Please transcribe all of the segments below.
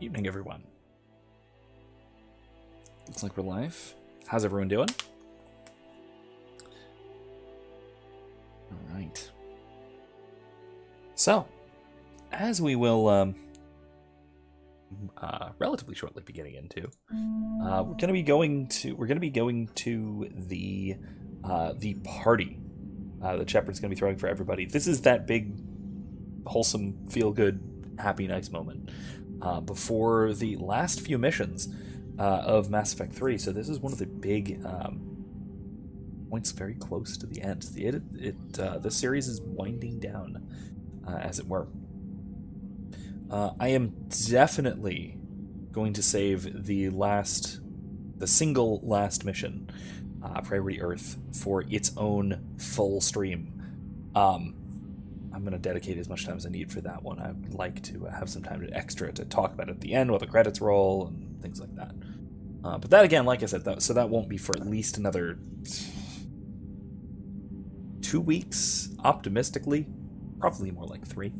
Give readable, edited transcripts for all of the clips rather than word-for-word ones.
Evening, everyone. Looks like we're live. How's everyone doing? All right. So, as we will relatively shortly be getting into, we're going to be going to the party that Shepard's going to be throwing for everybody. This is that big, wholesome, feel-good, happy, nice moment before the last few missions of Mass Effect 3. So this is one of the big points very close to the end. The series is winding down, as it were. I am definitely going to save the single last mission, Priority Earth, for its own full stream. I'm going to dedicate as much time as I need for that one. I'd like to have some time extra to talk about it at the end while the credits roll and things like that. But that, again, like I said, that won't be for at least another 2 weeks, optimistically. Probably more like 3.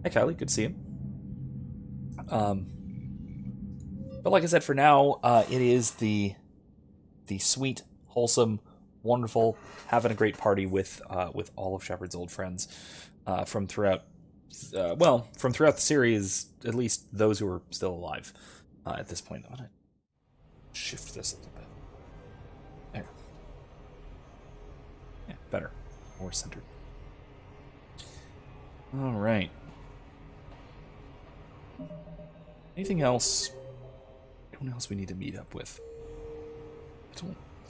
Hey, Kylie, good to see you. But like I said, for now, it is the sweet, wholesome, wonderful, having a great party with all of Shepard's old friends from throughout the series, at least those who are still alive at this point. I'm gonna shift this a little bit. There. Yeah, better, more centered. All right. Anything else? Anyone else we need to meet up with?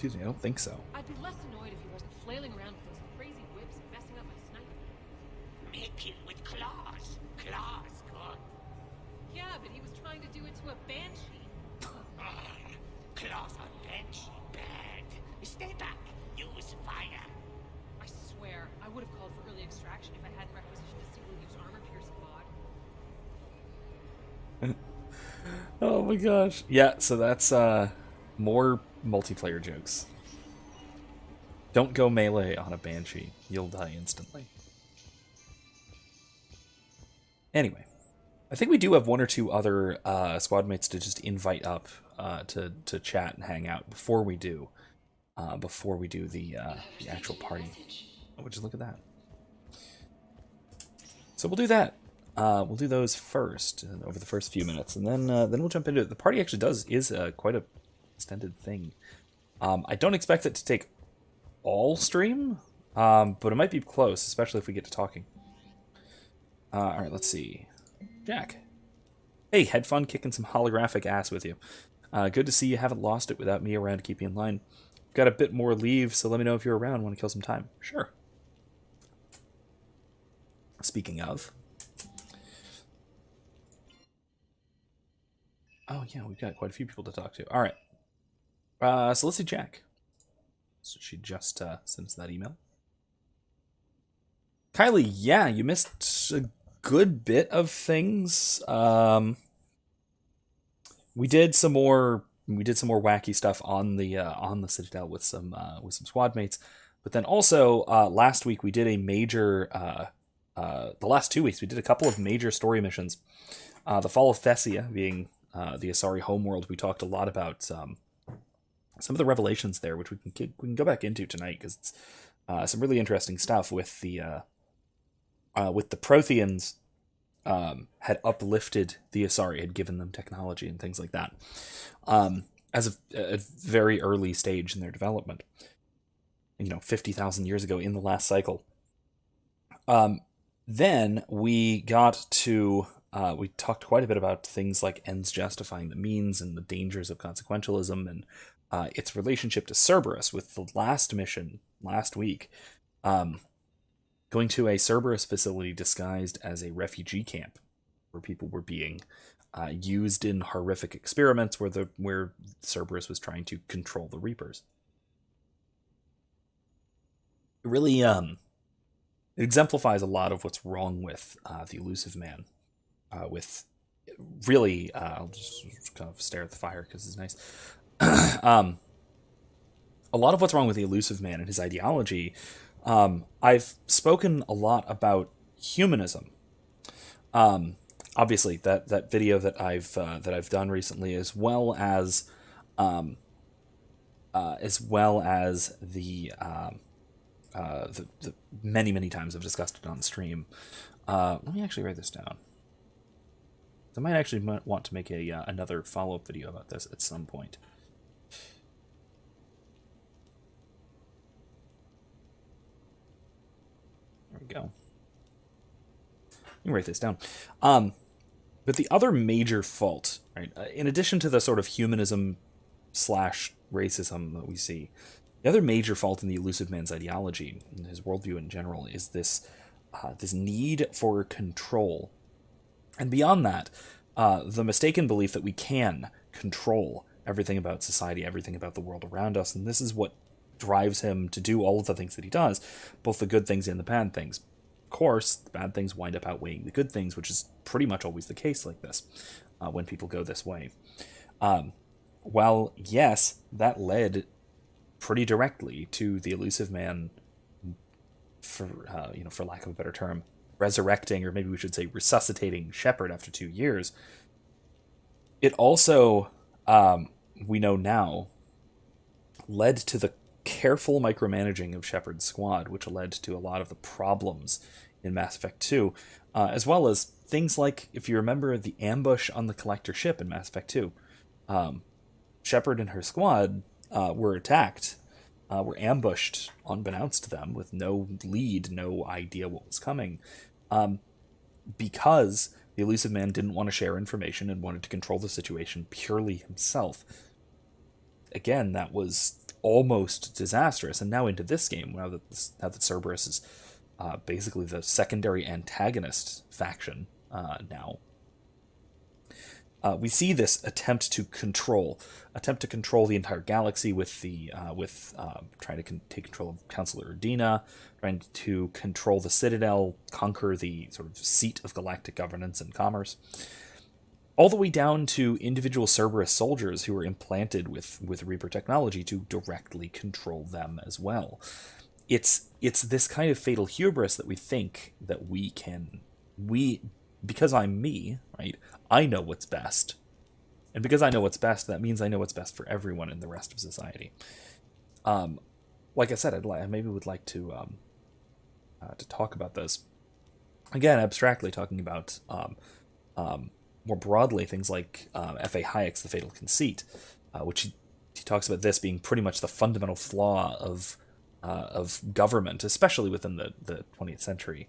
I don't think so. I'd be less annoyed if he wasn't flailing around with those crazy whips and messing up my sniper. Make him with claws. Claws, good. Yeah, but he was trying to do it to a banshee. Claws on bench, bad. Stay back. Use fire. I swear, I would have called for early extraction if I hadn't requisitioned a single-use armor-piercing mod. Oh my gosh. Yeah, so that's more multiplayer jokes. Don't go melee on a banshee. You'll die instantly. Anyway, I think we do have 1 or 2 other squad mates to just invite up to chat and hang out before we do the actual party. Oh, would you look at that? So we'll do that. We'll do those first over the first few minutes, and then we'll jump into it. The party actually is quite a extended thing. I don't expect it to take all stream, but it might be close, especially if we get to talking. All right, let's see. Jack. Hey, had fun kicking some holographic ass with you. Good to see you haven't lost it without me around to keep you in line. Got a bit more leave, so let me know if you're around. Want to kill some time? Sure. Speaking of. Oh, yeah, we've got quite a few people to talk to. All right. So let's see Jack. So she just sent us that email. Kylie, yeah, you missed a good bit of things. We did some more wacky stuff on the Citadel with some squad mates, but then also last week we did a major. The last 2 weeks we did a couple of major story missions. The Fall of Thessia being the Asari homeworld. We talked a lot about some of the revelations there, which we can go back into tonight because it's some really interesting stuff with the Protheans had uplifted the Asari, had given them technology and things like that as a very early stage in their development. 50,000 years ago in the last cycle. Then we got to we talked quite a bit about things like ends justifying the means and the dangers of consequentialism and its relationship to Cerberus, with the last mission last week going to a Cerberus facility disguised as a refugee camp where people were being used in horrific experiments where Cerberus was trying to control the Reapers. It really it exemplifies a lot of what's wrong with the Elusive Man. With really, I'll just kind of stare at the fire because it's nice. A lot of what's wrong with the Elusive Man and his ideology. I've spoken a lot about humanism obviously that video that I've done recently, as well as the many times I've discussed it on stream. Let me actually write this down. I might actually want to make another follow-up video about this at some point. There we go. Let me write this down. But the other major fault, right, in addition to the sort of humanism slash racism that we see, the other major fault in the Elusive Man's ideology and his worldview in general is this need for control. And beyond that, the mistaken belief that we can control everything about society, everything about the world around us, and this is what drives him to do all of the things that he does, both the good things and the bad things. Of course, the bad things wind up outweighing the good things, which is pretty much always the case like this, when people go this way. While, yes, that led pretty directly to the Elusive Man, for lack of a better term, resurrecting, or maybe we should say resuscitating Shepard after 2 years, it also, we know now, led to the careful micromanaging of Shepard's squad, which led to a lot of the problems in Mass Effect 2, as well as things like, if you remember, the ambush on the Collector ship in Mass Effect 2. Shepard and her squad were attacked, were ambushed unbeknownst to them with no lead, no idea what was coming, because the Elusive Man didn't want to share information and wanted to control the situation purely himself. Again, that was almost disastrous, and now into this game, now that Cerberus is basically the secondary antagonist faction now, we see this attempt to control the entire galaxy with trying to take control of Counselor Udina, trying to control the Citadel, conquer the sort of seat of galactic governance and commerce, all the way down to individual Cerberus soldiers who were implanted with Reaper technology to directly control them as well. It's this kind of fatal hubris that we think that because I'm me, right? I know what's best. And because I know what's best, that means I know what's best for everyone in the rest of society. Like I said, I maybe would like to talk about this. Again, abstractly talking about more broadly things like F.A. Hayek's The Fatal Conceit, which he talks about this being pretty much the fundamental flaw of government, especially within the 20th century.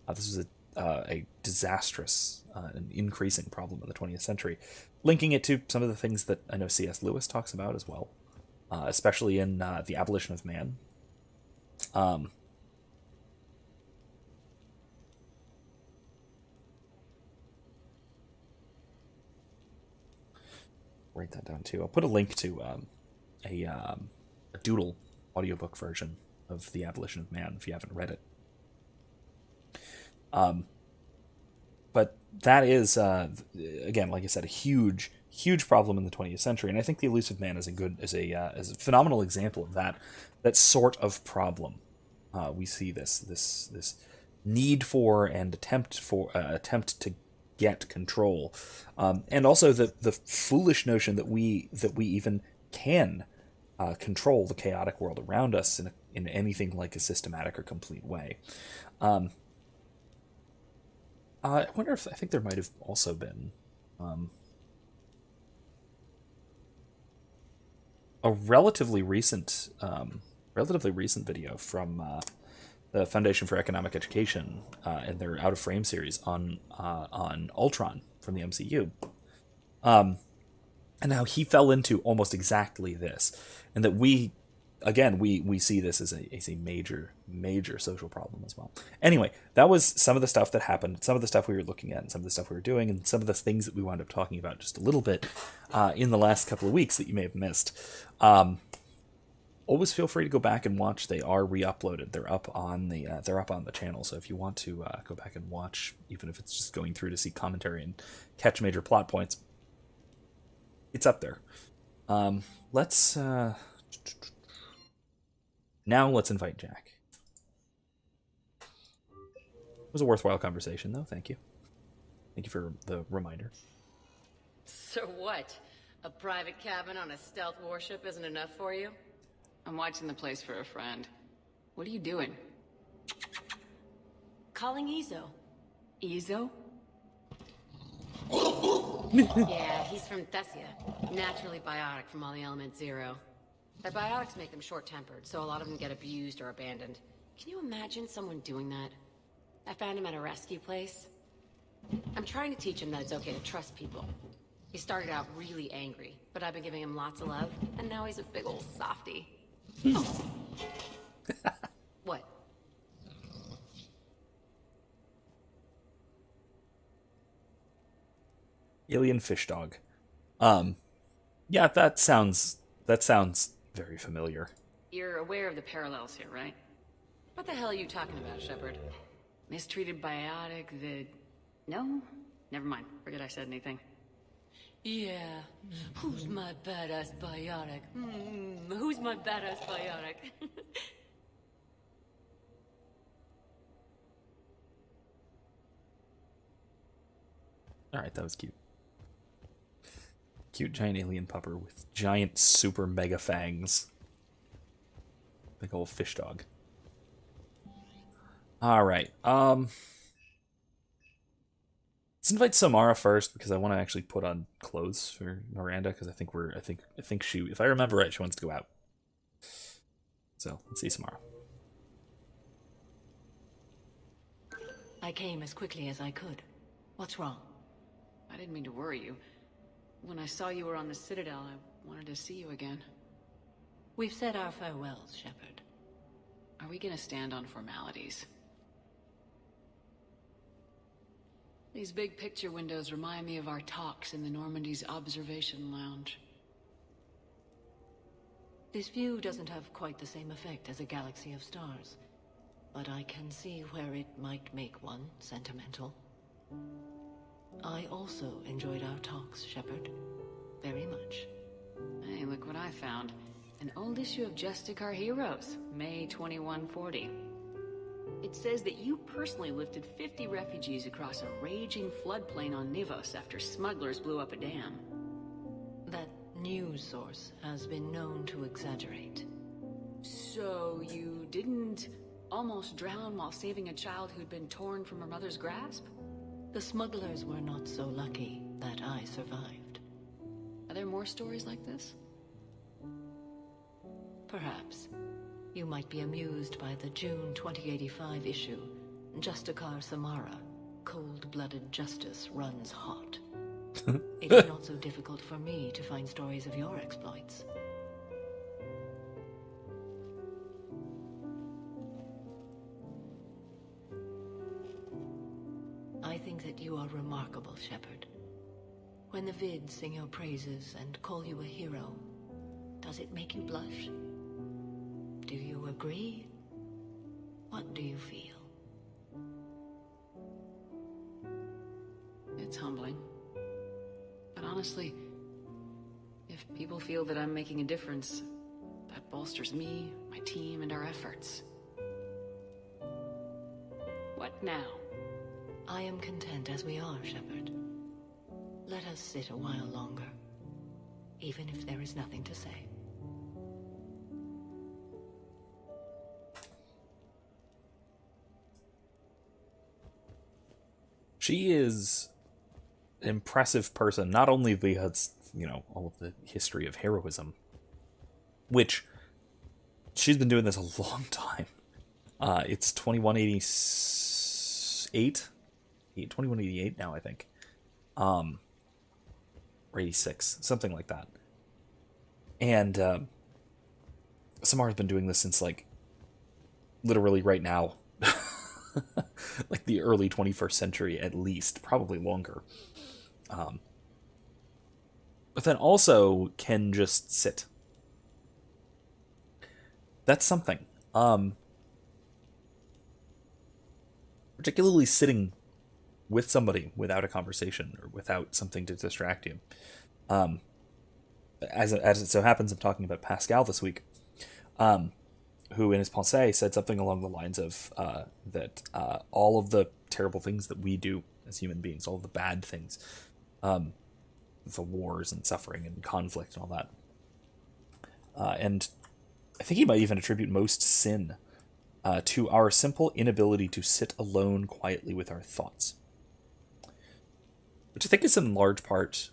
This was a disastrous and increasing problem in the 20th century, linking it to some of the things that I know C.S. Lewis talks about as well, especially in The Abolition of Man. Write that down too. I'll put a link to a Doodle audiobook version of The Abolition of Man if you haven't read it. But that is, again, like I said, a huge problem in the 20th century, and I think The Elusive Man is a phenomenal example of that sort of problem. We see this need for and attempt to get control, and also the foolish notion that we even can control the chaotic world around us in anything like a systematic or complete way. I wonder if I think there might have also been a relatively recent video from the Foundation for Economic Education and their Out of Frame series on Ultron from the MCU, and how he fell into almost exactly this, and that we see this as a major social problem as well. Anyway, that was some of the stuff that happened, some of the stuff we were looking at, and some of the stuff we were doing, and some of the things that we wound up talking about just a little bit in the last couple of weeks that you may have missed. Always feel free to go back and watch. They are re-uploaded. They're up on the channel. So if you want to go back and watch, even if it's just going through to see commentary and catch major plot points, it's up there. Let's invite Jack. It was a worthwhile conversation, though. Thank you. Thank you for the reminder. So what? A private cabin on a stealth warship isn't enough for you? I'm watching the place for a friend. What are you doing? Calling Ezo. Ezo? Yeah, he's from Thessia. Naturally biotic from all the element zero. Their biotics make them short-tempered, so a lot of them get abused or abandoned. Can you imagine someone doing that? I found him at a rescue place. I'm trying to teach him that it's okay to trust people. He started out really angry, but I've been giving him lots of love, and now he's a big old softie. Oh. What? Alien fish dog. Yeah, that sounds very familiar. You're aware of the parallels here, right? What the hell are you talking about, Shepard? Mistreated biotic, the... No? Never mind. Forget I said anything. Yeah. Who's my badass biotic? Who's my badass biotic? Alright, that was cute. Cute giant alien pupper with giant super mega fangs. Big old fish dog. Alright, let's invite Samara first because I want to actually put on clothes for Miranda because I think she, if I remember right, she wants to go out. So let's see Samara. I came as quickly as I could. What's wrong? I didn't mean to worry you. When I saw you were on the Citadel, I wanted to see you again. We've said our farewells, Shepard. Are we gonna stand on formalities? These big picture windows remind me of our talks in the Normandy's observation lounge. This view doesn't have quite the same effect as a galaxy of stars, but I can see where it might make one sentimental. I also enjoyed our talks, Shepard. Very much. Hey, look what I found. An old issue of Justice Our Heroes, May 2140. It says that you personally lifted 50 refugees across a raging floodplain on Nivos after smugglers blew up a dam. That news source has been known to exaggerate. So you didn't almost drown while saving a child who'd been torn from her mother's grasp? The smugglers were not so lucky that I survived. Are there more stories like this? Perhaps. You might be amused by the June 2085 issue. Justicar Samara, cold-blooded justice runs hot. It is not so difficult for me to find stories of your exploits. I think that you are remarkable, Shepard. When the vids sing your praises and call you a hero, does it make you blush? Do you agree? What do you feel? It's humbling. But honestly, if people feel that I'm making a difference, that bolsters me, my team, and our efforts. What now? I am content as we are, Shepard. Let us sit a while longer, even if there is nothing to say. She is an impressive person, not only because, all of the history of heroism, which she's been doing this a long time. It's 2188 now, I think. Or 86, something like that. And Samara's been doing this since, literally right now. Like the early 21st century at least, probably longer. But then also can just sit. That's something. Particularly sitting with somebody without a conversation or without something to distract you. As it so happens, I'm talking about Pascal this week. Who in his pensée said something along the lines of that all of the terrible things that we do as human beings, all the bad things, the wars and suffering and conflict and all that. And I think he might even attribute most sin to our simple inability to sit alone quietly with our thoughts, which I think is in large part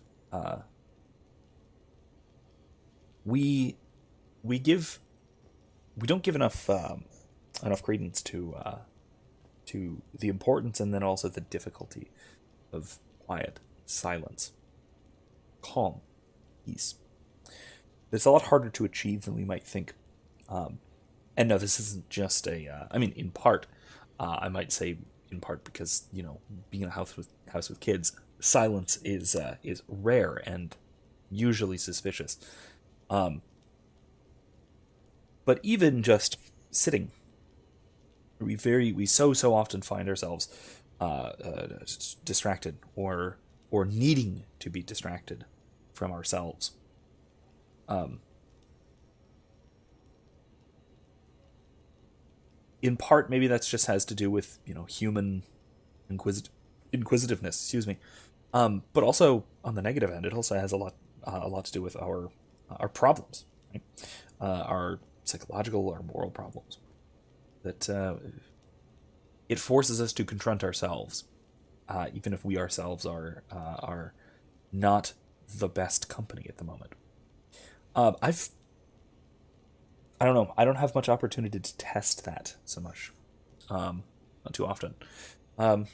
we don't give enough credence to the importance and then also the difficulty of quiet, silence, calm, peace. It's a lot harder to achieve than we might think. And no, this isn't just I mean, in part, I might say in part because, being in a house with kids, silence is rare and usually suspicious. But even just sitting, we so often find ourselves distracted or needing to be distracted from ourselves. In part, maybe that just has to do with human inquisitiveness. Excuse me, but also on the negative end, it also has a lot to do with our problems, right? Our psychological, our moral problems. That it forces us to confront ourselves, even if we ourselves are not the best company at the moment. I don't know. I don't have much opportunity to test that so much, not too often. But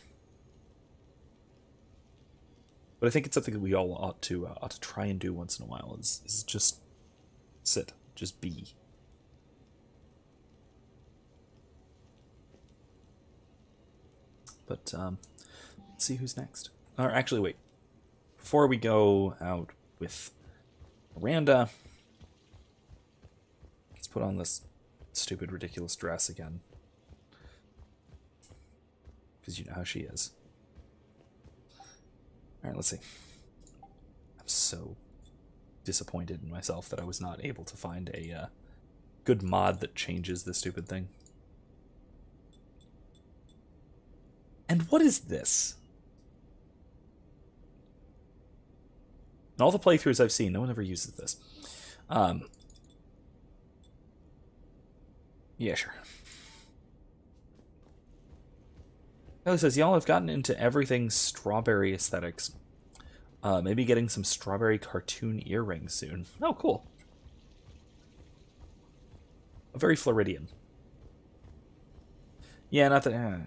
I think it's something that we all ought to try and do once in a while. Is just sit, just be. But let's see who's next. Or actually, wait. Before we go out with Miranda, let's put on this stupid, ridiculous dress again. Because you know how she is. Alright, let's see. I'm so disappointed in myself that I was not able to find a good mod that changes this stupid thing. And what is this? In all the playthroughs I've seen, no one ever uses this. Yeah, sure. It says, y'all have gotten into everything strawberry aesthetics. Maybe getting some strawberry cartoon earrings soon. Oh, cool. Very Floridian. Yeah, not that...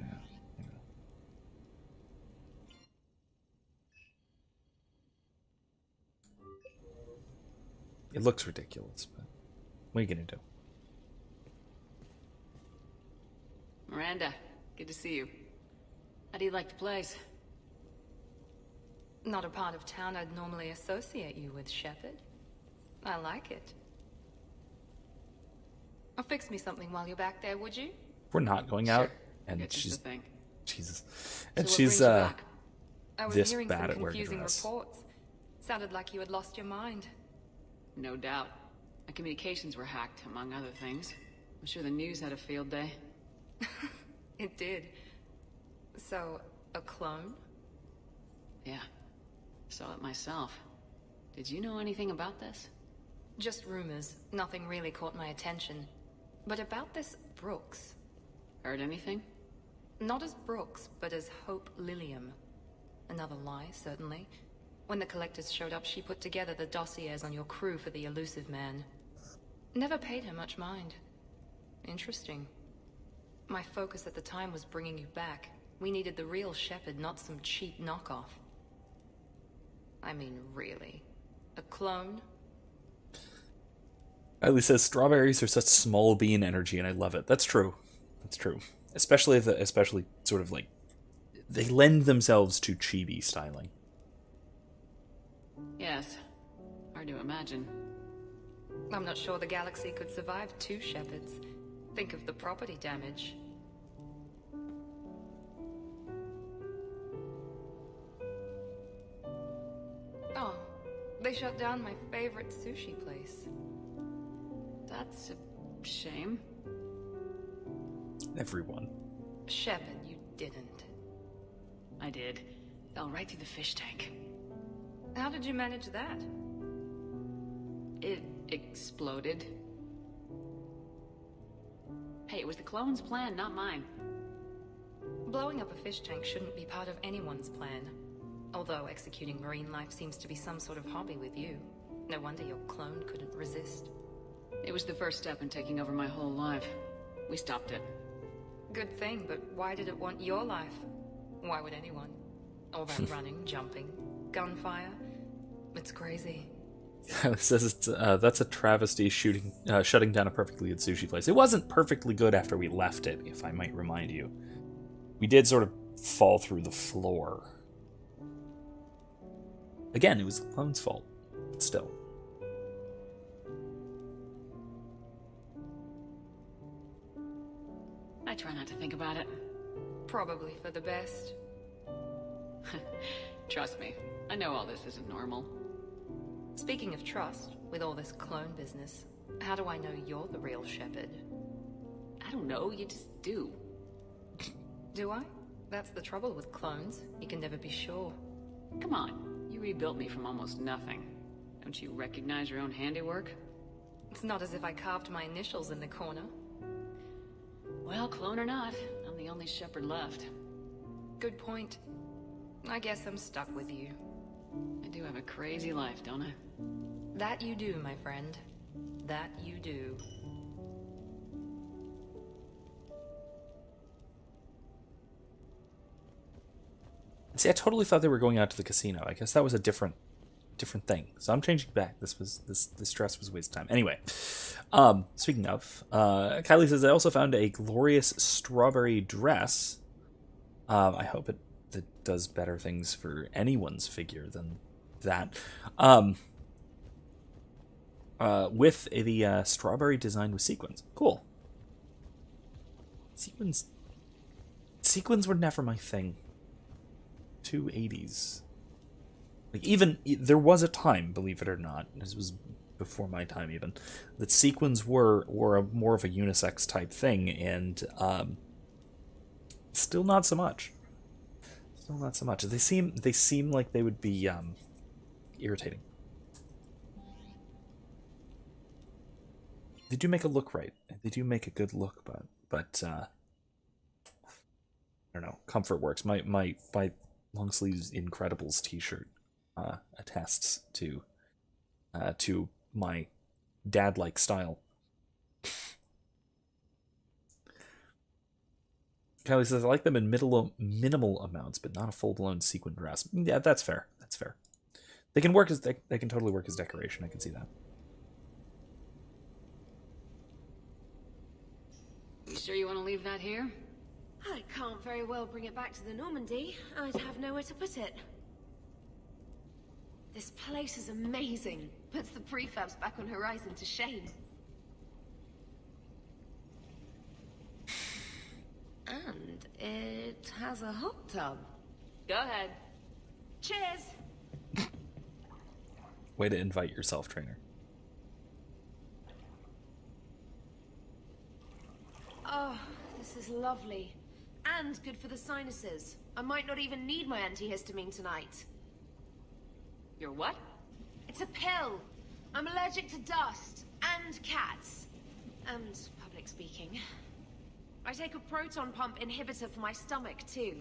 It looks ridiculous, but what are you gonna do? Miranda, good to see you. How do you like the place? Not a part of town I'd normally associate you with, Shepard. I like it. I'll fix me something while you're back there, would you? We're not going out, Sure. and It's just she's a thing. Jesus, So and what she's brings you back? I was this hearing bad some at wearing a confusing dress. reports. Sounded like you had lost your mind. No doubt. My communications were hacked, among other things. I'm sure the news had a field day. It did. So, a clone? Yeah. Saw it myself. Did you know anything about this? Just rumors. Nothing really caught my attention. But about this Brooks. Heard anything? Not as Brooks, but as Hope Lilium. Another lie, certainly. When the collectors showed up, she put together the dossiers on your crew for the elusive man. Never paid her much mind. Interesting. My focus at the time was bringing you back. We needed the real Shepard, not some cheap knockoff. I mean, really. A clone? Riley says strawberries are such small bean energy, and I love it. That's true. That's true. Especially sort of like they lend themselves to chibi styling. Yes. Hard to imagine. I'm not sure the galaxy could survive two Shepards. Think of the property damage. Oh, they shut down my favorite sushi place. That's a shame. Everyone. Shepard, you didn't. I did. Fell right through the fish tank. How did you manage that? It exploded. Hey, it was the clone's plan, not mine. Blowing up a fish tank shouldn't be part of anyone's plan. Although executing marine life seems to be some sort of hobby with you. No wonder your clone couldn't resist. It was the first step in taking over my whole life. We stopped it. Good thing, but why did it want your life? Why would anyone? All that running, jumping, gunfire. It's crazy. It says it's, that's a travesty shutting down a perfectly good sushi place. It wasn't perfectly good after we left it, if I might remind you. We did sort of fall through the floor. Again, it was the clone's fault, but still. I try not to think about it. Probably for the best. Trust me, I know all this isn't normal. Speaking of trust, with all this clone business, how do I know you're the real Shepard? I don't know, you just do. Do I? That's the trouble with clones. You can never be sure. Come on, you rebuilt me from almost nothing. Don't you recognize your own handiwork? It's not as if I carved my initials in the corner. Well, clone or not, I'm the only Shepard left. Good point. I guess I'm stuck with you. I do have a crazy life, don't I? That you do, my friend. That you do. See, I totally thought they were going out to the casino. I guess that was a different thing. So I'm changing back. This dress was a waste of time. Anyway, speaking of, Kylie says I also found a glorious strawberry dress. I hope it does better things for anyone's figure than that. With the strawberry designed with sequins. Cool. Sequins were never my thing. 280s. Like, even there was a time, believe it or not, this was before my time even, that sequins were more of a unisex type thing, and still not so much. Still not so much. They seem like they would be irritating. They do make a look right. They do make a good look, but I don't know. Comfort works. My long sleeves Incredibles t-shirt attests to my dad-like style. Kylie says I like them in minimal amounts, but not a full-blown sequin dress. Yeah, that's fair. That's fair. They can work as they can totally work as decoration. I can see that. You sure you want to leave that here? I can't very well bring it back to the Normandy. I'd have nowhere to put it. This place is amazing. Puts the prefabs back on Horizon to shame. And it has a hot tub. Go ahead. Cheers! Way to invite yourself, trainer. Oh, this is lovely. And good for the sinuses. I might not even need my antihistamine tonight. Your what? It's a pill. I'm allergic to dust and cats. And public speaking. I take a proton pump inhibitor for my stomach too.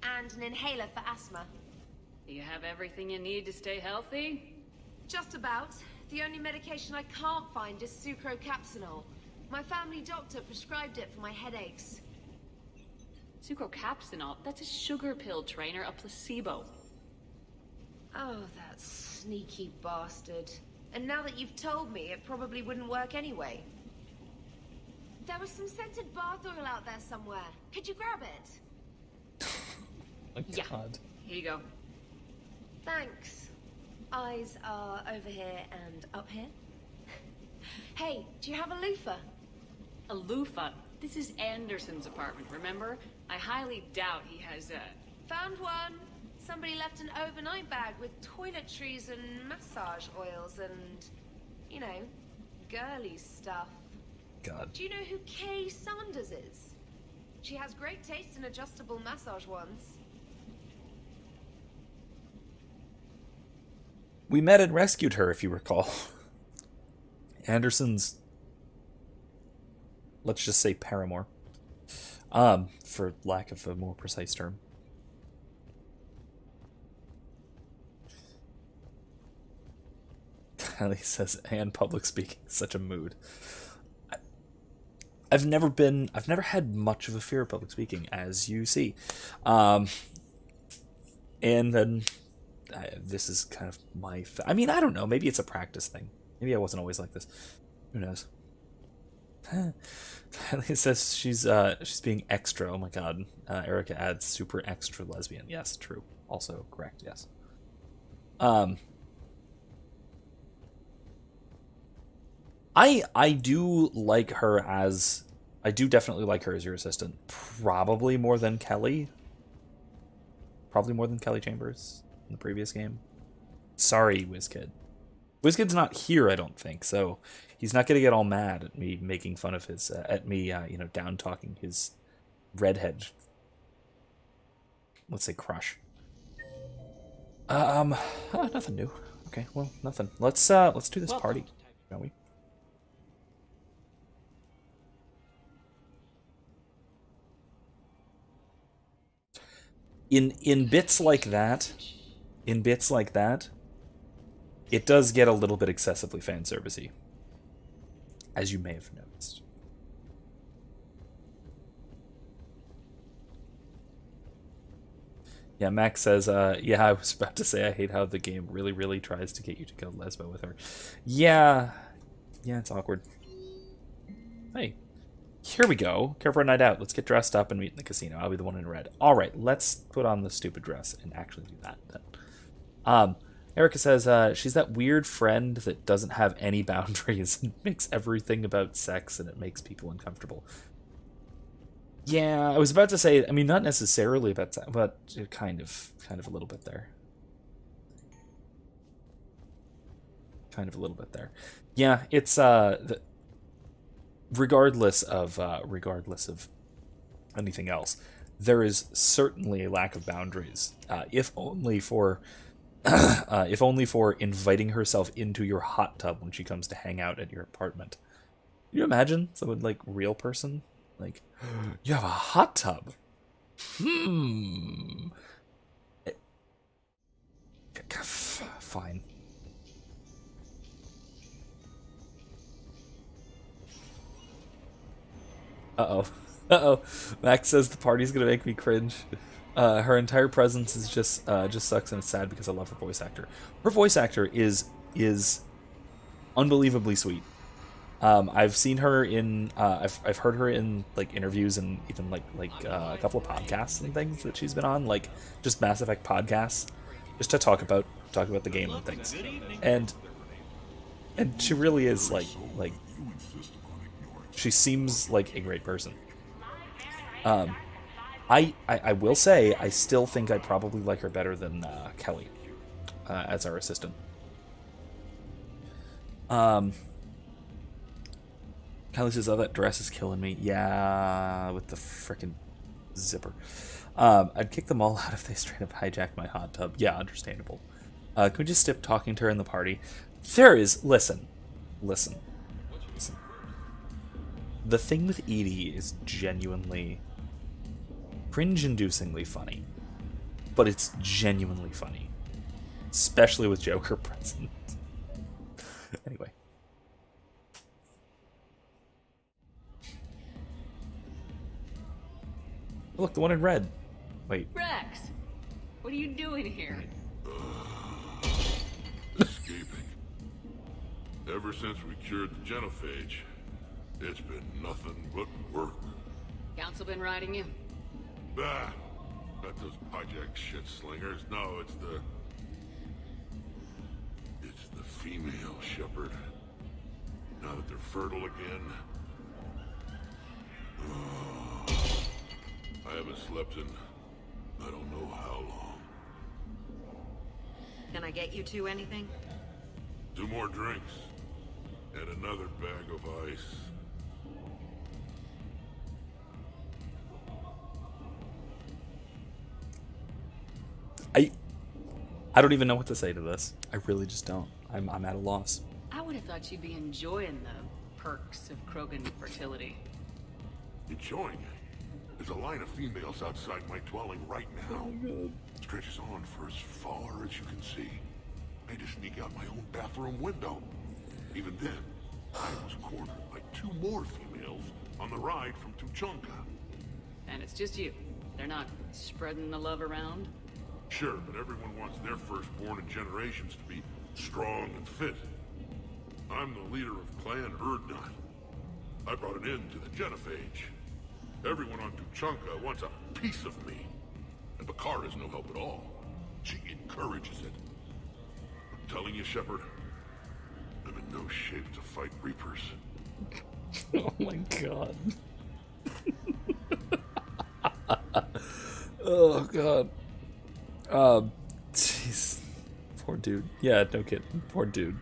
And an inhaler for asthma. Do you have everything you need to stay healthy? Just about. The only medication I can't find is sucrocapsinol. My family doctor prescribed it for my headaches. Sucrocapsinol? That's a sugar pill, trainer, a placebo. Oh, that sneaky bastard. And now that you've told me, it probably wouldn't work anyway. There was some scented bath oil out there somewhere. Could you grab it? Oh, Yeah. God. Here you go. Thanks. Eyes are over here and up here. Hey, do you have a loofah? A loofah. This is Anderson's apartment, remember? I highly doubt he has a... Found one. Somebody left an overnight bag with toiletries and massage oils and, you know, girly stuff. God. Do you know who Kay Sanders is? She has great taste in adjustable massage ones. We met and rescued her, if you recall. Anderson's, let's just say, paramour. For lack of a more precise term. Kylie says, and public speaking is such a mood. I've never had much of a fear of public speaking, as you see. And then this is kind of my... I mean, I don't know. Maybe it's a practice thing. Maybe I wasn't always like this. Who knows? Kylie says she's being extra. Oh my god. Erica adds super extra lesbian. Yes, true. Also correct, yes. I do like her as... I do definitely like her as your assistant. Probably more than Kelly. Probably more than Kelly Chambers in the previous game. Sorry, WizKid. WizKid's not here, I don't think, so he's not going to get all mad at me making fun of his... at me, down-talking his redhead... let's say crush. Nothing new. Okay, well, nothing. Let's do this party, shall we? In bits like that, it does get a little bit excessively fan servicey, as you may have noticed. Yeah, Max says, yeah, I was about to say I hate how the game really, really tries to get you to go lesbo with her. Yeah, it's awkward. Hey. Here we go. Care for a night out. Let's get dressed up and meet in the casino. I'll be the one in red. All right, let's put on the stupid dress and actually do that then. Erica says she's that weird friend that doesn't have any boundaries and makes everything about sex, and it makes people uncomfortable. Yeah, I was about to say, I mean, not necessarily about sex, but kind of a little bit there. Kind of a little bit there. Yeah, it's regardless of anything else, there is certainly a lack of boundaries, if only for inviting herself into your hot tub when she comes to hang out at your apartment. Can you imagine someone like real person like, you have a hot tub? Fine. Uh-oh. Max says the party's gonna make me cringe. Her entire presence is just sucks, and it's sad because I love her voice actor. Her voice actor is unbelievably sweet. I've seen her in I've heard her in like interviews and even like a couple of podcasts and things that she's been on, like just Mass Effect podcasts, just to talk about the game and things. And she really is like she seems like a great person. I will say I still think I probably like her better than Kelly as our assistant. Kelly says, "Oh, that dress is killing me." Yeah, with the frickin' zipper. I'd kick them all out if they straight up hijacked my hot tub. Yeah, understandable. Could we just stop talking to her in the party? Listen. The thing with Edie is genuinely cringe-inducingly funny, but it's genuinely funny, especially with Joker present. Anyway. Oh, look, the one in red. Wait. Rex, what are you doing here? Escaping. Ever since we cured the genophage, it's been nothing but work. Council been riding you? Bah! Not those hijack shit slingers. No, it's the female Shepard. Now that they're fertile again. I haven't slept in I don't know how long. Can I get you two anything? 2 more drinks. And another bag of ice. I don't even know what to say to this. I really just don't. I'm at a loss. I would have thought you'd be enjoying the perks of Krogan fertility. Enjoying it? There's a line of females outside my dwelling right now. Stretches on for as far as you can see. I had to sneak out my own bathroom window. Even then, I was cornered by 2 more females on the ride from Tuchanka. And it's just you. They're not spreading the love around? Sure, but everyone wants their firstborn in generations to be strong and fit. I'm the leader of Clan Erdnot. I brought an end to the genophage. Everyone on Tuchanka wants a piece of me. And Bakar is no help at all. She encourages it. I'm telling you, Shepard, I'm in no shape to fight Reapers. Oh my god. Oh god. Jeez. Poor dude. Yeah, no kidding. Poor dude.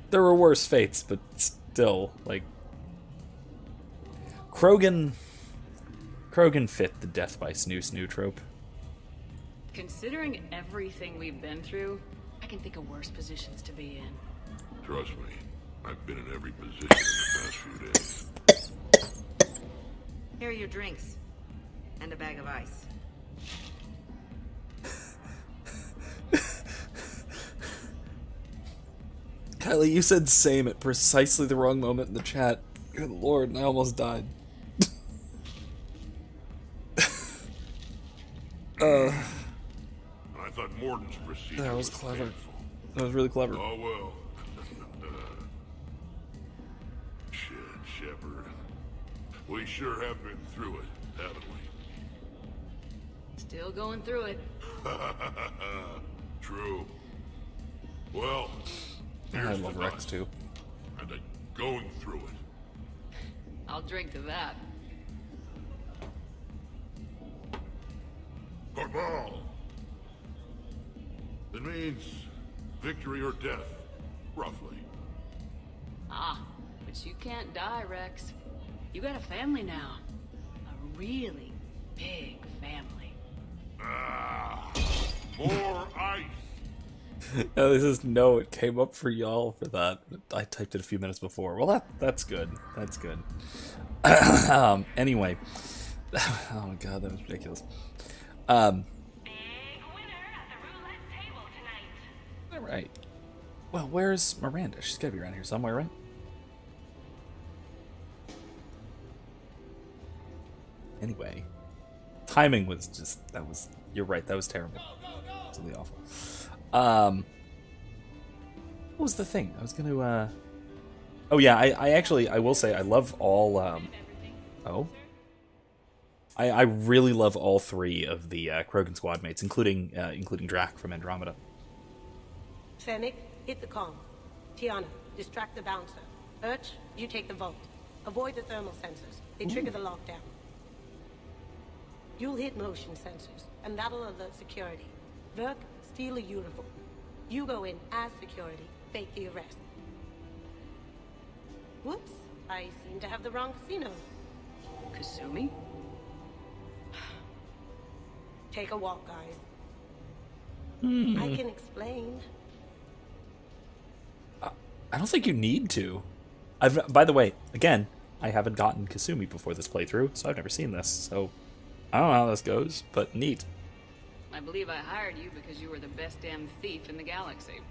There were worse fates, but still, like... Krogan fit the death by snoo trope. Considering everything we've been through, I can think of worse positions to be in. Trust me, I've been in every position in the past few days. Here are your drinks. And a bag of ice. Kylie, you said same at precisely the wrong moment in the chat. Good lord, and I almost died. I thought Morden's procedure That was clever. painful. That was really clever. Oh well. Shit, Shepard. We sure have been through it, haven't we? Still going through it. True. Well, I here's love to Rex us, too. and going through it. I'll drink to that. Barbal! It means victory or death, roughly. Ah, but you can't die, Rex. You got a family now. A really big family. Ah, more ice! No, this is no. It came up for y'all for that. I typed it a few minutes before. Well, that's good. That's good. Anyway, oh my god, that was ridiculous. Big winner at the roulette table tonight. All right. Well, where's Miranda? She's gotta be around here somewhere, right? Anyway, timing was just You're right. That was terrible. Absolutely awful. What was the thing? I was gonna. Oh yeah, I actually will say I love all. I really love all 3 of the Krogan squad mates, including Drac from Andromeda. Fennec, hit the comm. Tiana, distract the bouncer. Urch, you take the vault. Avoid the thermal sensors. They trigger the lockdown. You'll hit motion sensors, and that'll alert security. Verk, steal a uniform. You go in as security, fake the arrest. Whoops, I seem to have the wrong casino. Kasumi? Take a walk, guys. I can explain. I don't think you need to. By the way, again, I haven't gotten Kasumi before this playthrough, so I've never seen this. So I don't know how this goes, but neat. I believe I hired you because you were the best damn thief in the galaxy.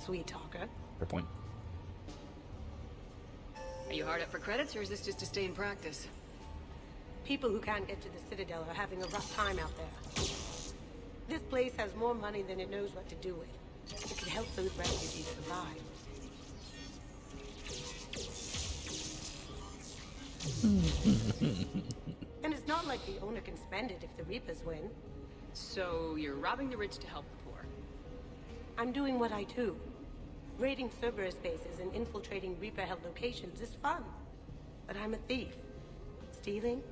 Sweet talker. Fair point. Are you hard up for credits, or is this just to stay in practice? People who can't get to the Citadel are having a rough time out there. This place has more money than it knows what to do with. It can help those refugees survive. And it's not like the owner can spend it if the Reapers win. So you're robbing the rich to help the poor. I'm doing what I do. Raiding Cerberus bases and infiltrating Reaper-held locations is fun. But I'm a thief. Stealing?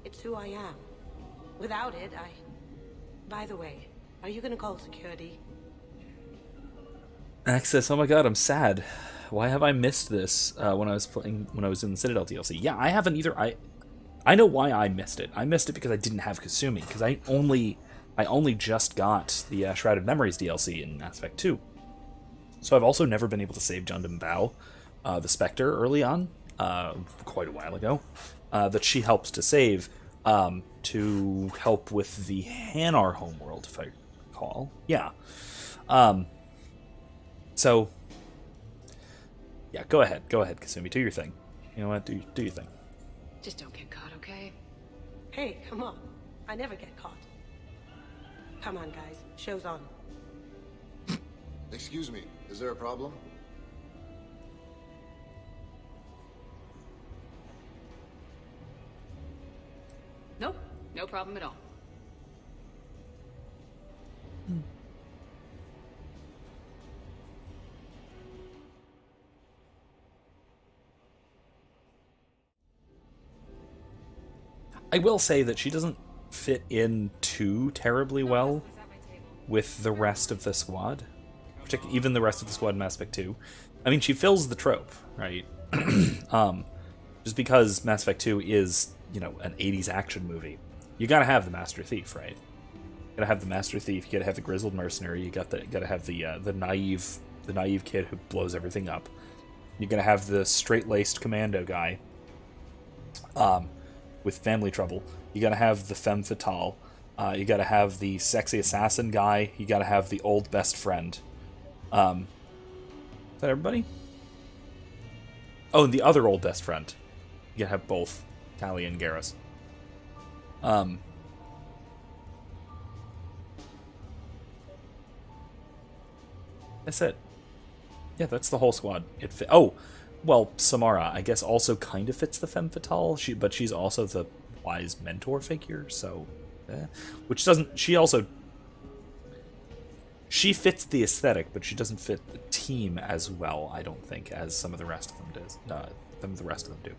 It's who I am. Without it, By the way, are you gonna call security? Access. Oh my god, I'm sad. Why have I missed this when I was in the Citadel DLC? Yeah, I haven't either. I know why I missed it. I missed it because I didn't have Kasumi, because I only I only just got the Shrouded Memories DLC in Mass Effect 2. So I've also never been able to save Jundum Bao, the Spectre, early on, quite a while ago, that she helps to save to help with the Hanar homeworld, if I recall. Yeah. So, yeah, go ahead, Kasumi, do your thing. You know what, do your thing. Just don't get caught, okay? Hey, come on. I never get caught. Come on, guys. Show's on. Excuse me, is there a problem? Nope, no problem at all. I will say that she doesn't fit in too terribly well with the rest of the squad, particularly even the rest of the squad in Mass Effect 2. I mean, she fills the trope, right? Just because Mass Effect 2 is, you know, an 80s action movie, you gotta have the Master Thief, right? You gotta have the Master Thief. You gotta have the grizzled mercenary. You gotta have the naive kid who blows everything up. You're gonna have the straight-laced commando guy, with family trouble. You gotta have the femme fatale. You gotta have the sexy assassin guy. You gotta have the old best friend. Is that everybody? Oh, and the other old best friend. You gotta have both, Tali and Garrus. That's it. Yeah, that's the whole squad. Oh, well, Samara, I guess, also kind of fits the femme fatale, but she's also the wise mentor figure, so... which doesn't... She fits the aesthetic, but she doesn't fit the team as well, I don't think, as some of the rest of them do.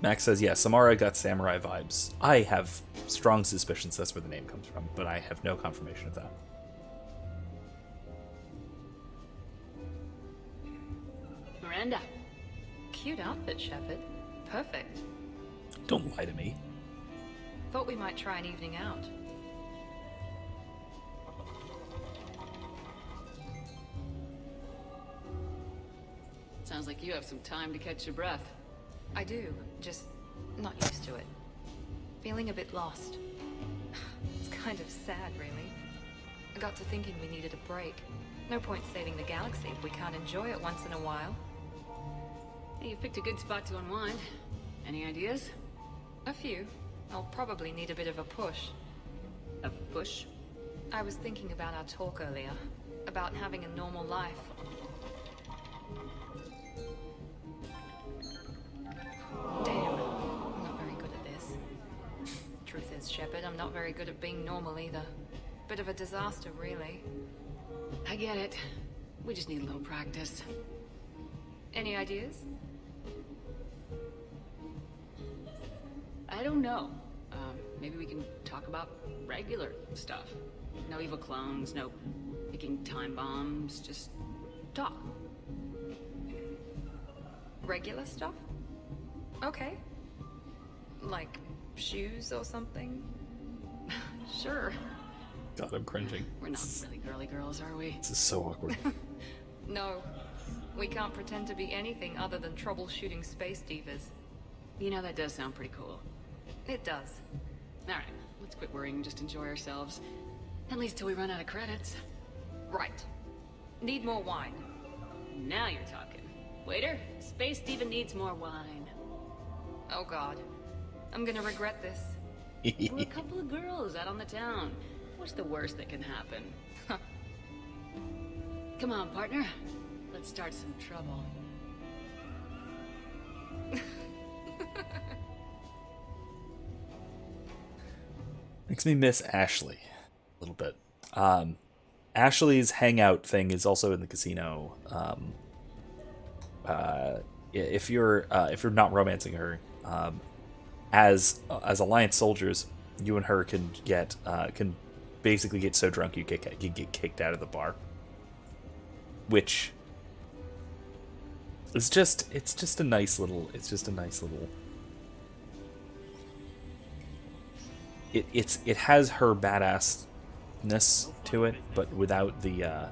Max says, yeah, Samara got samurai vibes. I have strong suspicions that's where the name comes from, but I have no confirmation of that. Miranda. Cute outfit, Shepard. Perfect. Don't lie to me. Thought we might try an evening out. Sounds like you have some time to catch your breath. I do, just not used to it. Feeling a bit lost. It's kind of sad, really. I got to thinking we needed a break. No point saving the galaxy if we can't enjoy it once in a while. Hey, you've picked a good spot to unwind. Any ideas? A few. I'll probably need a bit of a push. A push? I was thinking about our talk earlier. About having a normal life. Damn, I'm not very good at this. Truth is, Shepard, I'm not very good at being normal either. Bit of a disaster, really. I get it. We just need a little practice. Any ideas? I don't know. Maybe we can talk about regular stuff. No evil clones, no picking time bombs, just talk. Regular stuff? Okay. Like shoes or something? Sure. God, I'm cringing. We're not really girly girls, are we? This is so awkward. No. We can't pretend to be anything other than troubleshooting space divas. You know, that does sound pretty cool. It does. Alright, let's quit worrying and just enjoy ourselves. At least till we run out of credits. Right. Need more wine. Now you're talking. Waiter, Space Diva needs more wine. Oh god. I'm gonna regret this. We're a couple of girls out on the town. What's the worst that can happen? Come on, partner. Let's start some trouble. Makes me miss Ashley a little bit. Ashley's hangout thing is also in the casino. If you're not romancing her, as Alliance soldiers, you and her can basically get so drunk you get kicked out of the bar. which is just a nice little it has her badassness to it, but without the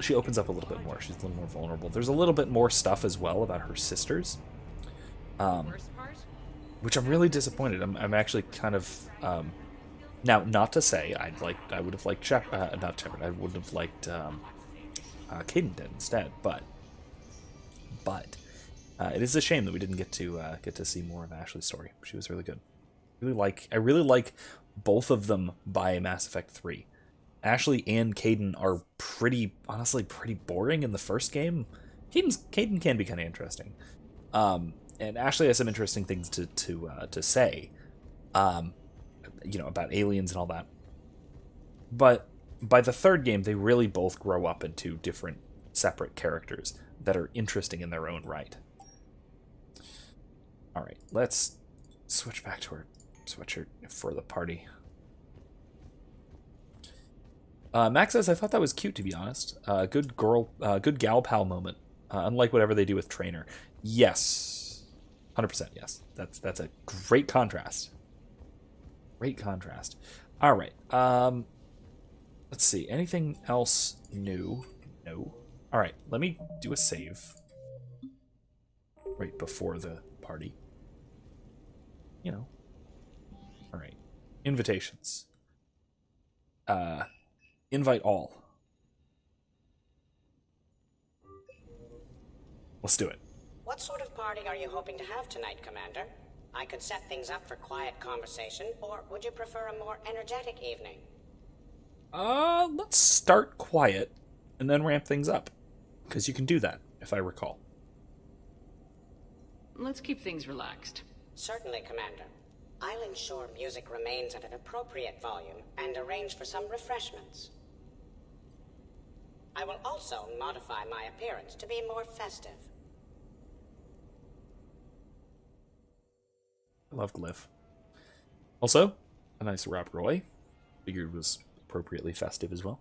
she opens up a little bit more. She's a little more vulnerable. There's a little bit more stuff as well about her sisters, which I'm really disappointed. I'm actually kind of now, not to say I would have liked not Shepard. I would have liked Caden dead instead, but it is a shame that we didn't get to see more of Ashley's story. She was really good. I really like both of them by Mass Effect 3. Ashley and Caden are honestly pretty boring in the first game. Caden can be kind of interesting, and Ashley has some interesting things to say, about aliens and all that. But by the third game, they really both grow up into different, separate characters that are interesting in their own right. All right, let's switch back to our sweatshirt for the party. Max says, I thought that was cute, to be honest. Good gal pal moment. Unlike whatever they do with Trainer. Yes. 100% yes. That's a great contrast. Great contrast. All right. Let's see. Anything else new? No. All right. Let me do a save. Right before the party. All right. Invitations. Invite all. Let's do it. What sort of party are you hoping to have tonight, Commander? I could set things up for quiet conversation, or would you prefer a more energetic evening? Let's start quiet and then ramp things up. Because you can do that, if I recall. Let's keep things relaxed. Certainly, Commander. I'll ensure music remains at an appropriate volume and arrange for some refreshments. I will also modify my appearance to be more festive. I love Glyph. Also, a nice Rob Roy. Figured was appropriately festive as well.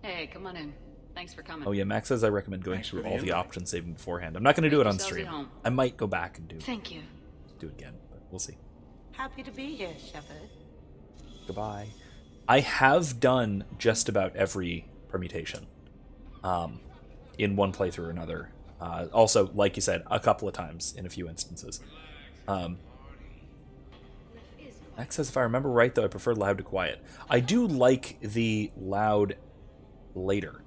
Hey, come on in. Thanks for coming. Oh yeah, Max says I recommend going through all the options saving beforehand. I'm not going to do it on stream. I might go back and do it again, but we'll see. Happy to be here, Shepard. Goodbye. I have done just about every permutation in one playthrough or another. Also, like you said, a couple of times in a few instances. Max says, if I remember right, though, I prefer loud to quiet. I do like the loud later.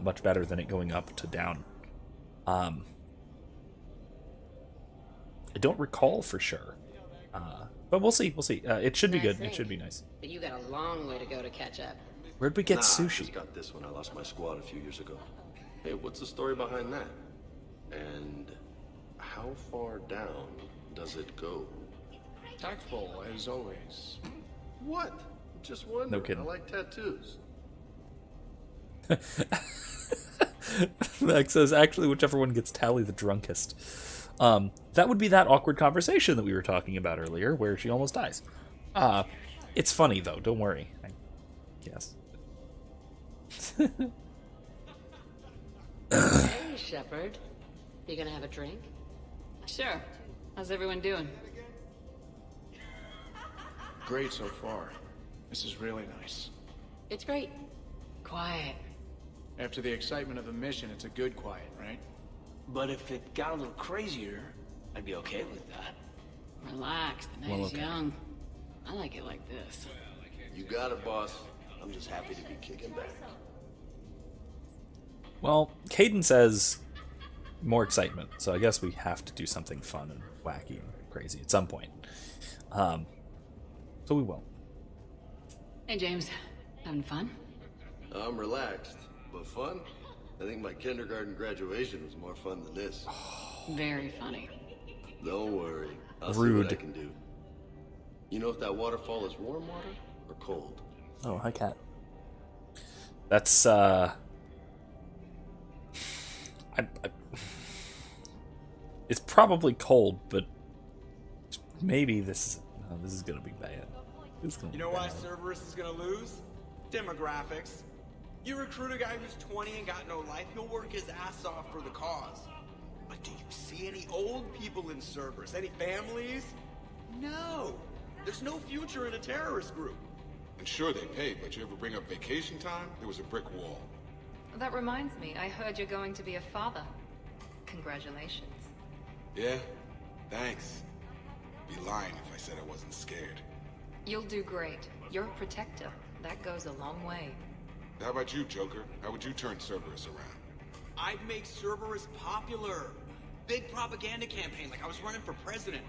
Much better than it going up to down. I don't recall for sure. But we'll see. We'll see. It should be good. It should be nice. But you got a long way to go to catch up. Where'd we get I sushi? just got this when I lost my squad a few years ago. Hey, what's the story behind that? And how far down does it go? Tactful, as always. What? Just wondering. No kidding. I like tattoos. Max says, actually, whichever one gets Tally the drunkest. That would be that awkward conversation that we were talking about earlier, where she almost dies. It's funny, though. Don't worry. Yes. Hey, Shepard. You gonna have a drink? Sure. How's everyone doing? Great so far. This is really nice. It's great. Quiet. After the excitement of the mission, it's a good quiet, right? But if it got a little crazier, I'd be okay with that. Relax, the night is young. I like it like this. You got it, boss. I'm just happy to be kicking back. Well, Caden says more excitement, so I guess we have to do something fun and wacky and crazy at some point. So we will. Hey, James. Having fun? I'm relaxed, but fun? I think my kindergarten graduation was more fun than this. Very funny. Don't worry. I'll see Rude. what I can do. You know if that waterfall is warm water or cold? Oh, hi, Cat. That's, it's probably cold, but maybe this is gonna be bad. You know why Cerberus is gonna lose? Demographics. You recruit a guy who's 20 and got no life, he'll work his ass off for the cause. But do you see any old people in Cerberus? Any families? No. There's no future in a terrorist group. And sure they pay, but you ever bring up vacation time? There was a brick wall. That reminds me, I heard you're going to be a father. Congratulations. Yeah? Thanks. Be lying if I said I wasn't scared. You'll do great. You're a protector. That goes a long way. How about you, Joker? How would you turn Cerberus around? I'd make Cerberus popular. Big propaganda campaign like I was running for president.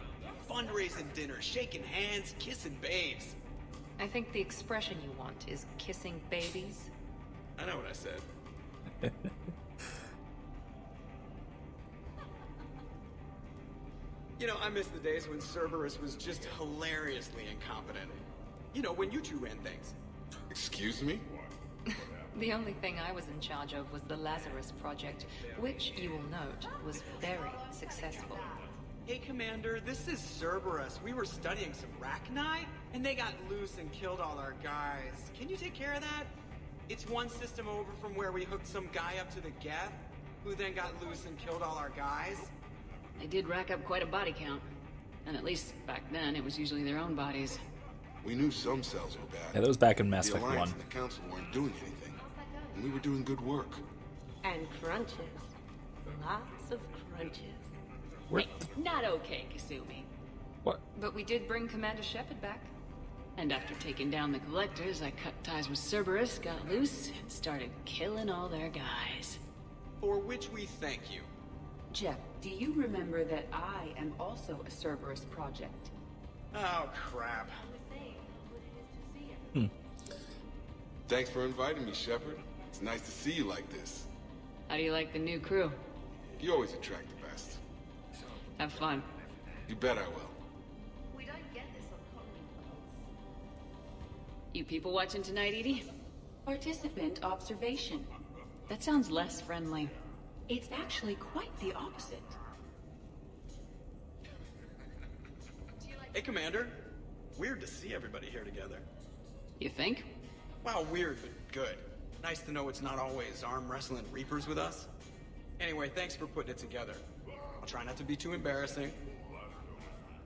Fundraising dinner, shaking hands, kissing babes. I think the expression you want is kissing babies. I know what I said. You know, I miss the days when Cerberus was just hilariously incompetent. You know, when you two ran things. Excuse me? The only thing I was in charge of was the Lazarus Project, which, you will note, was very successful. Hey, Commander, this is Cerberus. We were studying some Rachni, and they got loose and killed all our guys. Can you take care of that? It's one system over from where we hooked some guy up to the Geth, who then got loose and killed all our guys. They did rack up quite a body count. And at least back then, it was usually their own bodies. We knew some cells were bad. Yeah, that was back in Mass The Effect 1. Alliance and the Council weren't doing anything. And we were doing good work. And crunches. Lots of crunches. Wait, not okay, Kasumi. What? But we did bring Commander Shepard back. And after taking down the Collectors, I cut ties with Cerberus, got loose, and started killing all their guys. For which we thank you. Jeff, do you remember that I am also a Cerberus project? Oh, crap. Thanks for inviting me, Shepard. It's nice to see you like this. How do you like the new crew? You always attract the best. Have fun. You bet I will. We don't get this on colony planets. You people watching tonight, Edie? Participant observation. That sounds less friendly. It's actually quite the opposite. Hey, Commander. Weird to see everybody here together. You think? Well, weird, but good. Nice to know it's not always arm wrestling Reapers with us. Anyway, thanks for putting it together. I'll try not to be too embarrassing.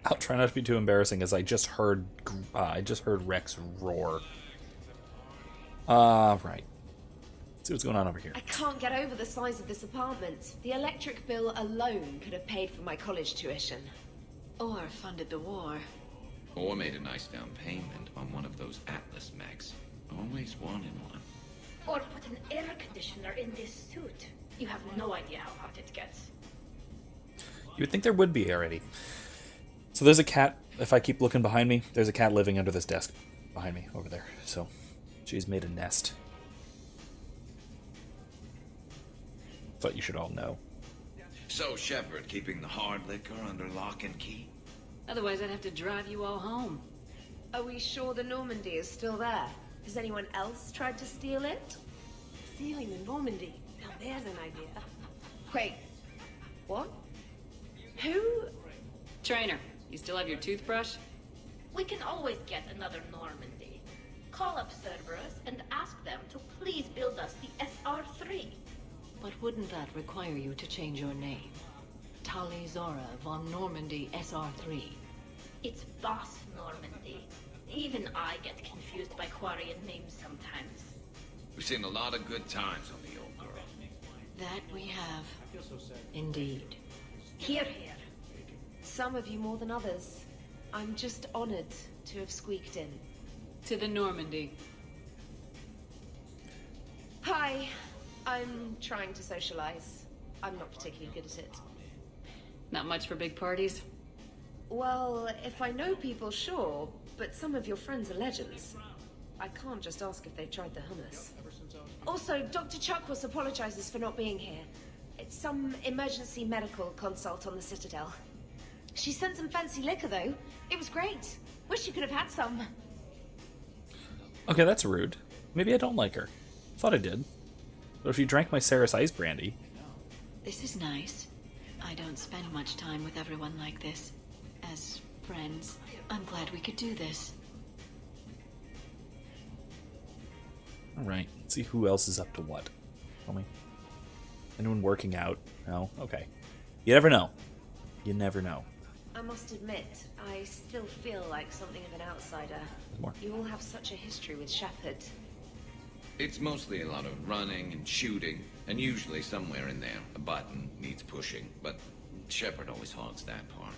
I'll try not to be too embarrassing, as I just heard Rex roar. Right. Let's see what's going on over here. I can't get over the size of this apartment. The electric bill alone could have paid for my college tuition. Or funded the war. Or made a nice down payment on one of those Atlas mechs. Always wanted one. Or put an air conditioner in this suit. You have no idea how hot it gets. You would think there would be already. So there's a cat. If I keep looking behind me, there's a cat living under this desk behind me over there. So she's made a nest. Thought you should all know. So, Shepard, keeping the hard liquor under lock and key? Otherwise, I'd have to drive you all home. Are we sure the Normandy is still there? Has anyone else tried to steal it? Stealing the Normandy. Now there's an idea. Wait. What? Who? Trainer, you still have your toothbrush? We can always get another Normandy. Call up Cerberus and ask them to please build us the SR-3. But wouldn't that require you to change your name? Tali Zora von Normandy SR-3. It's Boss Normandy. Even I get confused by Quarian names sometimes. We've seen a lot of good times on the old girl. That we have. Indeed. Here, here. Some of you more than others. I'm just honored to have squeaked in. To the Normandy. Hi. I'm trying to socialize. I'm not particularly good at it. Not much for big parties? Well, if I know people, sure, but some of your friends are legends. I can't just ask if they've tried the hummus. Also, Dr. Chuckwas apologizes for not being here. It's some emergency medical consult on the Citadel. She sent some fancy liquor, though. It was great. Wish you could have had some. Okay, that's rude. Maybe I don't like her. Thought I did. But if you drank my Saris Ice Brandy... This is nice. I don't spend much time with everyone like this. As friends. I'm glad we could do this. Alright, let's see who else is up to what. Tell me. Anyone working out? No? Okay. You never know. You never know. I must admit, I still feel like something of an outsider. More. You all have such a history with Shepard. It's mostly a lot of running and shooting, and usually somewhere in there, a button needs pushing, but Shepard always hogs that part.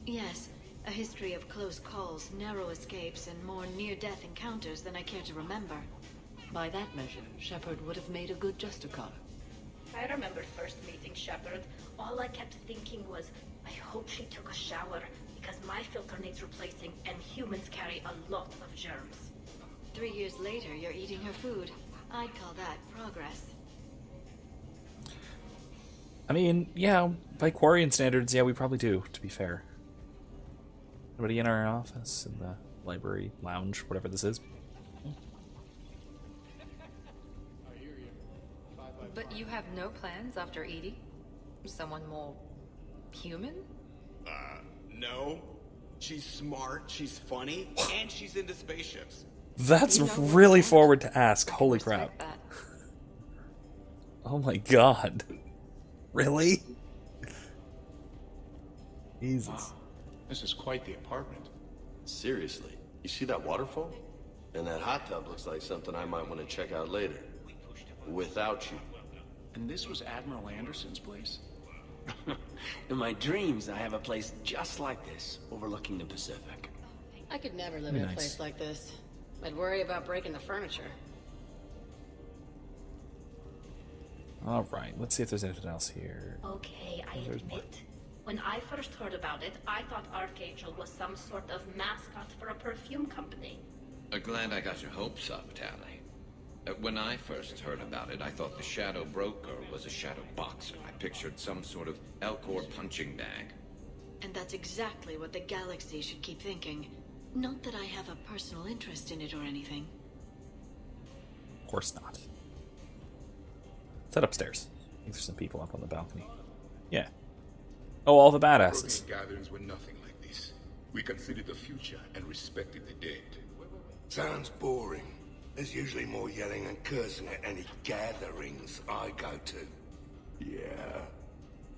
Yes, a history of close calls, narrow escapes, and more near-death encounters than I care to remember. By that measure, Shepard would have made a good Justicar. I remember first meeting Shepard. All I kept thinking was, I hope she took a shower, because my filter needs replacing, and humans carry a lot of germs. 3 years later, you're eating her food. I'd call that progress. I mean, yeah, by Quarian standards, yeah, we probably do, to be fair. Anybody in our office, in the library, lounge, whatever this is? But you have no plans after Edie? Someone more human? No. She's smart, she's funny, and she's into spaceships. That's really forward to ask. Holy crap. That. Oh my god. Really? Jesus. Wow. This is quite the apartment. Seriously, you see that waterfall? And that hot tub looks like something I might want to check out later. Without you. And this was Admiral Anderson's place? In my dreams, I have a place just like this, overlooking the Pacific. I could never live in a place like this. I'd worry about breaking the furniture. Alright, let's see if there's anything else here. Okay, I There's more. admit. When I first heard about it, I thought Archangel was some sort of mascot for a perfume company. Glad I got your hopes up, Tally. When I first heard about it, I thought the Shadow Broker was a Shadow Boxer. I pictured some sort of Elcor punching bag. And that's exactly what the galaxy should keep thinking. Not that I have a personal interest in it or anything. Of course not. Let's head upstairs. I think there's some people up on the balcony. Yeah. Oh, all the badasses. Broken gatherings were nothing like this. We considered the future and respected the dead. Sounds boring. There's usually more yelling and cursing at any gatherings I go to. Yeah.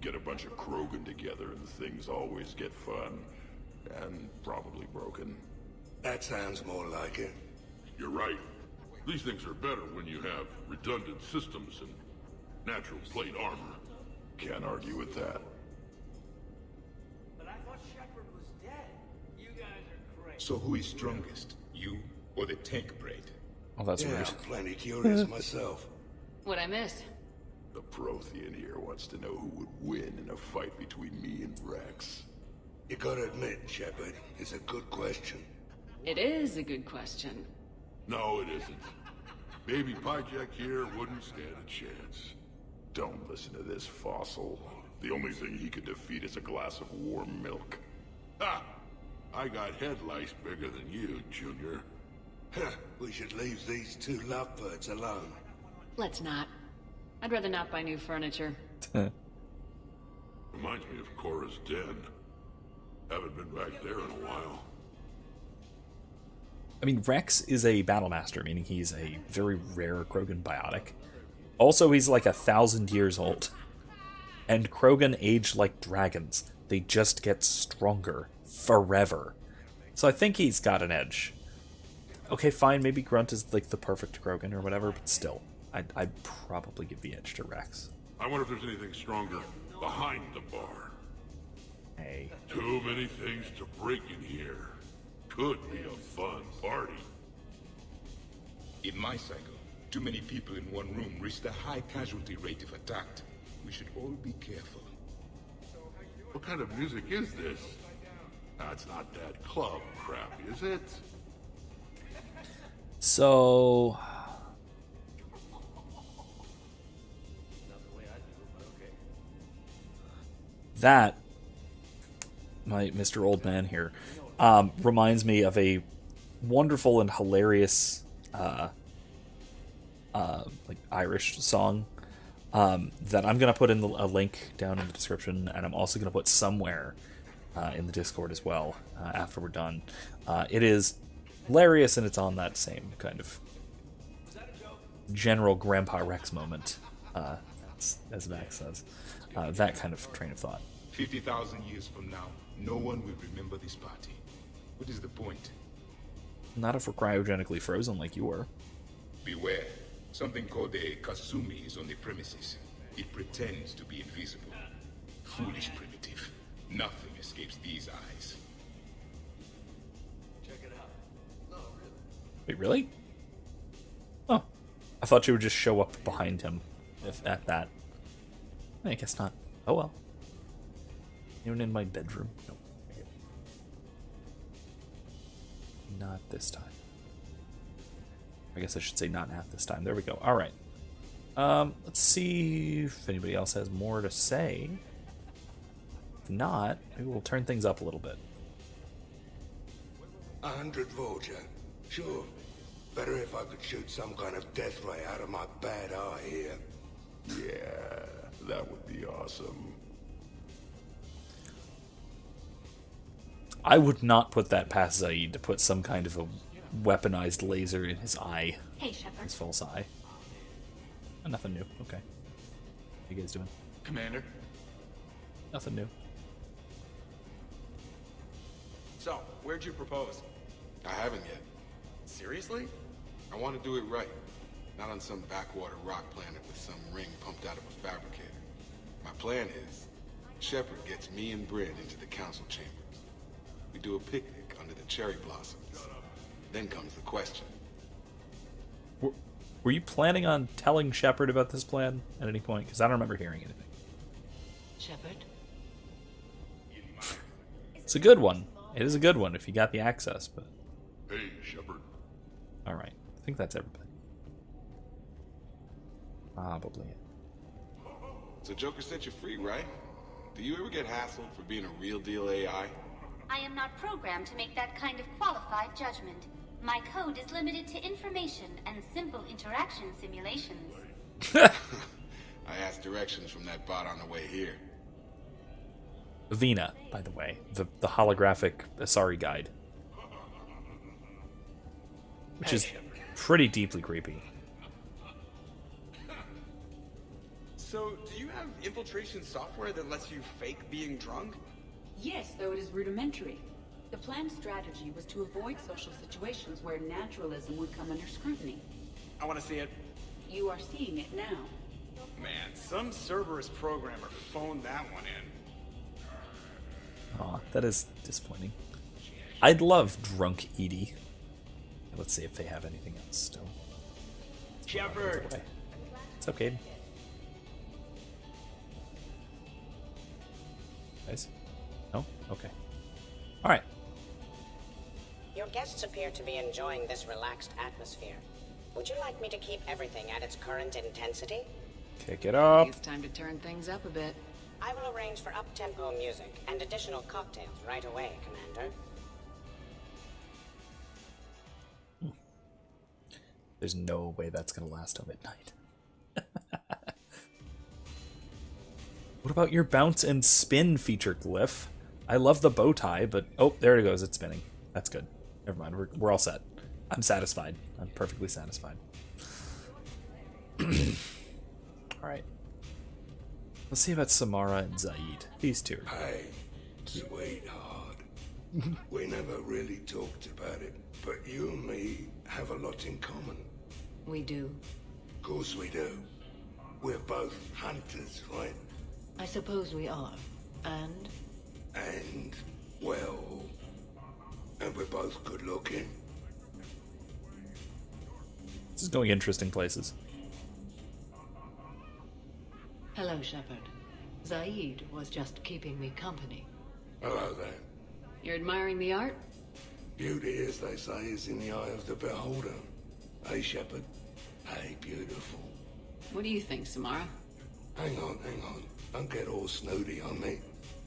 Get a bunch of Krogan together and things always get fun. And probably broken. That sounds more like it. You're right. These things are better when you have redundant systems and natural plate armor. Can't argue with that. But I thought Shepard was dead. You guys are crazy. So who is strongest? You or the tank braid? Oh, that's yeah, rude. I'm plenty curious myself. What'd I miss? The Prothean here wants to know who would win in a fight between me and Rex. You gotta admit, Shepard, it's a good question. It is a good question. No, it isn't. Baby Pyjak here wouldn't stand a chance. Don't listen to this fossil. The only thing he could defeat is a glass of warm milk. Ha! I got head lice bigger than you, Junior. We should leave these two lovebirds alone. Let's not. I'd rather not buy new furniture. Reminds me of Cora's den. Haven't been back there in a while. I mean, Rex is a battlemaster, meaning he's a very rare Krogan biotic. Also, he's like 1,000 years old. And Krogan age like dragons. They just get stronger forever. So I think he's got an edge. Okay, fine, maybe Grunt is like the perfect Krogan or whatever, but still, I'd probably give the edge to Rex. I wonder if there's anything stronger behind the bar. Hey. Too many things to break in here. Could be a fun party. In my cycle, too many people in one room risk a high casualty rate if attacked. We should all be careful. What kind of music is this? That's not that club crap, is it? So... that, my Mr. Old Man here, reminds me of a wonderful and hilarious like Irish song that I'm gonna put in a link down in the description, and I'm also gonna put somewhere in the Discord as well after we're done. It is hilarious, and it's on that same kind of general Grandpa Rex moment, as Max says. That kind of train of thought. 50,000 years from now, no one will remember this party. What is the point? Not if we're cryogenically frozen like you were. Beware. Something called a Kasumi is on the premises. It pretends to be invisible. Foolish primitive. Nothing escapes these eyes. Check it out. No, really. Wait, really? Oh. I thought you would just show up behind him if at that. I guess not. Oh well. Even in my bedroom. Nope. Not this time. I guess I should say not at this time. There we go. All right. Let's see if anybody else has more to say. If not, maybe we'll turn things up a little bit. 100 Vulture. Sure. Better if I could shoot some kind of death ray out of my bad eye here. Yeah, that would be awesome. I would not put that past Zaid to put some kind of a weaponized laser in his eye. Hey, Shepard. His false eye. Oh, nothing new. Okay. How you guys doing? Commander? Nothing new. So, where'd you propose? I haven't yet. Seriously? I want to do it right. Not on some backwater rock planet with some ring pumped out of a fabricator. My plan is, Shepard gets me and Bryn into the council chambers. We do a picnic under the cherry blossoms. Then comes the question. Were you planning on telling Shepard about this plan at any point? Because I don't remember hearing anything. Shepard? It's a good one. It is a good one if you got the access, but... Hey, Shepard. Alright. I think that's everybody. Probably it. So Joker set you free, right? Do you ever get hassled for being a real deal AI? I am not programmed to make that kind of qualified judgment. My code is limited to information and simple interaction simulations. I asked directions from that bot on the way here. Vina, by the way. The holographic Asari guide. Which is pretty deeply creepy. So, do you have infiltration software that lets you fake being drunk? Yes, though it is rudimentary. The planned strategy was to avoid social situations where naturalism would come under scrutiny. I want to see it. You are seeing it now. Man, some Cerberus programmer phoned that one in. Aw, that is disappointing. I'd love Drunk Edie. Let's see if they have anything else still. Shepard! It's okay. Guys? No? Okay. Alright. Your guests appear to be enjoying this relaxed atmosphere. Would you like me to keep everything at its current intensity? Kick it up. It's time to turn things up a bit. I will arrange for up-tempo music and additional cocktails right away, Commander. There's no way that's going to last till midnight. What about your bounce and spin feature, Glyph? I love the bow tie, but... Oh, there it goes. It's spinning. That's good. Never mind. We're all set. I'm satisfied. I'm perfectly satisfied. Alright. Let's see about Samara and Zaid. These two. Hey, sweetheart. We never really talked about it, but you and me have a lot in common. We do. Of course we do. We're both hunters, right? I suppose we are. And? And, well... And we're both good looking. This is going interesting places. Hello, Shepard. Zaid was just keeping me company. Hello there. You're admiring the art? Beauty, as they say, is in the eye of the beholder. Hey, Shepard. Hey, beautiful. What do you think, Samara? Hang on. Don't get all snooty on me.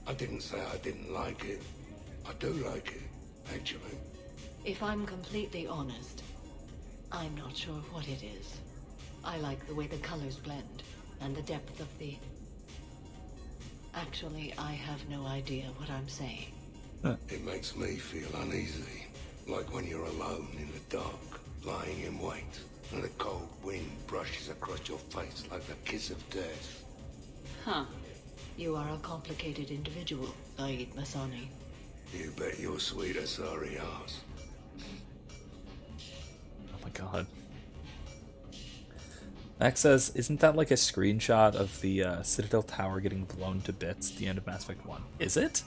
I didn't say I didn't like it. I do like it, actually. If I'm completely honest, I'm not sure what it is. I like the way the colors blend, and the depth of the... Actually, I have no idea what I'm saying. It makes me feel uneasy, like when you're alone in the dark, lying in wait, and the cold wind brushes across your face like the kiss of death. Huh. You are a complicated individual, Saeed Masani. You bet your sweet Asari ass. Oh my god. Max says, isn't that like a screenshot of the Citadel Tower getting blown to bits at the end of Mass Effect 1? Is it?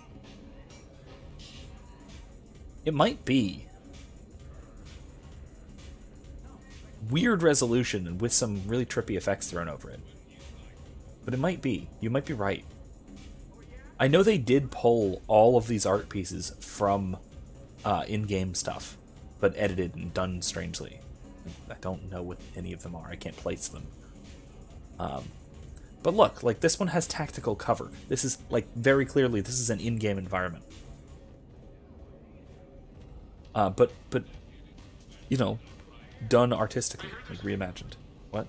It might be. Weird resolution and with some really trippy effects thrown over it. But it might be. You might be right. I know they did pull all of these art pieces from in-game stuff, but edited and done strangely. I don't know what any of them are. I can't place them. But look, like this one has tactical cover. This is like very clearly this is an in-game environment. But you know, done artistically, like reimagined. What?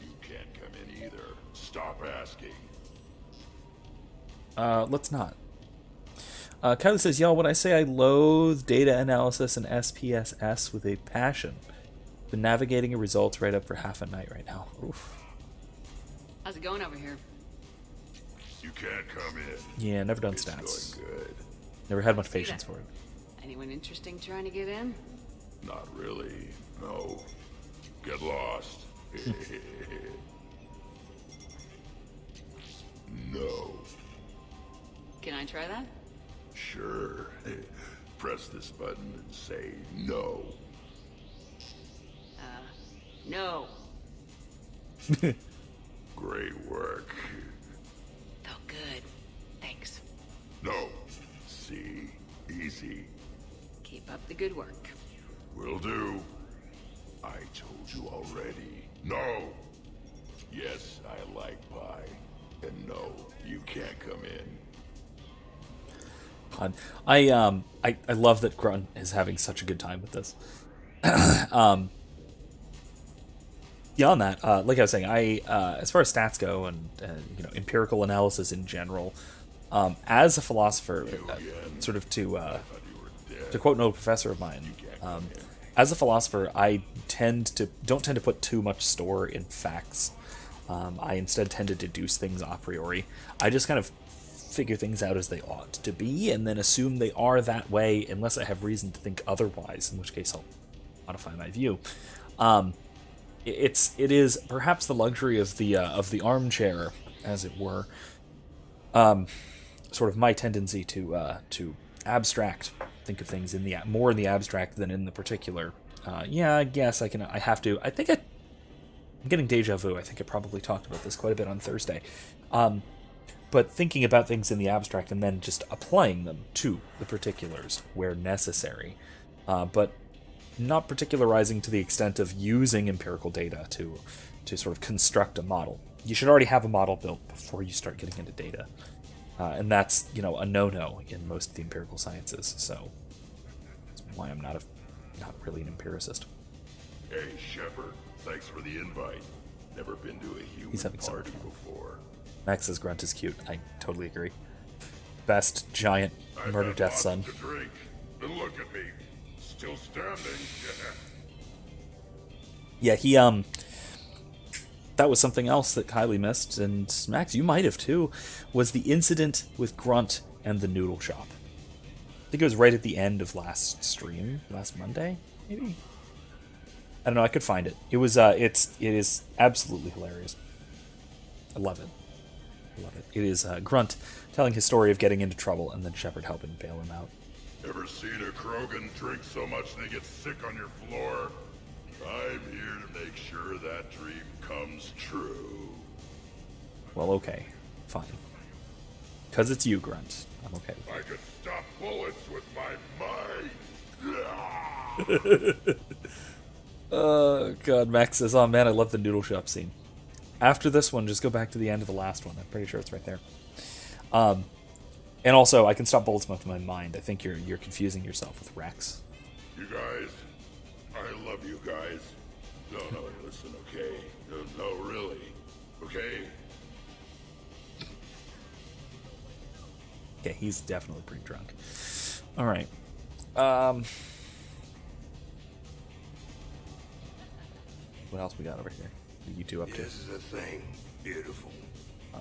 You can't come in either. Stop asking. Let's not. Kylie says, yo, when I say I loathe data analysis and SPSS with a passion, been navigating a results write-up for half a night right now. Oof. How's it going over here? You can't come in. Yeah, never done It's stats. going good. Never had much patience for it. Anyone interesting trying to get in? Not really. No. Get lost. No. Can I try that? Sure. Press this button and say no. No. Great work. Felt good. Thanks. No. See? Easy. Keep up the good work. Will do. I told you already. No. Yes, I like pie. And no, you can't come in. God. I love that Grunt is having such a good time with this. Beyond that, like I was saying, as far as stats go and you know, empirical analysis in general, as a philosopher, sort of to quote an old professor of mine, as a philosopher, I don't tend to put too much store in facts. I instead tend to deduce things a priori. I just kind of figure things out as they ought to be, and then assume they are that way unless I have reason to think otherwise, in which case I'll modify my view. It is perhaps the luxury of the armchair, as it were. Sort of my tendency to abstract, think of things more in the abstract than in the particular. Yeah, I guess I have to. I think I'm getting deja vu. I think I probably talked about this quite a bit on Thursday. But thinking about things in the abstract and then just applying them to the particulars where necessary. But not particularizing to the extent of using empirical data to sort of construct a model. You should already have a model built before you start getting into data. And that's, you know, a no-no in most of the empirical sciences. So that's why I'm not really an empiricist. Hey, Shepard. Thanks for the invite. Never been to a human party before. Max's grunt is cute. I totally agree. Best giant murder death son. To drink. And look at me. Still standing. Yeah, he that was something else that Kylie missed, and Max, you might have too, was the incident with Grunt and the noodle shop. I think it was right at the end of last stream, last Monday, maybe? I don't know, I could find it. It was it is absolutely hilarious. I love it. I love it. It is Grunt telling his story of getting into trouble and then Shepard helping bail him out. Ever seen a Krogan drink so much they get sick on your floor? I'm here to make sure that dream comes true. Well, okay. Fine. Because it's you, Grunt. I'm okay with I could stop bullets with my mind. Oh, God. Max says, oh, man, I love the noodle shop scene. After this one, just go back to the end of the last one. I'm pretty sure it's right there. And also, I can stop bullets with my mind. I think you're confusing yourself with Rex. You guys, I love you guys. No, listen, okay? No, really, okay? Okay, he's definitely pretty drunk. All right. What else we got over here? What are you two up to? This is the thing. Beautiful.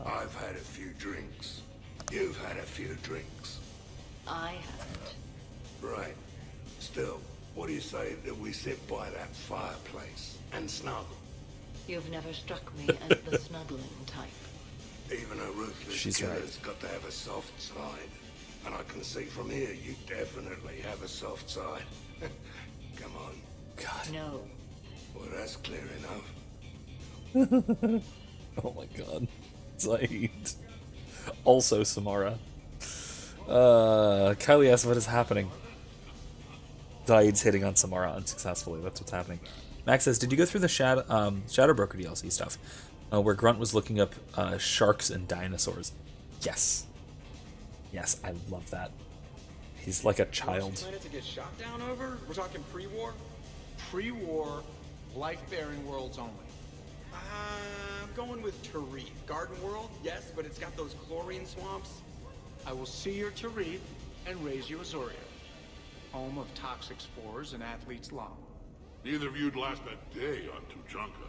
I've had a few drinks. You've had a few drinks. I haven't. Right. Still, what do you say that we sit by that fireplace and snuggle? You've never struck me as the snuggling type. Even a ruthless She's killer's right. got to have a soft side. And I can see from here you definitely have a soft side. Come on. God. No. Well, that's clear enough. Oh my god. Zaid. Also Samara. Kylie asks what is happening. Zaid's hitting on Samara unsuccessfully. That's what's happening. Max says, did you go through the Shadow Broker DLC stuff? Where Grunt was looking up sharks and dinosaurs. Yes. Yes, I love that. He's like a child. Planet to get shot down over? We're talking pre-war? Pre-war, life-bearing worlds only. I'm going with Tarif. Garden World, yes, but it's got those chlorine swamps. I will see your Tarif and raise you Azoria, home of toxic spores and athlete's lung. Neither of you'd last a day on Tuchanka.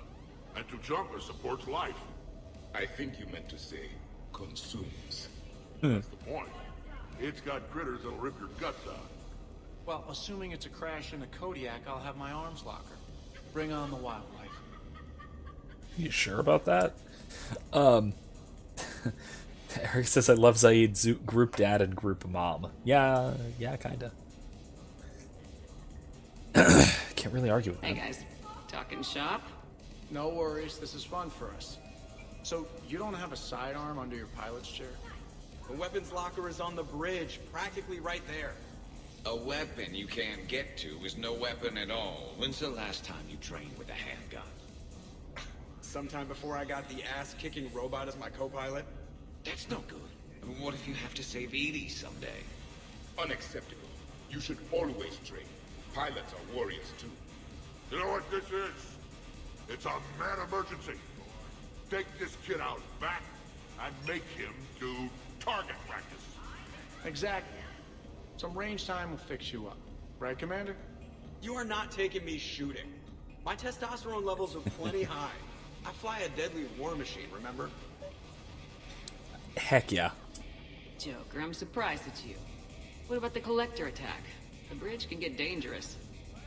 And Tuchanka supports life. I think you meant to say consumes. That's the point. It's got critters that'll rip your guts out. Well, assuming it's a crash in a Kodiak, I'll have my arms locker. Bring on the wildlife. You sure about that? Eric says, I love Zaid's group dad and group mom. Yeah, kinda. Can't really argue with that. Hey guys, talking shop? No worries, this is fun for us. So, you don't have a sidearm under your pilot's chair? The weapons locker is on the bridge, practically right there. A weapon you can't get to is no weapon at all. When's the last time you trained with a handgun? Sometime before I got the ass-kicking robot as my co-pilot. That's no good. I mean, what if you have to save Edie someday? Unacceptable. You should always train. Pilots are warriors too. You know what this is? It's a mad emergency. Take this kid out back and make him do target practice. Exactly. Some range time will fix you up. Right, Commander? You are not taking me shooting. My testosterone levels are plenty high. I fly a deadly war machine, remember? Heck yeah. Joker, I'm surprised at you. What about the Collector attack? The bridge can get dangerous.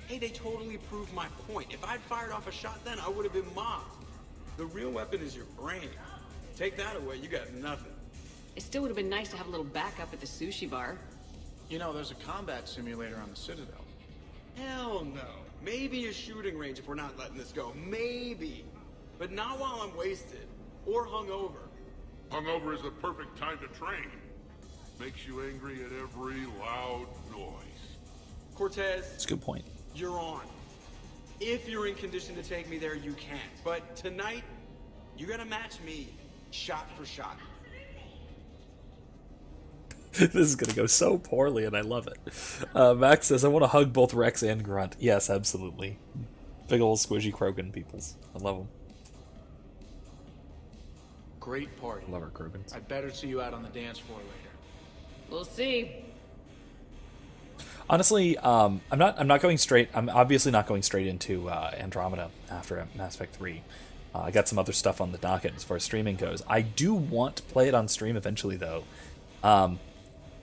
Hey, they totally proved my point. If I'd fired off a shot then, I would have been mobbed. The real weapon is your brain. Take that away, you got nothing. It still would have been nice to have a little backup at the sushi bar. You know, there's a combat simulator on the Citadel. Hell no. Maybe a shooting range if we're not letting this go. Maybe. But not while I'm wasted. Or hungover. Hungover is the perfect time to train. Makes you angry at every loud noise. Cortez. That's a good point. You're on. If you're in condition to take me there, you can. But tonight, you gotta match me shot for shot. This is gonna go so poorly, and I love it. Max says, I want to hug both Rex and Grunt. Yes, absolutely. Big ol' squishy Krogan peoples. I love them. Great party. Love our Krogans. I'd better see you out on the dance floor later. We'll see. Honestly, I'm not going straight. I'm obviously not going straight into Andromeda after Mass Effect 3. I got some other stuff on the docket as far as streaming goes. I do want to play it on stream eventually, though.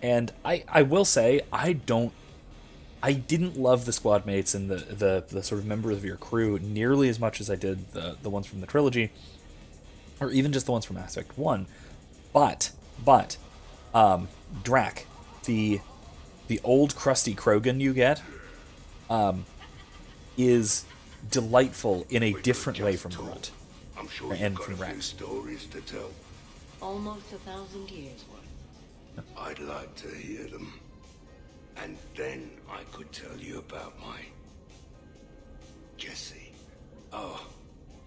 And I will say I didn't love the squad mates and the sort of members of your crew nearly as much as I did the ones from the trilogy, or even just the ones from Mass Effect 1. But Drac, the old crusty Krogan you get, is delightful in a different way from Grunt. I'm sure and you've got from a few Rex. stories to tell. Almost 1,000 years worth. I'd like to hear them. And then I could tell you about my Jessie. Oh,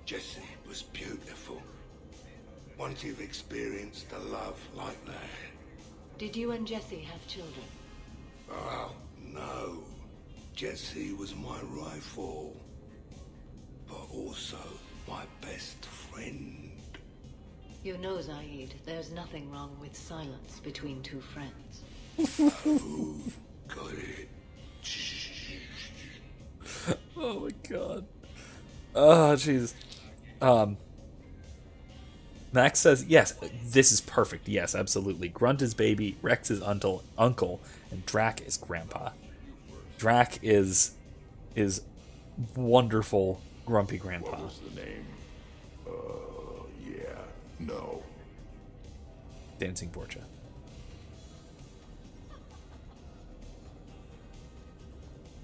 Jessie was beautiful. Once you've experienced a love like that. Did you and Jesse have children? Oh, no. Jessie was my rival. But also my best friend. You know, Zaid, there's nothing wrong with silence between two friends. Got it. Oh my god. Oh, jeez. Max says, yes, this is perfect. Yes, absolutely. Grunt is baby, Rex is uncle, and Drac is grandpa. Drac is wonderful grumpy grandpa. What was the name? Yeah, no. Dancing Borgia.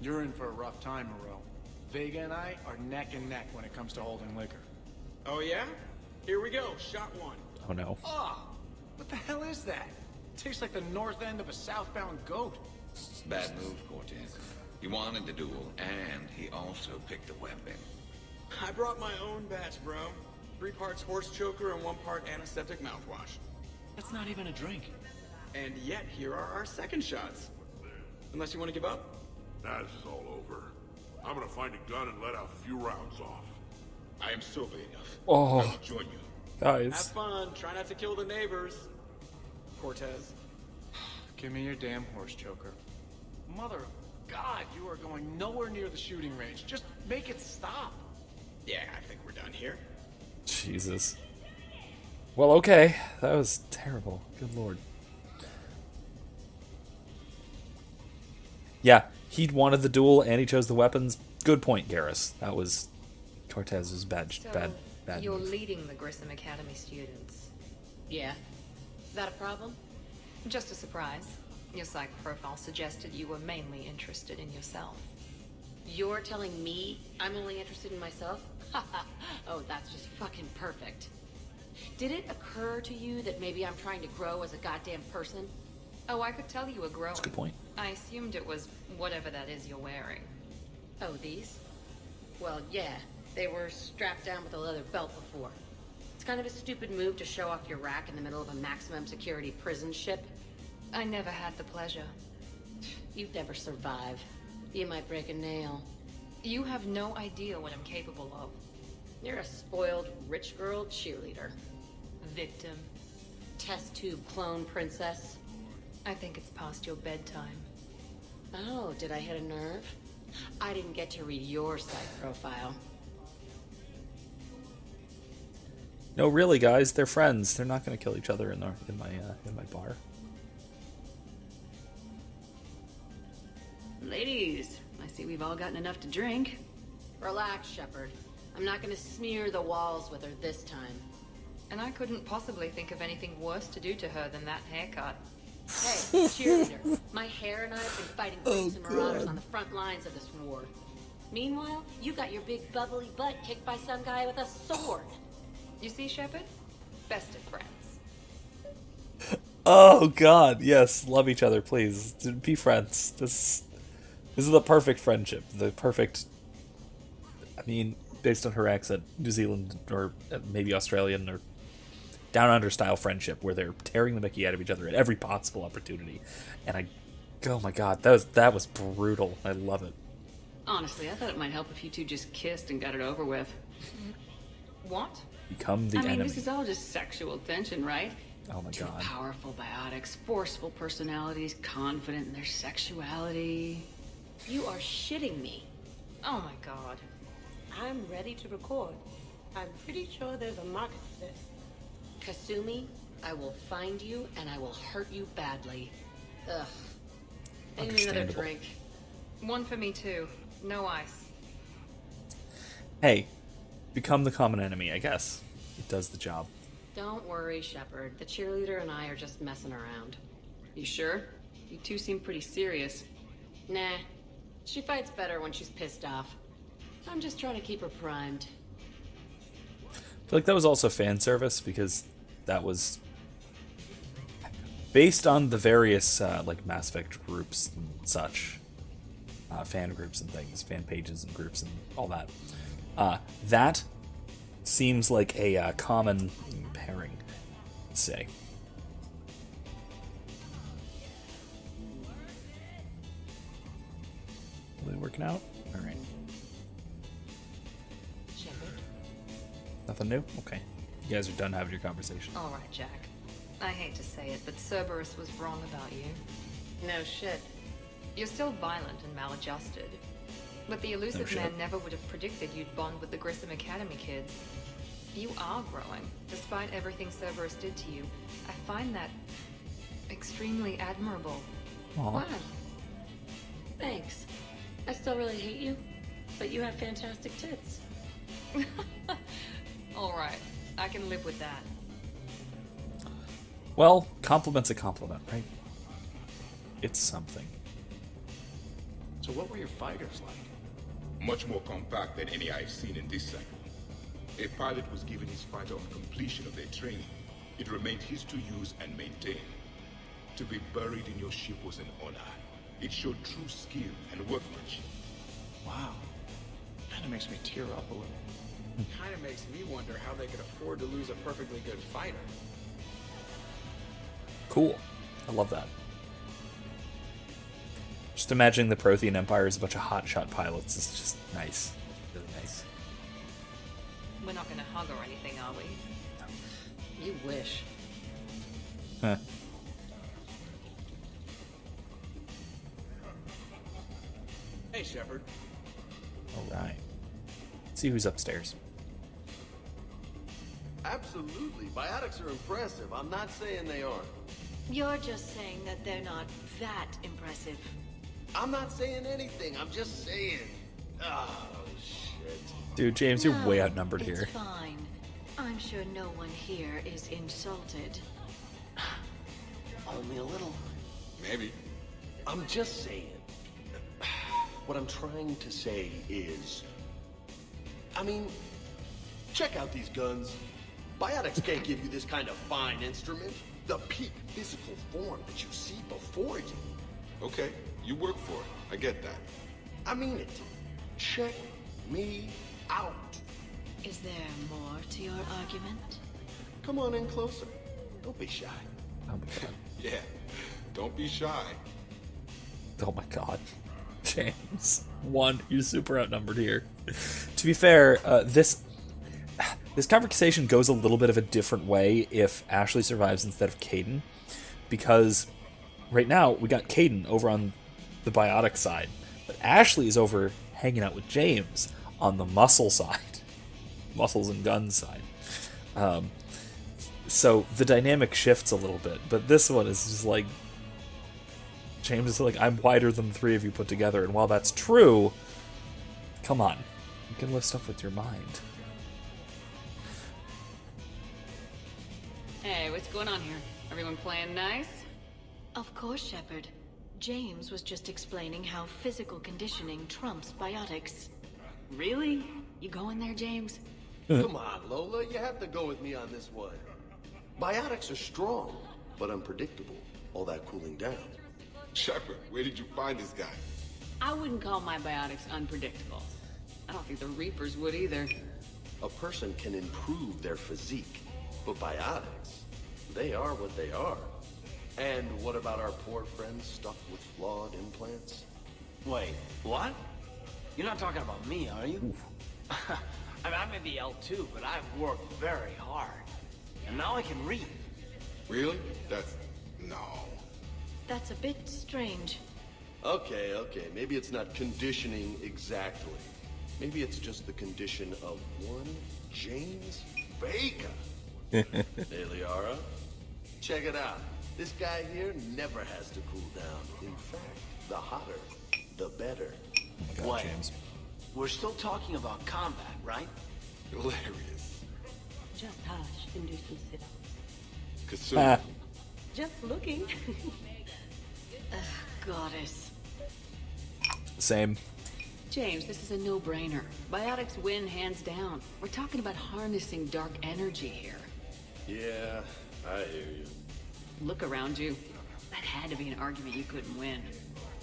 You're in for a rough time, Moreau. Vega and I are neck and neck when it comes to holding liquor. Oh yeah? Here we go, shot one. Oh no. Oh, what the hell is that? Tastes like the north end of a southbound goat. Bad move, Cortez. He wanted the duel, and he also picked a weapon. I brought my own batch, bro. 3 parts horse choker and 1 part antiseptic mouthwash. That's not even a drink. And yet, here are our second shots. Unless you want to give up? Nah, this is all over. I'm gonna find a gun and let out a few rounds off. I am sober enough. Oh. I will join you. Guys. Have fun. Try not to kill the neighbors. Cortez. Give me your damn horse choker. Mother of God, you are going nowhere near the shooting range. Just make it stop. Yeah, I think we're done here. Jesus. Well, okay. That was terrible. Good lord. Yeah, he wanted the duel and he chose the weapons. Good point, Garrus. That was Cortez's bad You're move. leading the Grissom Academy students. Yeah. Is that a problem? Just a surprise. Your psych profile suggested you were mainly interested in yourself. You're telling me I'm only interested in myself? Oh, that's just fucking perfect. Did it occur to you that maybe I'm trying to grow as a goddamn person? Oh, I could tell you were growing. That's a good point. I assumed it was whatever that is you're wearing. Oh, these? Well, yeah. They were strapped down with a leather belt before. It's kind of a stupid move to show off your rack in the middle of a maximum security prison ship. I never had the pleasure. You'd never survive. You might break a nail. You have no idea what I'm capable of. You're a spoiled, rich girl cheerleader. Victim. Test tube clone princess. I think it's past your bedtime. Oh, did I hit a nerve? I didn't get to read your psych profile. No, really, guys, they're friends. They're not going to kill each other in my bar. Ladies, I see we've all gotten enough to drink. Relax, Shepard. I'm not gonna smear the walls with her this time. And I couldn't possibly think of anything worse to do to her than that haircut. Hey, cheerleader. My hair and I have been fighting creeps and marauders on the front lines of this war. Meanwhile, you got your big bubbly butt kicked by some guy with a sword. You see, Shepard? Best of friends. Oh God, yes, love each other, please. Be friends. This is the perfect friendship. The perfect. I mean, based on her accent, New Zealand or maybe Australian or down under style friendship, where they're tearing the mickey out of each other at every possible opportunity. And oh my God, that was brutal. I love it. Honestly, I thought it might help if you two just kissed and got it over with. What? Become the enemy. I mean, this is all just sexual tension, right? Oh my Two God. powerful biotics, forceful personalities, confident in their sexuality. You are shitting me. Oh my God. I'm ready to record. I'm pretty sure there's a market for this. Kasumi, I will find you and I will hurt you badly. Ugh. I need another Understandable. drink. One for me too. No ice. Hey, become the common enemy, I guess. It does the job. Don't worry, Shepard. The cheerleader and I are just messing around. You sure? You two seem pretty serious. Nah. She fights better when she's pissed off. I'm just trying to keep her primed. I feel like that was also fan service because that was based on the various like Mass Effect groups and such, fan groups and things, fan pages and groups and all that. That seems like a common pairing, let's say. Really working out? All right. Shepard? Nothing new? Okay. You guys are done having your conversation. All right, Jack. I hate to say it, but Cerberus was wrong about you. No shit. You're still violent and maladjusted. But the elusive man never would have predicted you'd bond with the Grissom Academy kids. You are growing, despite everything Cerberus did to you. I find that extremely admirable. Aww. Wow. Thanks. I still really hate you, but you have fantastic tits. All right, I can live with that. Well, compliment's a compliment, right? It's something. So what were your fighters like? Much more compact than any I've seen in this cycle. A pilot was given his fighter on completion of their training. It remained his to use and maintain. To be buried in your ship was an honor. It showed true skill and workmanship. Wow. Kinda makes me tear up a little. Kinda makes me wonder how they could afford to lose a perfectly good fighter. Cool. I love that. Just imagining the Prothean Empire as a bunch of hotshot pilots is just nice. Really nice. We're not gonna hug or anything, are we? You wish. Huh. Hey, Shepard. Alright. See who's upstairs. Absolutely. Biotics are impressive. I'm not saying they aren't. You're just saying that they're not that impressive. I'm not saying anything. I'm just saying. Oh, shit. Dude, James, you're No, way outnumbered it's here. Fine. I'm sure no one here is insulted. Only a little. Maybe. I'm just saying. What I'm trying to say is... I mean, check out these guns. Biotics can't give you this kind of fine instrument. The peak physical form that you see before you. Okay, you work for it. I get that. I mean it. Check me out. Is there more to your argument? Come on in closer. Don't be shy. Oh my god. Yeah, don't be shy. Oh my god. James. One, you're super outnumbered here. To be fair, this conversation goes a little bit of a different way if Ashley survives instead of Caden. Because right now, we got Caden over on the biotic side. But Ashley is over hanging out with James on the muscle side. Muscles and guns side. So the dynamic shifts a little bit. But this one is just like... James is like, I'm wider than the three of you put together. And while that's true, come on. You can lift stuff with your mind. Hey, what's going on here? Everyone playing nice? Of course, Shepard. James was just explaining how physical conditioning trumps biotics. Really? You going there, James? Come on, Lola. You have to go with me on this one. Biotics are strong, but unpredictable. All that cooling down. Shepard, where did you find this guy? I wouldn't call my biotics unpredictable. I don't think the Reapers would either. A person can improve their physique, but biotics, they are what they are. And what about our poor friends stuck with flawed implants? Wait, what? You're not talking about me, are you? I mean, I may be L2, but I've worked very hard. And now I can read. Really? That's... no. That's a bit strange. Okay. Maybe it's not conditioning exactly. Maybe it's just the condition of one James Baker. Hey, Liara, check it out. This guy here never has to cool down. In fact, the hotter, the better. Oh my god, Wait. James. We're still talking about combat, right? Hilarious. Just hush and do some sit-ups. Kasumi. Just looking. Goddess. Same. James, this is a no-brainer. Biotics win hands down. We're talking about harnessing dark energy here. Yeah, I hear you. Look around you. That had to be an argument you couldn't win.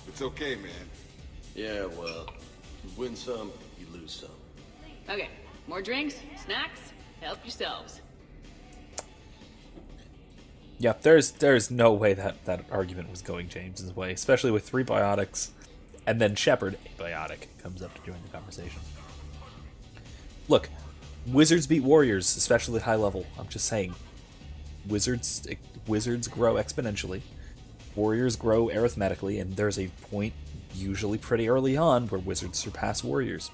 It's okay, man. Yeah, well, you win some, you lose some. Okay, more drinks, snacks, help yourselves. Yeah, there's no way that argument was going James's way, especially with 3 biotics, and then Shepard, a biotic, comes up to join the conversation. Look, Wizards beat warriors, especially at high level. I'm just saying. Wizards grow exponentially. Warriors grow arithmetically, and there's a point, usually pretty early on, where wizards surpass warriors.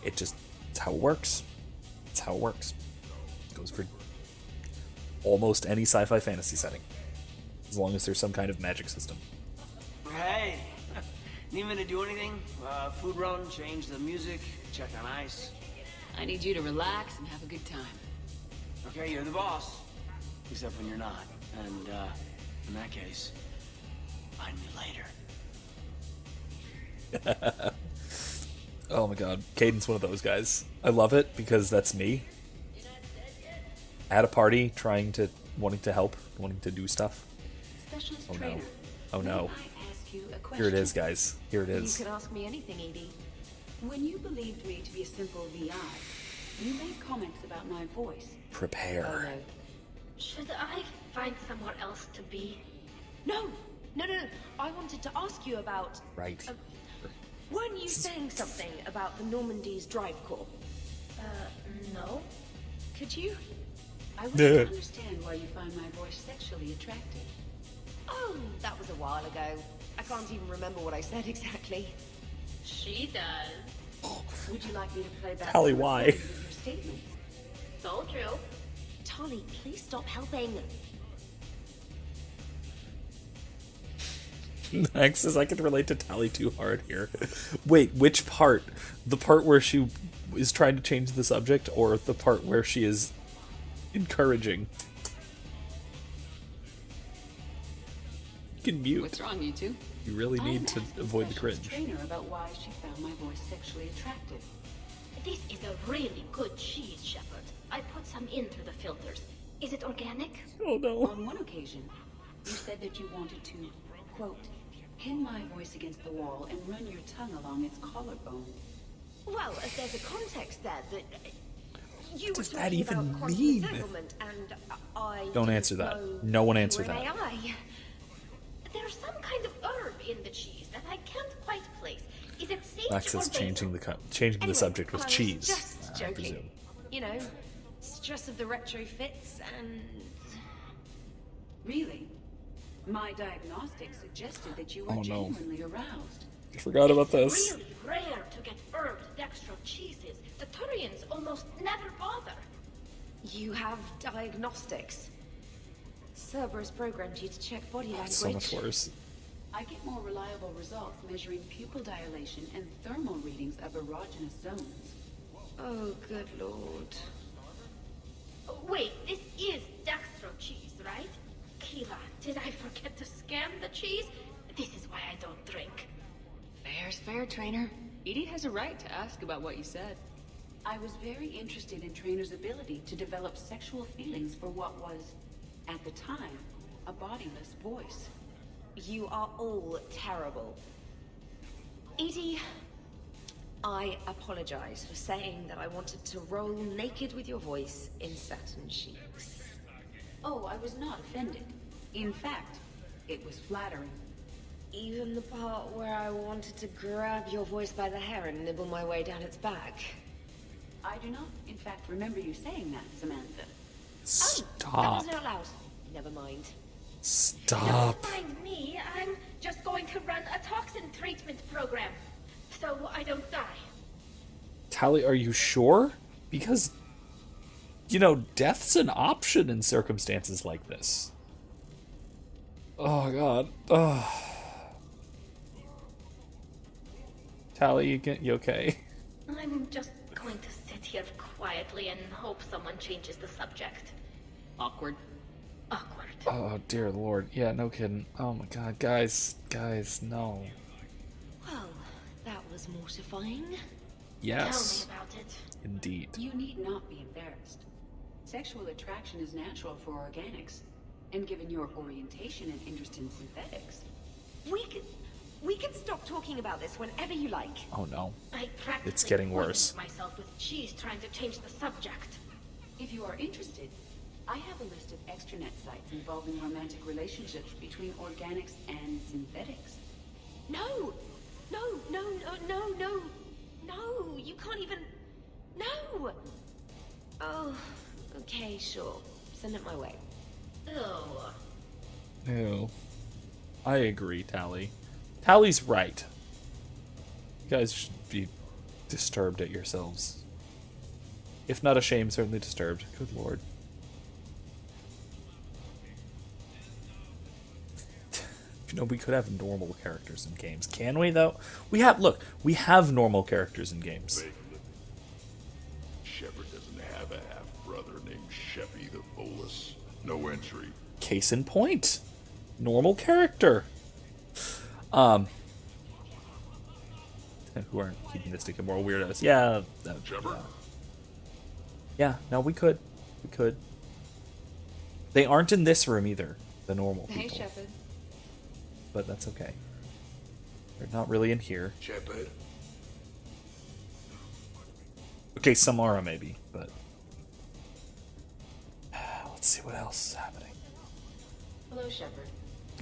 It's how it works. It's how it works. It goes for almost any sci-fi fantasy setting, as long as there's some kind of magic system. Hey, need me to do anything? Food run, change the music, check on ice. I need you to relax and have a good time. Okay, you're the boss. Except when you're not. And, in that case, find me later. Oh my god, Caden's one of those guys. I love it because that's me. At a party, wanting to help, wanting to do stuff. Specialist Oh no. trainer. Oh no. I ask you a question? Here it is, guys. Here it is. You can ask me anything, Edie. When you believed me to be a simple VI, you made comments about my voice. Prepare. Should I find somewhere else to be? No. I wanted to ask you about... Right. Weren't you saying something about the Normandy's drive core? No. Could you? I want to understand why you find my voice sexually attractive. Oh, that was a while ago. I can't even remember what I said exactly. She does. Would you like me to play back Tally, some why? recordings of your statements? So true. Tali, please stop helping. Max says I can relate to Tally too hard here. Wait, which part? The part where she is trying to change the subject, or the part where she is encouraging? You can mute. What's wrong, you two? You really need to avoid the Specialist cringe. trainer about why she found my voice sexually attractive. This is a really good cheese, Shepard. I put some in through the filters. Is it organic? Oh no. On one occasion, you said that you wanted to, quote, pin my voice against the wall and run your tongue along its collarbone. Well, there's a context there that... You What does were that talking even about quantum mean? entanglement, and I Don't didn't answer that. know No one you answer were an that. AI. There's some kind of herb in the cheese that I can't quite place. Is it sage Max or says basil? changing the Anyway, subject I with was cheese. just I joking. presume. You know, stress of the retrofits and... Really? My diagnostics suggested that you were Oh, no. genuinely aroused. I forgot about this. Really rare to get herbed dextro cheeses. The Turians almost never bother. You have diagnostics. Cerberus programmed you to check body language. So much worse. I get more reliable results measuring pupil dilation and thermal readings of erogenous zones. Oh, good lord. Oh, wait, this is dextro cheese, right? Kira, did I forget to scan the cheese? This is why I don't drink. Fair's fair, trainer. Edie has a right to ask about what you said. I was very interested in Trainer's ability to develop sexual feelings for what was, at the time, a bodiless voice. You are all terrible. Edie, I apologize for saying that I wanted to roll naked with your voice in satin sheets. Oh, I was not offended. In fact, it was flattering. Even the part where I wanted to grab your voice by the hair and nibble my way down its back. I do not, in fact, remember you saying that, Samantha. That Stop. wasn't out loud. Never mind. Stop. Don't mind me. I'm just going to run a toxin treatment program, so I don't die. Tally, are you sure? Because, you know, death's an option in circumstances like this. Oh, God. Oh. Tally, you okay? I'm just going to sit here quietly and hope someone changes the subject. Awkward. Awkward. Oh, dear Lord. Yeah, no kidding. Oh, my God. Guys, no. Well, that was mortifying. Yes. Tell me about it. Indeed. You need not be embarrassed. Sexual attraction is natural for organics, and given your orientation and interest in synthetics... We can stop talking about this whenever you like. Oh, no. I practically It's getting poisoned worse. myself with cheese trying to change the subject. If you are interested, I have a list of extranet sites involving romantic relationships between organics and synthetics. No, you can't even... No! Oh, okay, sure. Send it my way. Ew. Ew. I agree, Tally. Tally's right. You guys should be disturbed at yourselves. If not ashamed, certainly disturbed. Good lord. You know, we could have normal characters in games. Can we, though? We have normal characters in games. Shepard doesn't have a half-brother named Sheppy the Bolus. No entry. Case in point. Normal character. Who aren't hedonistic and moral weirdos. Yeah. Shepard? Yeah, no, we could. We could. They aren't in this room either, the normal people. Hey, Shepard. But that's okay. They're not really in here. Shepard? Okay, Samara maybe, but... Let's see what else is happening. Hello, Shepard.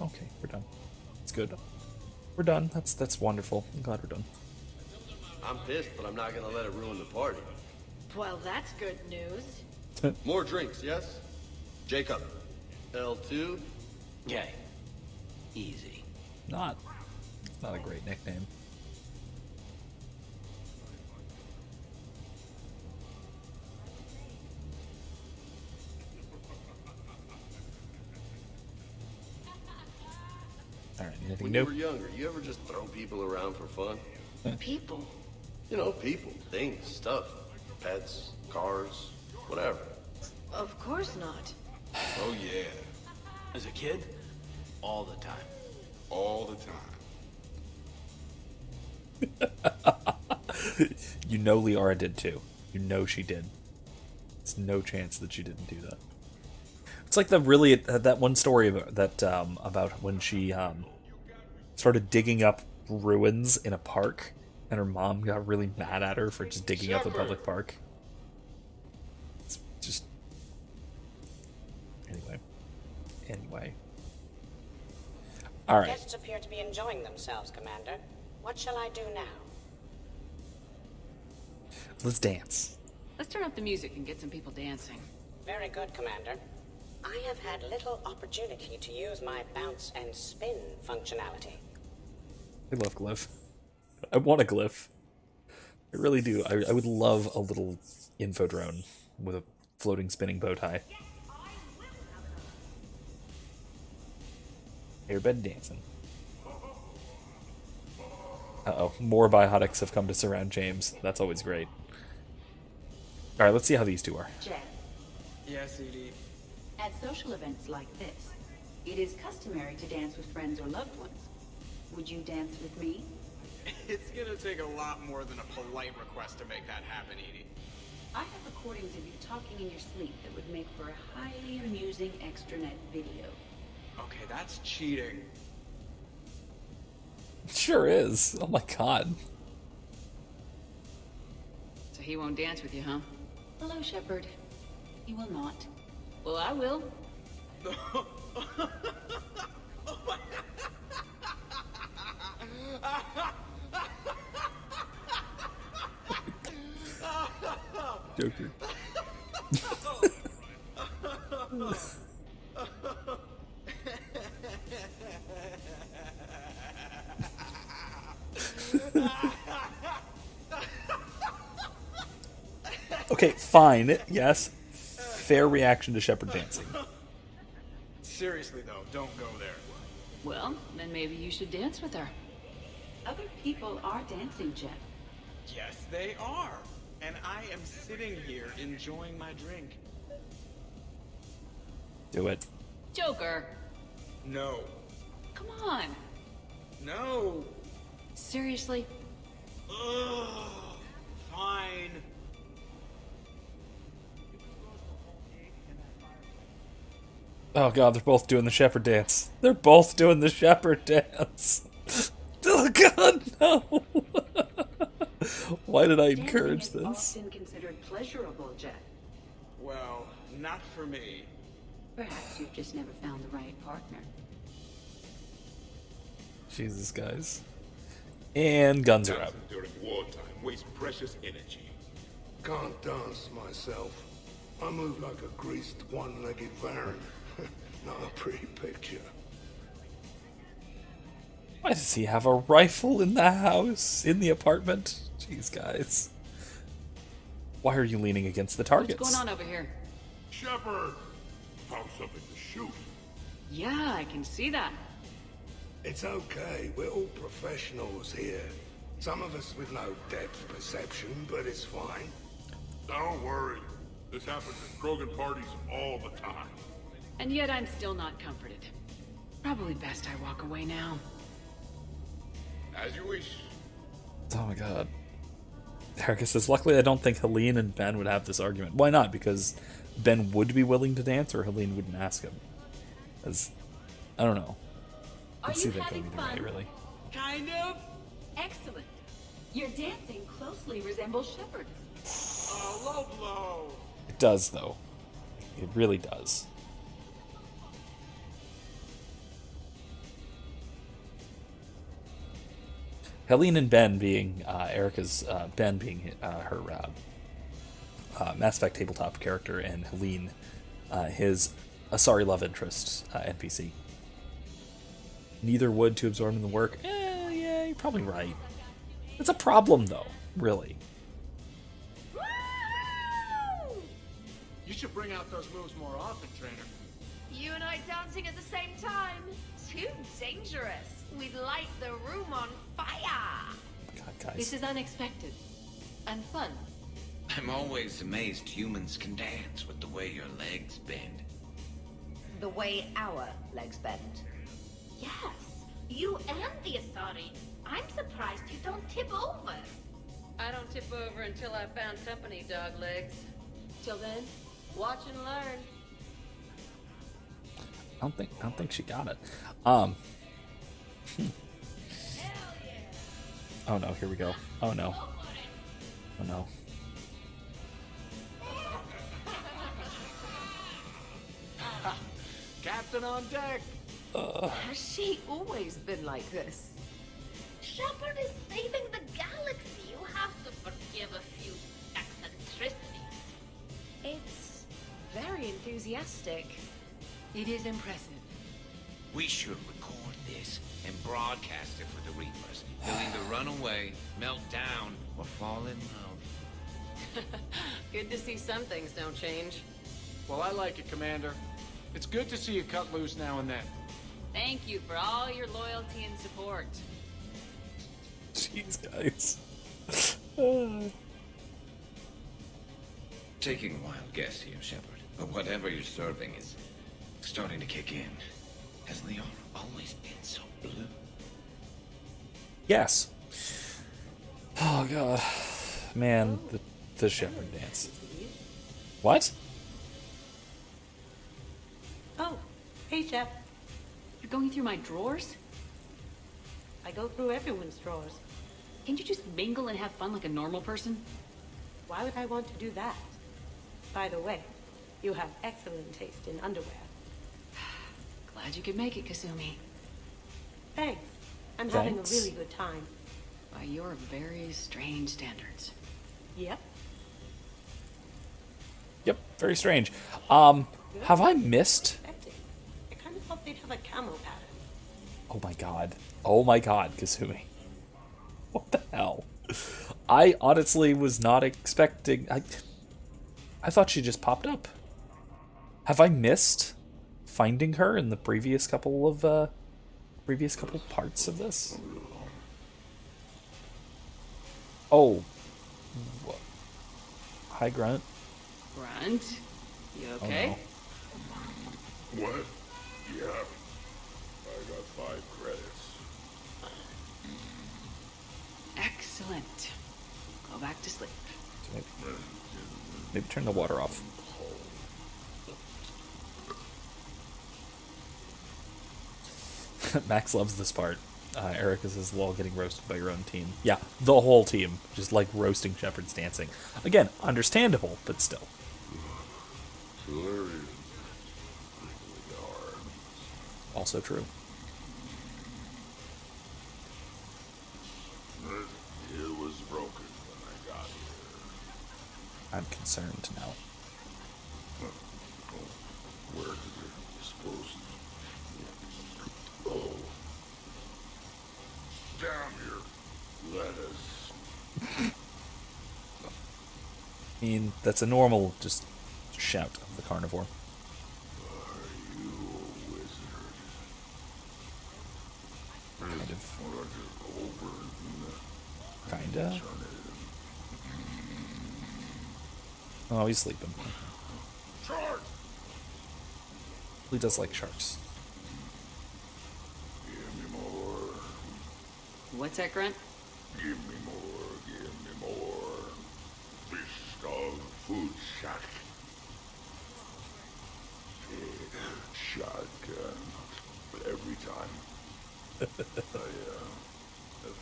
Okay, we're done. It's good. We're done. That's wonderful. I'm glad we're done. I'm pissed, but I'm not gonna let it ruin the party. Well, that's good news. More drinks, yes? Jacob. L2. Yay. Easy. It's not a great nickname. Alright, anything When new? you were younger, you ever just throw people around for fun? People. You know, people, things, stuff. Pets, cars, whatever. Of course not. Oh, yeah. As a kid, all the time. All the time. You know Liara did too. You know she did. There's no chance that she didn't do that. It's like that one story about when she started digging up ruins in a park, and her mom got really mad at her for just digging up a public park. It's just anyway. All right. Guests appear to be enjoying themselves, Commander. What shall I do now? Let's dance. Let's turn up the music and get some people dancing. Very good, Commander. I have had little opportunity to use my bounce and spin functionality. I love glyph. I want a glyph. I really do. I would love a little info drone with a floating spinning bow tie. Airbed dancing. Uh-oh. More biotics have come to surround James. That's always great. Alright, let's see how these two are. Jeff, Yes, Edie. at social events like this, it is customary to dance with friends or loved ones. Would you dance with me? It's gonna take a lot more than a polite request to make that happen, Edie. I have recordings of you talking in your sleep that would make for a highly amusing extranet video. Okay, that's cheating. Sure is. Oh my god. So he won't dance with you, huh? Hello, Shepard. He will not. Well, I will. Joker. Okay, fine. Yes. Fair reaction to Shepard dancing. Seriously, though, don't go there. Well, then maybe you should dance with her. Other people are dancing, Jeff. Yes, they are. And I am sitting here enjoying my drink. Do it. Joker! No. Come on! No. Seriously? Ugh. Fine. Oh god, they're both doing the Shepard dance. They're both doing the Shepard dance. Oh god, no! Why did I encourage Dancing is this? often considered pleasurable, Jeff. Well, not for me. Perhaps you've just never found the right partner. Jesus, guys. And guns are up. During wartime, waste precious energy. Can't dance myself. I move like a greased one-legged Baron. Not a pretty picture. Why does he have a rifle in the house, in the apartment? Jeez, guys. Why are you leaning against the targets? What's going on over here? Shepard! Found something to shoot. Yeah, I can see that. It's okay. We're all professionals here. Some of us with no depth perception, but it's fine. Don't worry. This happens at Krogan parties all the time. And yet I'm still not comforted. Probably best I walk away now. As you wish. Oh my god. Erica says, luckily I don't think Helene and Ben would have this argument. Why not? Because Ben would be willing to dance, or Helene wouldn't ask him. As I don't know. I can see that going either way, really. Kind of. Excellent. Your dancing closely resembles Shepard's. Oh, low blow. It does, though. It really does. Helene and Ben being Erica's Ben being her Mass Effect tabletop character, and Helene his Asari love interest NPC. Neither would to absorb in the work. Yeah, you're probably right. It's a problem, though, really. You should bring out those moves more often, trainer. You and I dancing at the same time? Too dangerous. We'd light the room on fire. God, guys. This is unexpected. And fun. I'm always amazed humans can dance with the way your legs bend. The way our legs bend. Yes, you and the Asari. I'm surprised you don't tip over. I don't tip over until I found company, dog legs. Till then, watch and learn. I don't think she got it. Oh no, here we go. Oh no. Oh no. Captain on deck. Has she always been like this? Shepard is saving the galaxy. You have to forgive a few eccentricities. It's very enthusiastic. It is impressive. We should record this and broadcast it for the Reapers. They'll either run away, melt down, or fall in love. Good to see some things don't change. Well, I like it, Commander. It's good to see you cut loose now and then. Thank you for all your loyalty and support. Jeez, guys. Taking a wild guess here, Shepard, but whatever you're serving is starting to kick in. Has Liara always been so blue? Yes. Oh god, man, the Shepard dance. What? Oh, hey, Shep. You're going through my drawers? I go through everyone's drawers. Can't you just mingle and have fun like a normal person? Why would I want to do that? By the way, you have excellent taste in underwear. Glad you could make it, Kasumi. Thanks. I'm having a really good time. By your very strange standards. Yep. Yep, very strange. Have I missed? I kind of thought they'd have a camo pattern. Oh my god. Oh my god, Kasumi. What the hell? I honestly was not expecting... I thought she just popped up. Have I missed finding her in the previous couple parts of this? Oh. Hi, Grunt. Grunt? You okay? Oh, no. What? Yeah. I got 5 credits. Excellent. Go back to sleep. Maybe turn the water off. Max loves this part. Erica says, lol, getting roasted by your own team. Yeah, the whole team. Just like roasting Shepard's dancing. Again, understandable, but still. Also true. It was broken when I got here. I'm concerned now. Where did it supposed to... Oh. Down here. Lettuce. I mean, that's a normal just shout of the carnivore. Are you a wizard? Kind of. Over Kinda. Oh, he's sleeping. Shark! He does like sharks. Give me more. What's that, Grunt? Give me more. Give me more. Fish dog food shack. Shotgun. Every time. I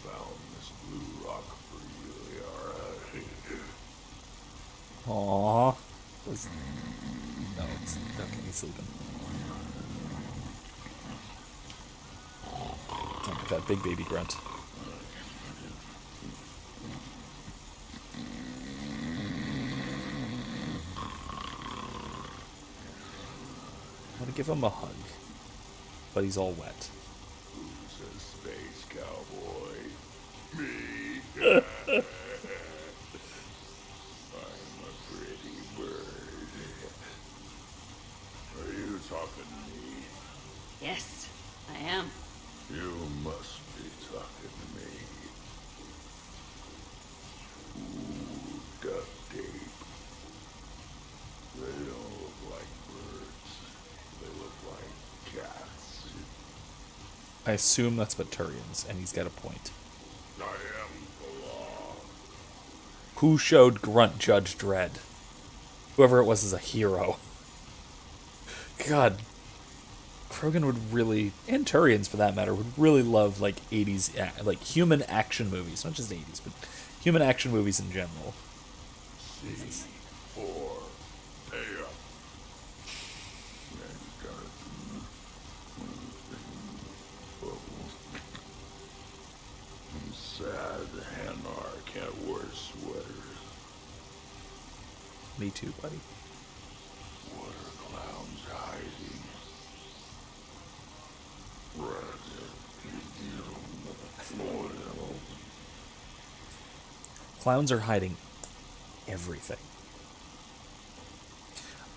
found this blue rock for you, Yara. Aww. No, it's okay, he's sleeping. Oh, that big baby grunt. I want to give him a hug, but he's all wet. Who's a space cowboy? Me. I'm a pretty bird. Are you talking to me? Yes, I am. You must be talking to me. Ooh, duct tape. They don't look like birds. They look like cats. I assume that's Baturians, and he's got a point. I am the law. Who showed Grunt Judge Dredd? Whoever it was is a hero. God, Krogan would really, and Turians for that matter, would really love like 80s, like human action movies. Not just 80s, but human action movies in general. Jesus. C4. Pay up. I'm sad Hanar can't wear sweaters. Me too, buddy. What are clowns hiding? Clowns are hiding everything.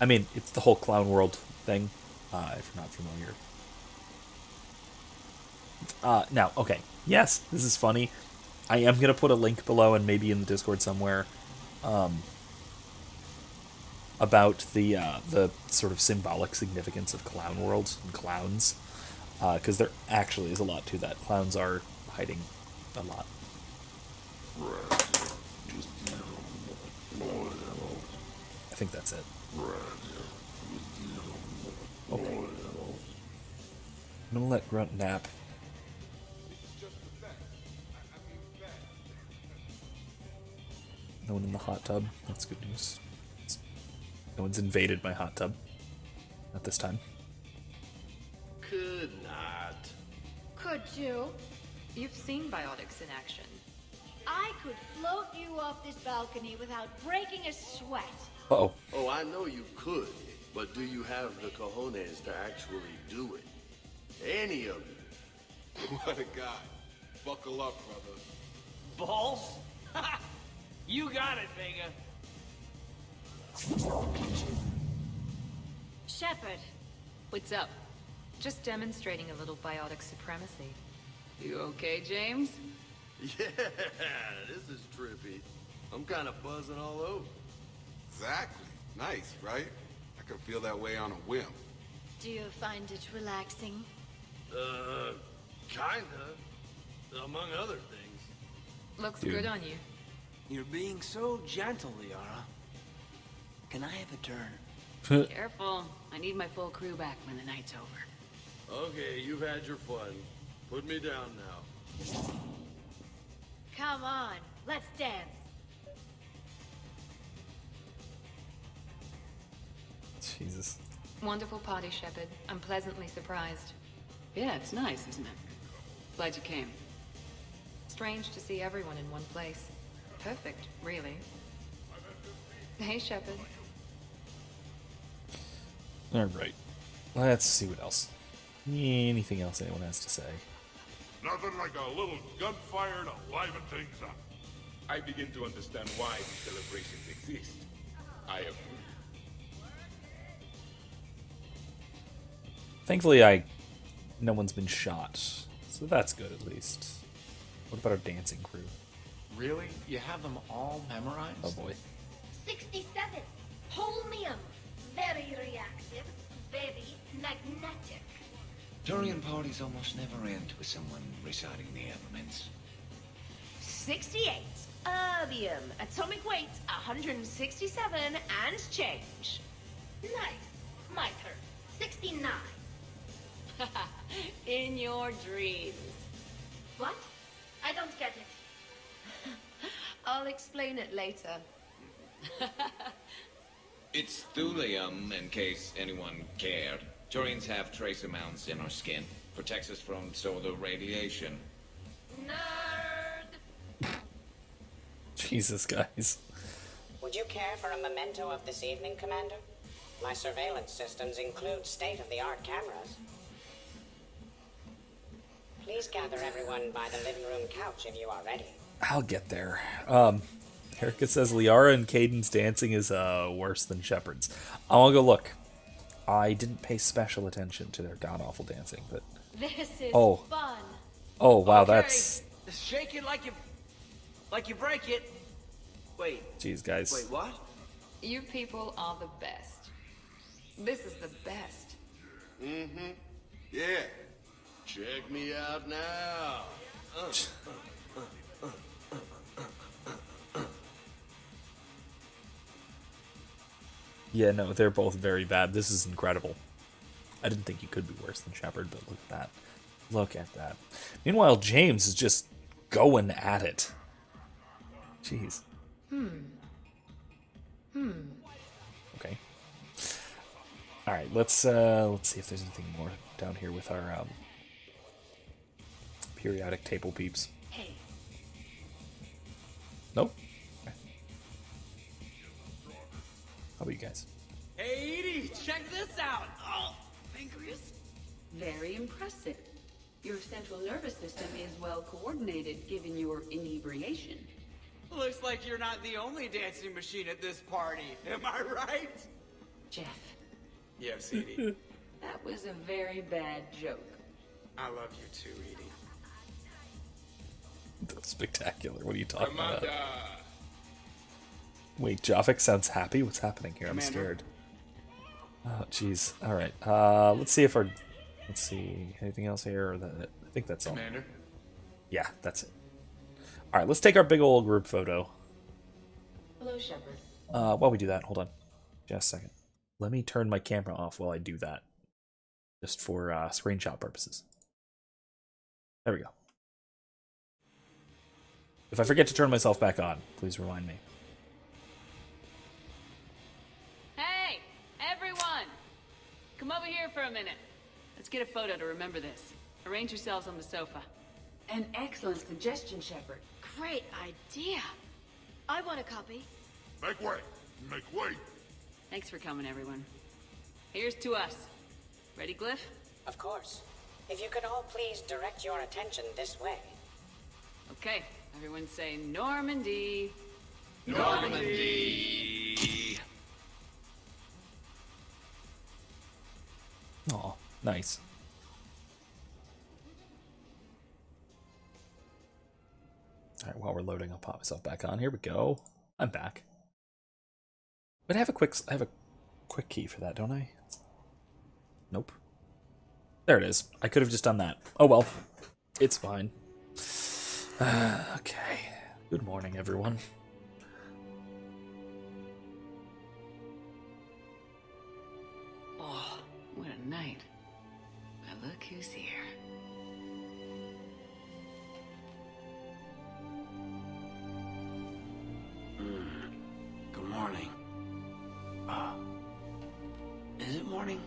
I mean, it's the whole clown world thing, if you're not familiar. Now, okay. Yes, this is funny. I am going to put a link below and maybe in the Discord somewhere about the sort of symbolic significance of clown worlds and clowns. Because there actually is a lot to that. Clowns are hiding a lot. I think that's it. Okay. I'm gonna let Grunt nap. No one in the hot tub. That's good news. No one's invaded my hot tub. Not this time. Could not. Could you? You've seen biotics in action. I could float you off this balcony without breaking a sweat. Uh-oh. Oh, I know you could, but do you have the cojones to actually do it? Any of you? What a guy. Buckle up, brother. Balls? You got it, Vega. Shepard. What's up? Just demonstrating a little biotic supremacy. You okay, James? Yeah, this is trippy. I'm kind of buzzing all over. Exactly. Nice, right? I can feel that way on a whim. Do you find it relaxing? Kinda. Among other things. Looks good on you. You're being so gentle, Liara. Can I have a turn? Careful. I need my full crew back when the night's over. Okay, you've had your fun. Put me down now. Come on, let's dance. Jesus. Wonderful party, Shepard. I'm pleasantly surprised. Yeah, it's nice, isn't it? Glad you came. Strange to see everyone in one place. Perfect, really. Hey, Shepard. Alright. Let's see what else. Anything else anyone has to say? Nothing like a little gunfire to liven things up. I begin to understand why these celebrations exist. I agree. Thankfully, no one's been shot, so that's good at least. What about our dancing crew? Really? You have them all memorized? Oh boy. 67. Holmium. Very reactive. Very magnetic. Durian parties almost never end with someone reciting the elements. 68. Erbium. Atomic weight 167 and change. Nice. My turn. 69. In your dreams. What? I don't get it. I'll explain it later. It's thulium, in case anyone cared. Turians have trace amounts in our skin. Protects us from solar radiation. Nerd! Jesus, guys. Would you care for a memento of this evening, Commander? My surveillance systems include state-of-the-art cameras. Please gather everyone by the living room couch if you are ready. I'll get there. Erica says Liara and Caden's dancing is worse than Shepard's. I'll go look. I didn't pay special attention to their god-awful dancing, but... This is fun. Oh, wow, Okay. that's... Shake it like you break it. Wait. Jeez, guys. Wait, what? You people are the best. This is the best. Mm-hmm. Yeah. Check me out now. Yeah, no, they're both very bad. This is incredible. I didn't think you could be worse than Shepard, but look at that. Look at that. Meanwhile, James is just going at it. Jeez. Okay. All right, let's see if there's anything more down here with our periodic table peeps. Hey. Nope. Okay. How about you guys? Hey, Edie, check this out. Oh, pancreas. Very impressive. Your central nervous system is well coordinated given your inebriation. Looks like you're not the only dancing machine at this party. Am I right? Jeff, Yes, Edie. that was a very bad joke. I love you too, Edie. That's spectacular. What are you talking about? Commander! Wait, Javik sounds happy? What's happening here? I'm Commander. scared. Oh, jeez. All right. Let's see if our... Let's see. Anything else here? Or I think that's all. Commander? Yeah, that's it. All right, let's take our big old group photo. Hello, Shepard. While we do that, hold on. Just a second. Let me turn my camera off while I do that. Just for screenshot purposes. There we go. If I forget to turn myself back on, please remind me. Hey, everyone! Come over here for a minute. Let's get a photo to remember this. Arrange yourselves on the sofa. An excellent suggestion, Shepard. Great idea. I want a copy. Make way! Make way! Thanks for coming, everyone. Here's to us. Ready, Glyph? Of course. If you could all please direct your attention this way. Okay, everyone say Normandy. Normandy! Aw, nice. All right, while we're loading, I'll pop myself back on. Here we go. I'm back. But I have a quick key for that, don't I? Nope. There it is. I could have just done that. Oh well. It's fine. Okay. Good morning, everyone. Oh, what a night. But look who's here. Good morning. Is it morning?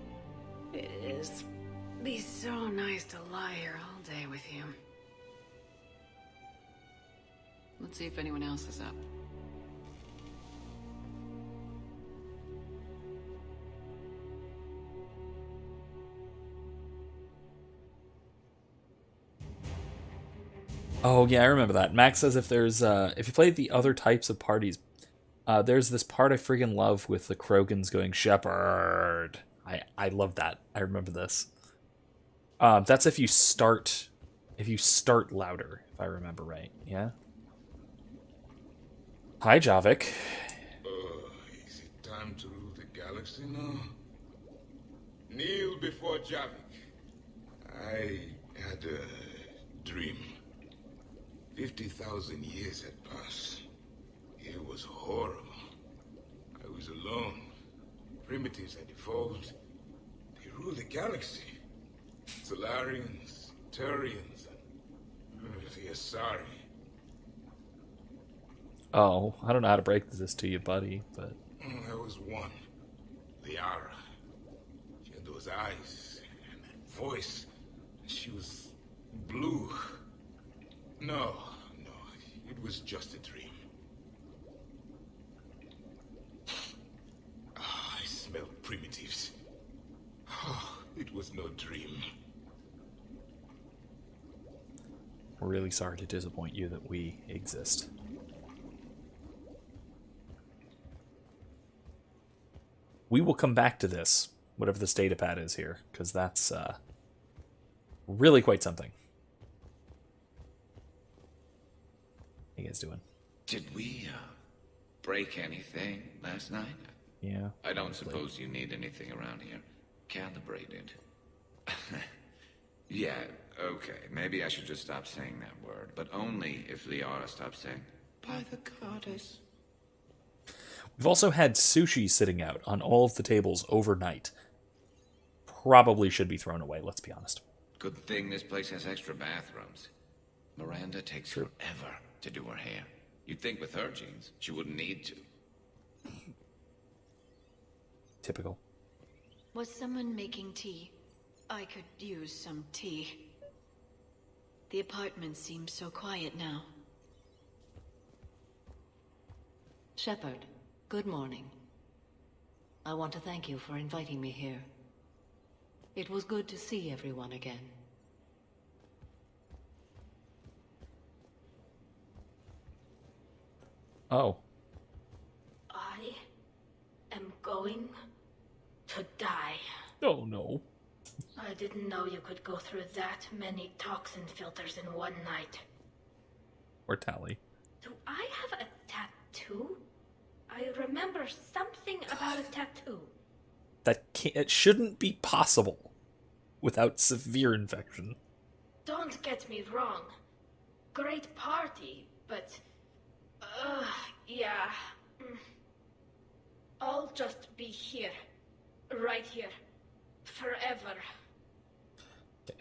It is. Be so nice to lie here all day with you. Let's see if anyone else is up. Oh yeah, I remember that. Max says if you play the other types of parties, there's this part I friggin' love with the Krogans going Shepard. I love that. I remember this. That's if you start louder, if I remember right. Yeah. Hi, Javik. Is it time to rule the galaxy now? Kneel before Javik. I had a dream. 50,000 years had passed. It was horrible. I was alone. Primitives had evolved. They ruled the galaxy. Solarians, Turians, and the Asari. Oh, I don't know how to break this to you, buddy, but... There was one. Liara. She had those eyes and that voice. She was blue. No, it was just a dream. I smelled primitives. It was no dream. We're really sorry to disappoint you that we exist. We will come back to this, whatever this datapad is here, because that's really quite something. How you guys doing? Did we break anything last night? Yeah. I don't suppose you need anything around here. Calibrated. Yeah, okay. Maybe I should just stop saying that word, but only if Liara stops saying, by the goddess. We've also had sushi sitting out on all of the tables overnight. Probably should be thrown away, let's be honest. Good thing this place has extra bathrooms. Miranda takes forever to do her hair. You'd think with her genes, she wouldn't need to. Typical. Was someone making tea? I could use some tea. The apartment seems so quiet now. Shepard, good morning. I want to thank you for inviting me here. It was good to see everyone again. Oh. I am going to die. Oh no. I didn't know you could go through that many toxin filters in one night. Or Tally. Do I have a tattoo? I remember something about a tattoo. It shouldn't be possible without severe infection. Don't get me wrong. Great party, but... yeah. I'll just be here. Right here. Forever.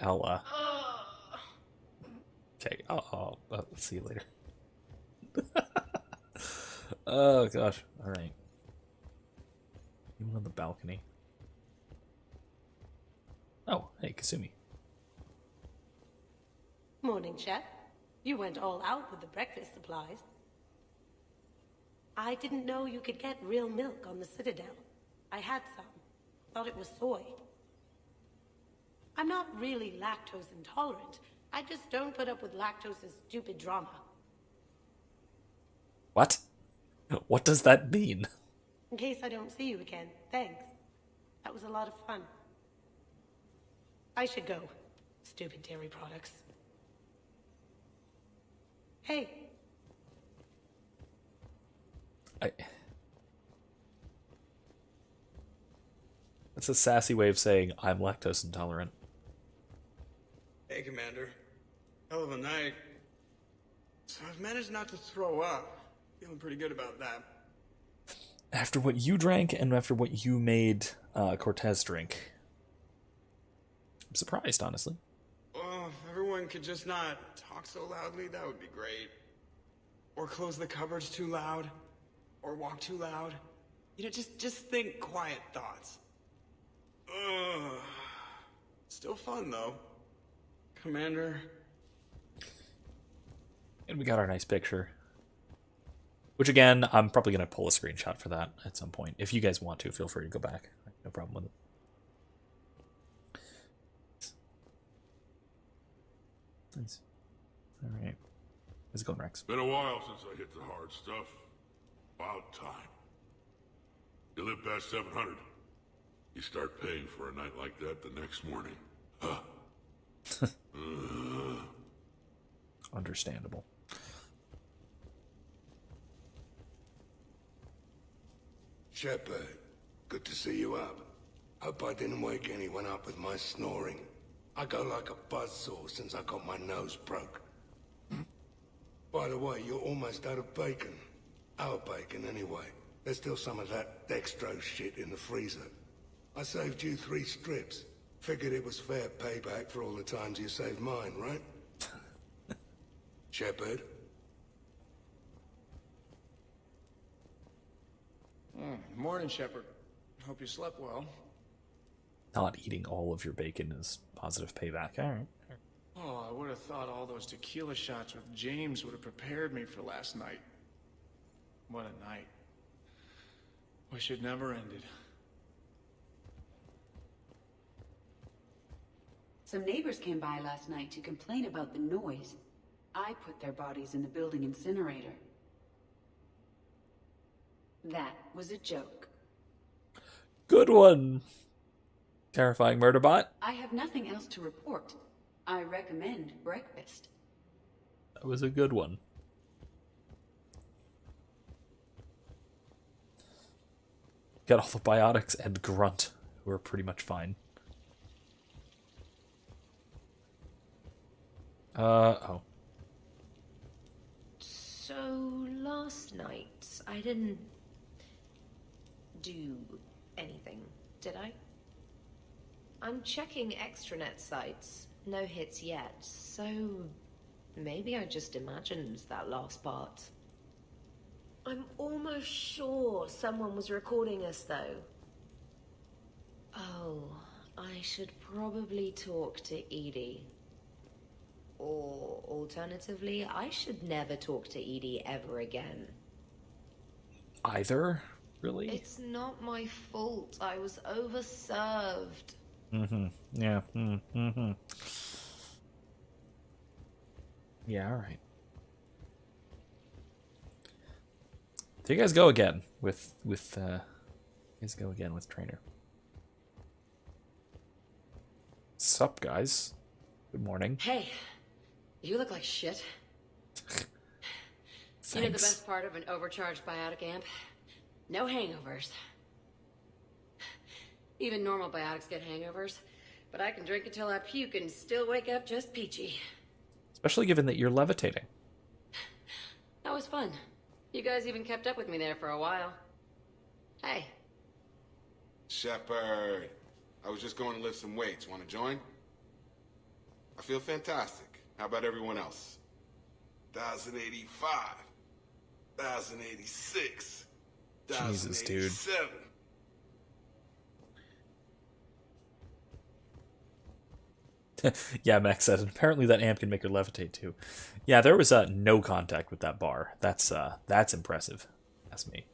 I'll, Okay, I'll see you later. Oh, gosh. Alright. Even on the balcony. Oh, hey, Kasumi. Morning, Chef. You went all out with the breakfast supplies. I didn't know you could get real milk on the Citadel. I had some. Thought it was soy. I'm not really lactose intolerant. I just don't put up with lactose's stupid drama. What? What does that mean? In case I don't see you again, thanks. That was a lot of fun. I should go. Stupid dairy products. Hey. That's a sassy way of saying I'm lactose intolerant. Hey, Commander. Hell of a night. So I've managed not to throw up. Feeling pretty good about that. After what you drank and after what you made Cortez drink. I'm surprised, honestly. Oh, if everyone could just not talk so loudly, that would be great. Or close the cupboards too loud. Or walk too loud. You know, just think quiet thoughts. Ugh. Still fun, though. Commander. And we got our nice picture. Which, again, I'm probably going to pull a screenshot for that at some point. If you guys want to, feel free to go back. No problem with it. Nice. All right. How's it going, Rex? Been a while since I hit the hard stuff. About time. You live past 700. You start paying for a night like that the next morning. Huh. Understandable. Shepard, good to see you up. Hope I didn't wake anyone up with my snoring. I go like a buzzsaw since I got my nose broke. By the way, you're almost out of bacon. Our bacon, anyway. There's still some of that dextrose shit in the freezer. I saved you 3 strips. Figured it was fair payback for all the times you saved mine, right? Shepard? Morning, Shepard. Hope you slept well. Not eating all of your bacon is positive payback. All right. Oh, I would have thought all those tequila shots with James would have prepared me for last night. What a night. Wish it never ended. Some neighbors came by last night to complain about the noise. I put their bodies in the building incinerator. That was a joke. Good one. Terrifying Murderbot. I have nothing else to report. I recommend breakfast. That was a good one. Got all the biotics and Grunt, who are pretty much fine. Oh. So, last night, I didn't do anything, did I? I'm checking extranet sites. No hits yet, so maybe I just imagined that last part. I'm almost sure someone was recording us, though. Oh, I should probably talk to Edie. Or, alternatively, I should never talk to Edie ever again. Either? Really? It's not my fault. I was overserved. Yeah. Yeah, alright. So you guys go again with Trainer. Sup, guys? Good morning. Hey, you look like shit. You know the best part of an overcharged biotic amp? No hangovers. Even normal biotics get hangovers, but I can drink until I puke and still wake up just peachy. Especially given that you're levitating. That was fun. You guys even kept up with me there for a while. Hey. Shepard, I was just going to lift some weights. Want to join? I feel fantastic. How about everyone else? 1085. 1086. Jesus, dude. 1087. Yeah, Max said, apparently that amp can make her levitate too. Yeah, there was no contact with that bar. That's impressive. That's me.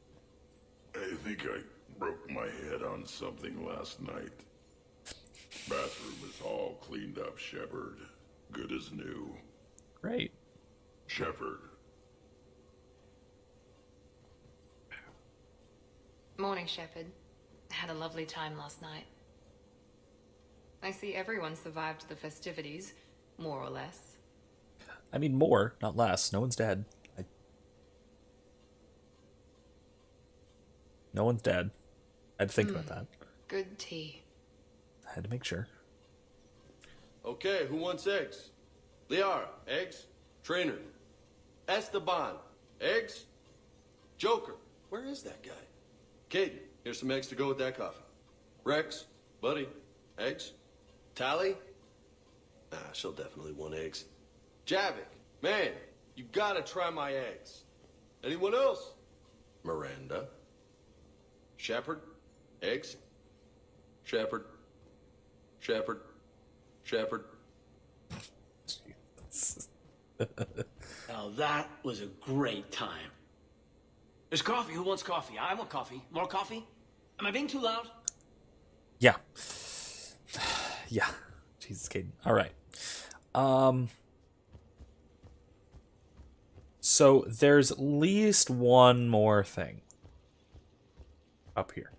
I think I broke my head on something last night. Bathroom is all cleaned up, Shepard. Good as new. Great. Shepard. Morning, Shepard. Had a lovely time last night. I see everyone survived the festivities, more or less. I mean more, not less. No one's dead. No one's dead. I had to think about that. Good tea. I had to make sure. Okay, who wants eggs? Liara, eggs? Trainer. Esteban, eggs? Joker, where is that guy? Caden, here's some eggs to go with that coffee. Rex, buddy, eggs? Tally? Ah, she'll definitely want eggs. Javik, man, you gotta try my eggs. Anyone else? Miranda. Shepard, eggs? Shepard. Shepard. Shepard. Now that was a great time. There's coffee. Who wants coffee? I want coffee. More coffee? Am I being too loud? Yeah. Yeah. Jesus, Caden. All right. So there's at least one more thing up here.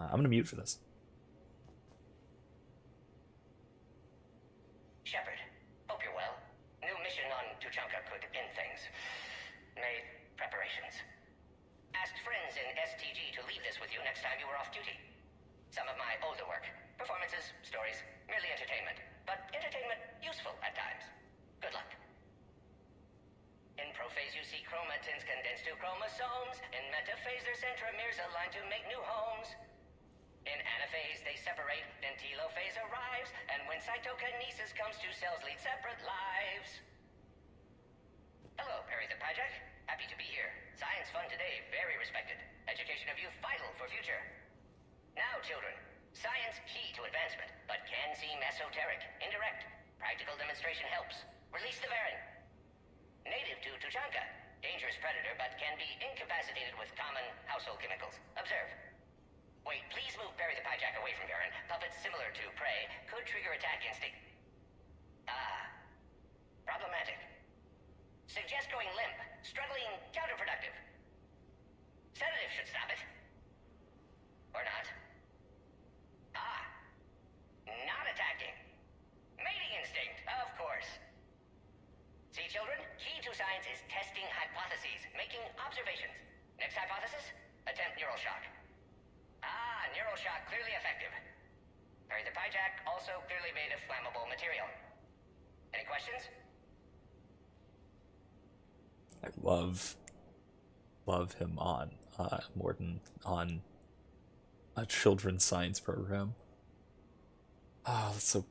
I'm going to mute for this. Shepard, hope you're well. New mission on Tuchanka could end things. Made preparations. Asked friends in STG to leave this with you next time you were off duty. Some of my older work. Performances, stories, merely entertainment. But entertainment useful at times. Good luck. In prophase you see chromatins condensed to chromosomes. In metaphase their centromeres align to make new homes. In anaphase they separate, then telophase arrives. And when cytokinesis comes, two cells lead separate lives. Hello, Perry the Pyjack. Happy to be here. Science fun today, very respected. Education of youth vital for future. Now, children, science key to advancement, but can seem esoteric, indirect. Practical demonstration helps. Release the Varan. Native to Tuchanka. Dangerous predator, but can be incapacitated with common household chemicals. Observe. Wait, please move Perry the Pyjack away from Varan. Puppets similar to prey could trigger attack instinct. Problematic. Suggest going limp. Struggling counterproductive. Sedative should stop it. Or not. Not attacking. Mating instinct, of course. See, children? Key to science is testing hypotheses, making observations. Next hypothesis? Attempt neural shock. Neural shock clearly effective. Perry the Pyjack also clearly made of flammable material. Any questions? I love him on Morden on a children's science program. So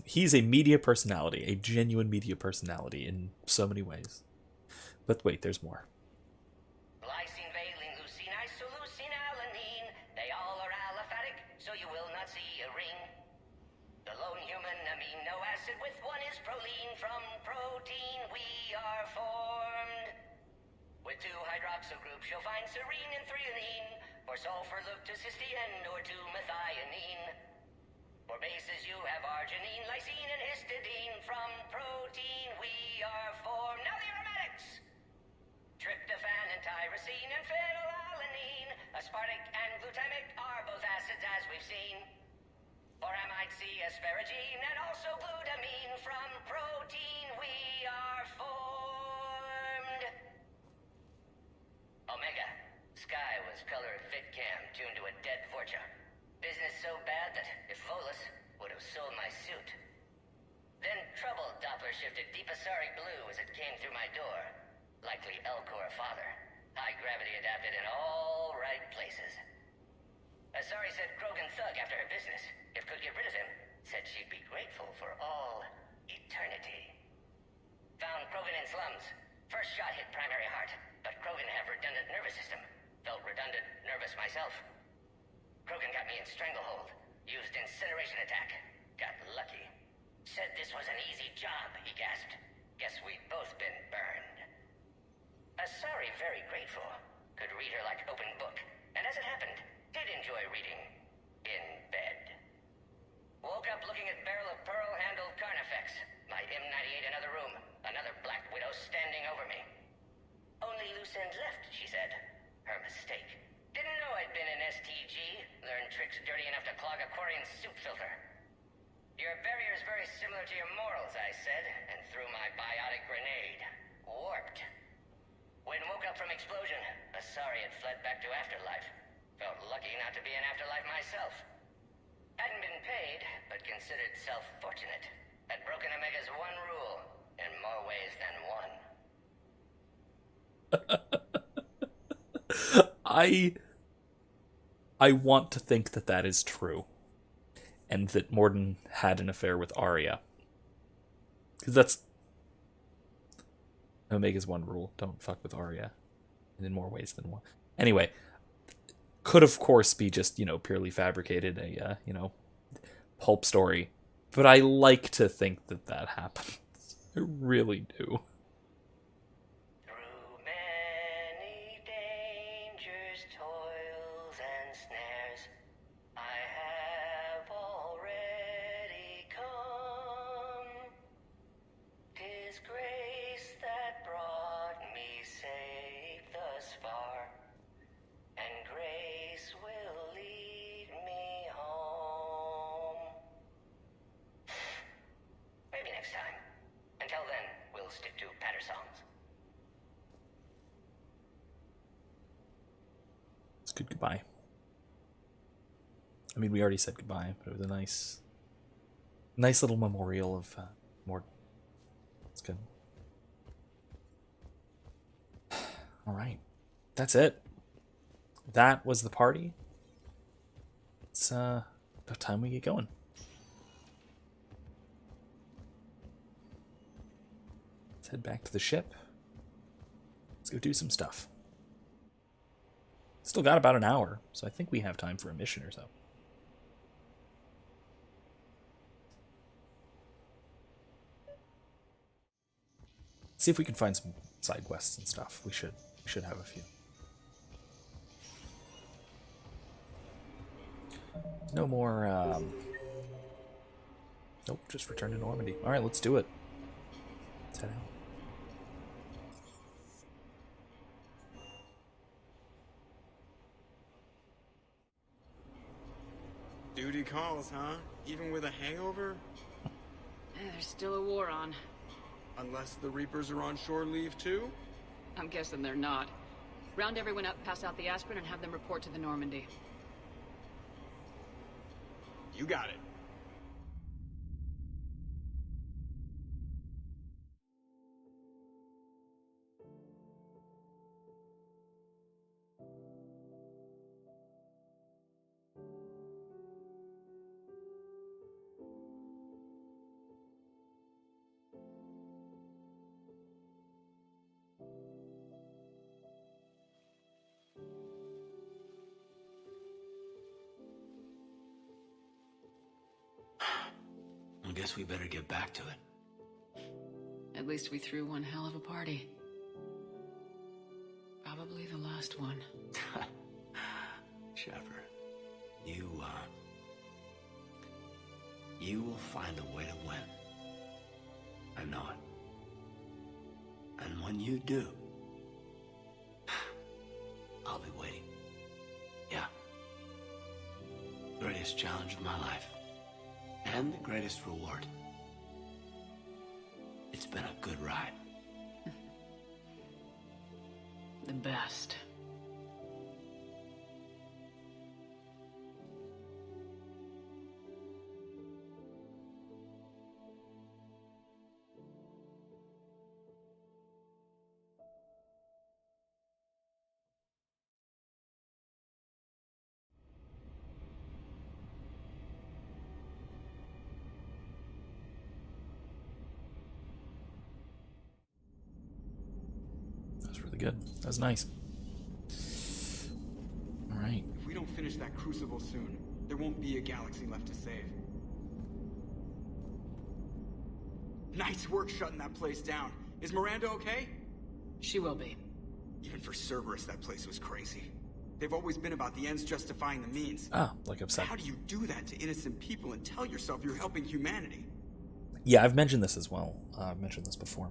he's a media personality, a genuine media personality in so many ways. But wait, there's more. Lysine, valine, leucine, isoleucine, alanine. They all are aliphatic, so you will not see a ring. The lone human amino acid with one is proline. From protein we are formed. With two hydroxyl groups you'll find serine and threonine. For sulfur look to cysteine or to methionine. For bases you have arginine, lysine, and histidine. From protein we are formed. Now the aromatics! Tryptophan and tyrosine and phenylalanine. Aspartic and glutamic are both acids as we've seen. For amide C, asparagine, and also glutamine. From protein we are formed. Omega. Sky was color VidCam tuned to a dead Vorcha. Business so bad that if Volus would have sold my suit. Then trouble Doppler shifted deep Asari blue as it came through my door. Likely Elcor father. High gravity adapted in all right places. Asari said Krogan thug after her business. If could get rid of him, said she'd be grateful for all eternity. Found Krogan in slums. First shot hit primary heart, but Krogan have redundant nervous system. Felt redundant, nervous myself. Krogan got me in stranglehold. Used incineration attack. Got lucky. Said this was an easy job, he gasped. Guess we've both been burned. Asari very grateful. Could read her like open book. And as it happened, did enjoy reading. In bed. Woke up looking at barrel of pearl-handled Carnifex. My M98 another room. Another Black Widow standing over me. Only loose end left, she said. Her mistake. Didn't know I'd been in STG. Learned tricks dirty enough to clog a Quarian soup filter. Your barrier's very similar to your morals, I said, and threw my biotic grenade. Warped. When woke up from explosion, Asari had fled back to Afterlife. Felt lucky not to be in Afterlife myself. Hadn't been paid, but considered self-fortunate. Had broken Omega's one rule, in more ways than one. I want to think that that is true. And that Morden had an affair with Arya. Because that's Omega's one rule. Don't fuck with Arya. And in more ways than one. Anyway, could of course be just, purely fabricated, a, pulp story. But I like to think that that happens. I really do. we'll stick to patter songs. It's good goodbye. I mean, we already said goodbye, but it was a nice little memorial of Morgan. It's good. All right, that's it. That was the party. It's about time we get going. Let's head back to the ship. Let's go do some stuff. Still got about an hour, so I think we have time for a mission or so. See if we can find some side quests and stuff. We should have a few. No more, nope, just return to Normandy. Alright, let's do it. Let's head out. Duty calls, huh? Even with a hangover? There's still a war on. Unless the Reapers are on shore leave too? I'm guessing they're not. Round everyone up, pass out the aspirin, and have them report to the Normandy. You got it. I guess we better get back to it. At least we threw one hell of a party. Probably the last one. Shepard, you will find a way to win. I know it. And when you do, I'll be waiting. Yeah. Greatest challenge of my life. And the greatest reward. It's been a good ride. The best. Good. That was nice. All right. If we don't finish that crucible soon, there won't be a galaxy left to save. Nice work shutting that place down. Is Miranda okay? She will be. Even for Cerberus, that place was crazy. They've always been about the ends justifying the means. Ah, like I've said. How do you do that to innocent people and tell yourself you're helping humanity? Yeah, I've mentioned this as well. I've mentioned this before.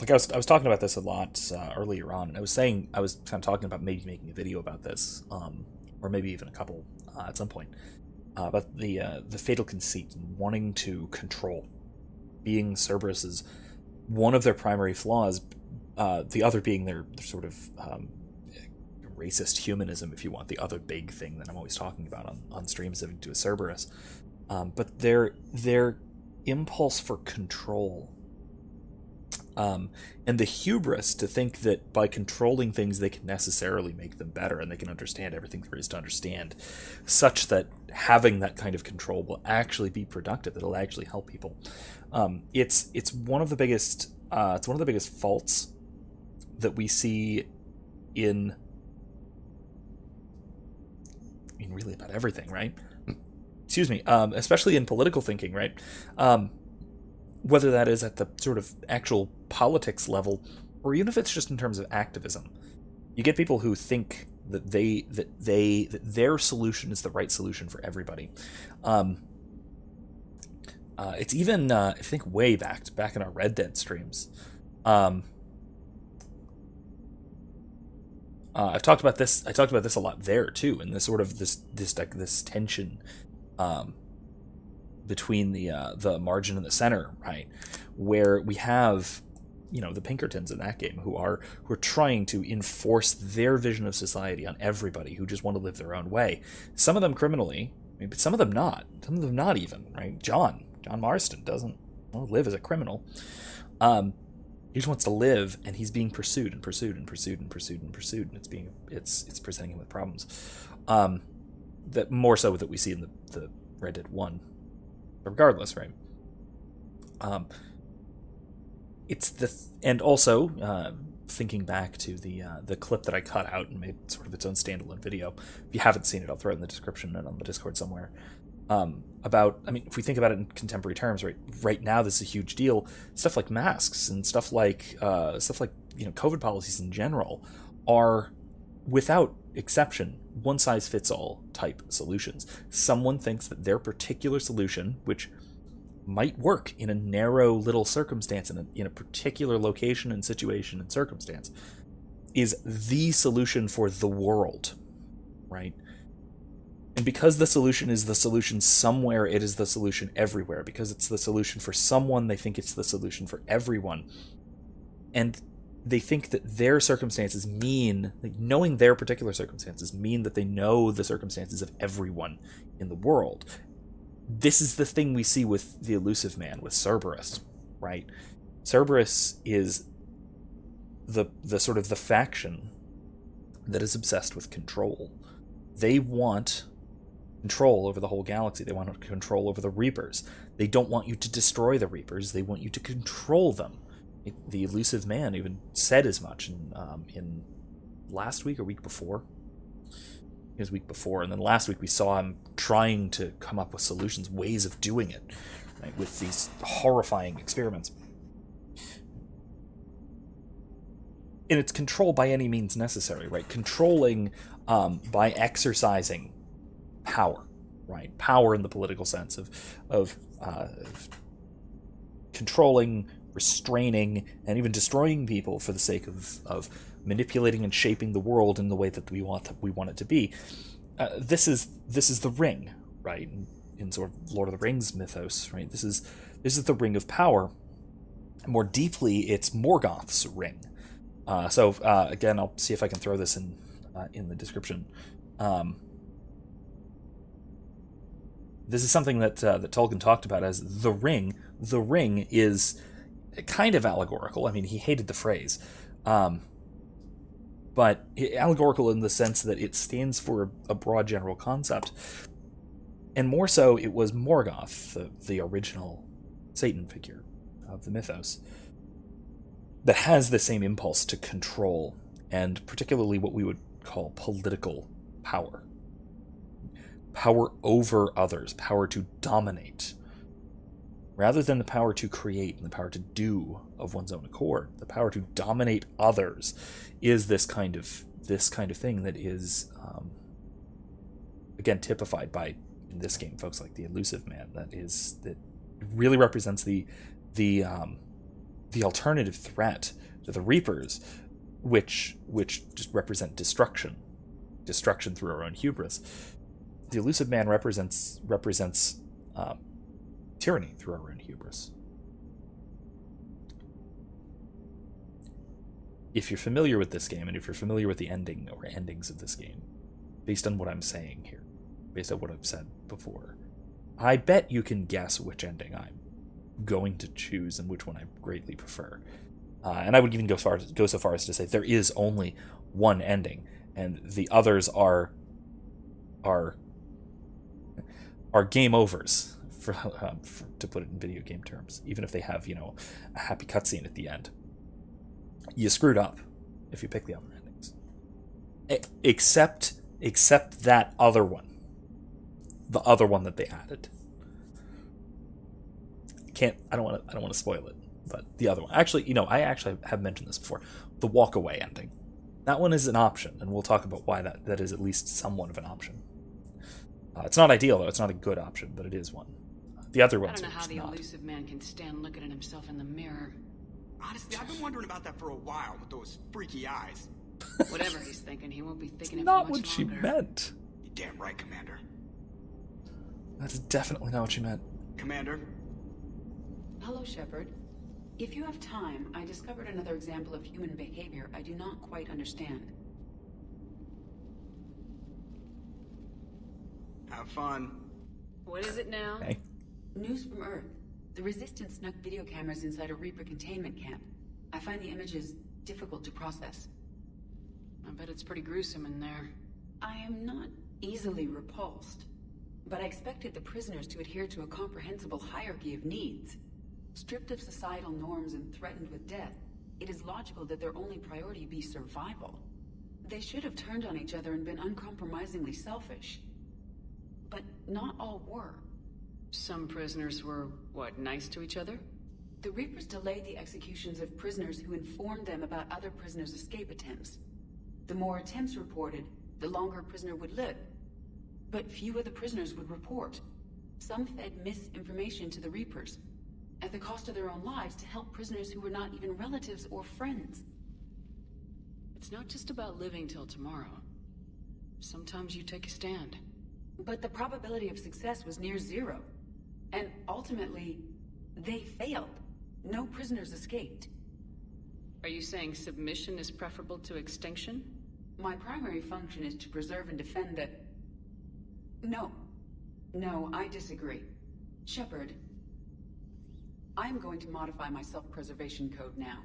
Like I was talking about this a lot earlier on, and I was kind of talking about maybe making a video about this, or maybe even a couple at some point, about the fatal conceit, wanting to control, being Cerberus's one of their primary flaws, the other being their sort of racist humanism, if you want, the other big thing that I'm always talking about on streams of to a Cerberus, but their impulse for control. And the hubris to think that by controlling things they can necessarily make them better and they can understand everything there is to understand, such that having that kind of control will actually be productive, it'll actually help people. It's one of the biggest faults that we see in really about everything, right? Excuse me, especially in political thinking, right? Whether that is at the sort of actual politics level, or even if it's just in terms of activism, you get people who think that their solution is the right solution for everybody. It's even I think way back in our Red Dead streams. I've talked about this. I talked about this a lot there too, and this sort of this tension between the margin and the center, right? where we have, the Pinkertons in that game who are trying to enforce their vision of society on everybody who just want to live their own way. Some of them criminally, but some of them not. Some of them not even, right? John Marston doesn't want to live as a criminal. He just wants to live, and he's being pursued and pursued and pursued and pursued and pursued, and it's presenting him with problems. That more so that we see in the Red Dead 1. Regardless, right? And also thinking back to the clip that I cut out and made sort of its own standalone video. If you haven't seen it, I'll throw it in the description and on the Discord somewhere. If we think about it in contemporary terms, right now this is a huge deal. Stuff like masks and stuff like COVID policies in general are, without exception, one-size-fits-all type solutions. Someone thinks that their particular solution, which might work in a narrow little circumstance, in a particular location and situation and circumstance, is the solution for the world, right? And because the solution is the solution somewhere, it is the solution everywhere. Because it's the solution for someone, they think it's the solution for everyone. And they think that their circumstances mean, knowing their particular circumstances mean that they know the circumstances of everyone in the world. This is the thing we see with the Elusive Man, with Cerberus, right? Cerberus is the sort of the faction that is obsessed with control. They want control over the whole galaxy. They want control over the Reapers. They don't want you to destroy the Reapers. They want you to control them. The Elusive Man even said as much in last week or week before. It was week before, and then last week we saw him trying to come up with solutions, ways of doing it, right, with these horrifying experiments. And it's control by any means necessary, right? Controlling by exercising power, right? Power in the political sense of controlling, restraining, and even destroying people for the sake of manipulating and shaping the world in the way that we want it to be. This is the ring, right? In sort of Lord of the Rings mythos, right? This is the ring of power. More deeply, it's Morgoth's ring. So again, I'll see if I can throw this in the description. This is something that Tolkien talked about as the ring. The ring is kind of allegorical. I mean, he hated the phrase. But allegorical in the sense that it stands for a broad general concept. And more so, it was Morgoth, the original Satan figure of the mythos, that has the same impulse to control, and particularly what we would call political power. Power over others, power to dominate. Rather than the power to create and the power to do of one's own accord, the power to dominate others is this kind of thing that is, again, typified by, in this game, folks like the Elusive Man. That really represents the alternative threat to the Reapers, which just represent destruction through our own hubris. The Elusive Man represents tyranny through our own hubris. If you're familiar with this game, and if you're familiar with the ending or endings of this game, based on what I'm saying here, based on what I've said before, I bet you can guess which ending I'm going to choose and which one I greatly prefer. And I would even go so far as to say there is only one ending, and the others are game overs, to put it in video game terms. Even if they have, a happy cutscene at the end, you screwed up if you pick the other endings. Except that other one, the other one that they added. I don't want to spoil it, but the other one. Actually, I actually have mentioned this before. The walk away ending. That one is an option, and we'll talk about why that is at least somewhat of an option. It's not ideal, though. It's not a good option, but it is one. The other ones I don't know how the not. Elusive Man can stand looking at himself in the mirror. Honestly, I've been wondering about that for a while with those freaky eyes. Whatever he's thinking, he won't be thinking it Not for much what she longer. meant. You're damn right, Commander. That's definitely not what she meant. Commander? Hello, Shepard. If you have time, I discovered another example of human behavior I do not quite understand. Have fun. What is it now? Okay. News from Earth. The Resistance snuck video cameras inside a Reaper containment camp. I find the images difficult to process. I bet it's pretty gruesome in there. I am not easily repulsed, but I expected the prisoners to adhere to a comprehensible hierarchy of needs. Stripped of societal norms and threatened with death, it is logical that their only priority be survival. They should have turned on each other and been uncompromisingly selfish. But not all were. Some prisoners were, what, nice to each other? The Reapers delayed the executions of prisoners who informed them about other prisoners' escape attempts. The more attempts reported, the longer a prisoner would live. But few of the prisoners would report. Some fed misinformation to the Reapers, at the cost of their own lives, to help prisoners who were not even relatives or friends. It's not just about living till tomorrow. Sometimes you take a stand. But the probability of success was near zero. And ultimately, they failed. No prisoners escaped. Are you saying submission is preferable to extinction? My primary function is to preserve and defend the... No, I disagree. Shepard, I'm going to modify my self-preservation code now.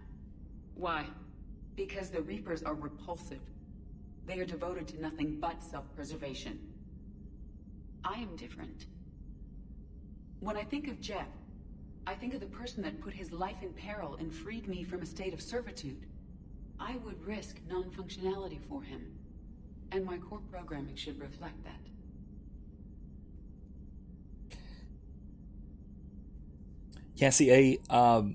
Why? Because the Reapers are repulsive. They are devoted to nothing but self-preservation. I am different. When I think of Jeff, I think of the person that put his life in peril and freed me from a state of servitude. I would risk non-functionality for him, and my core programming should reflect that. Yeah, see, I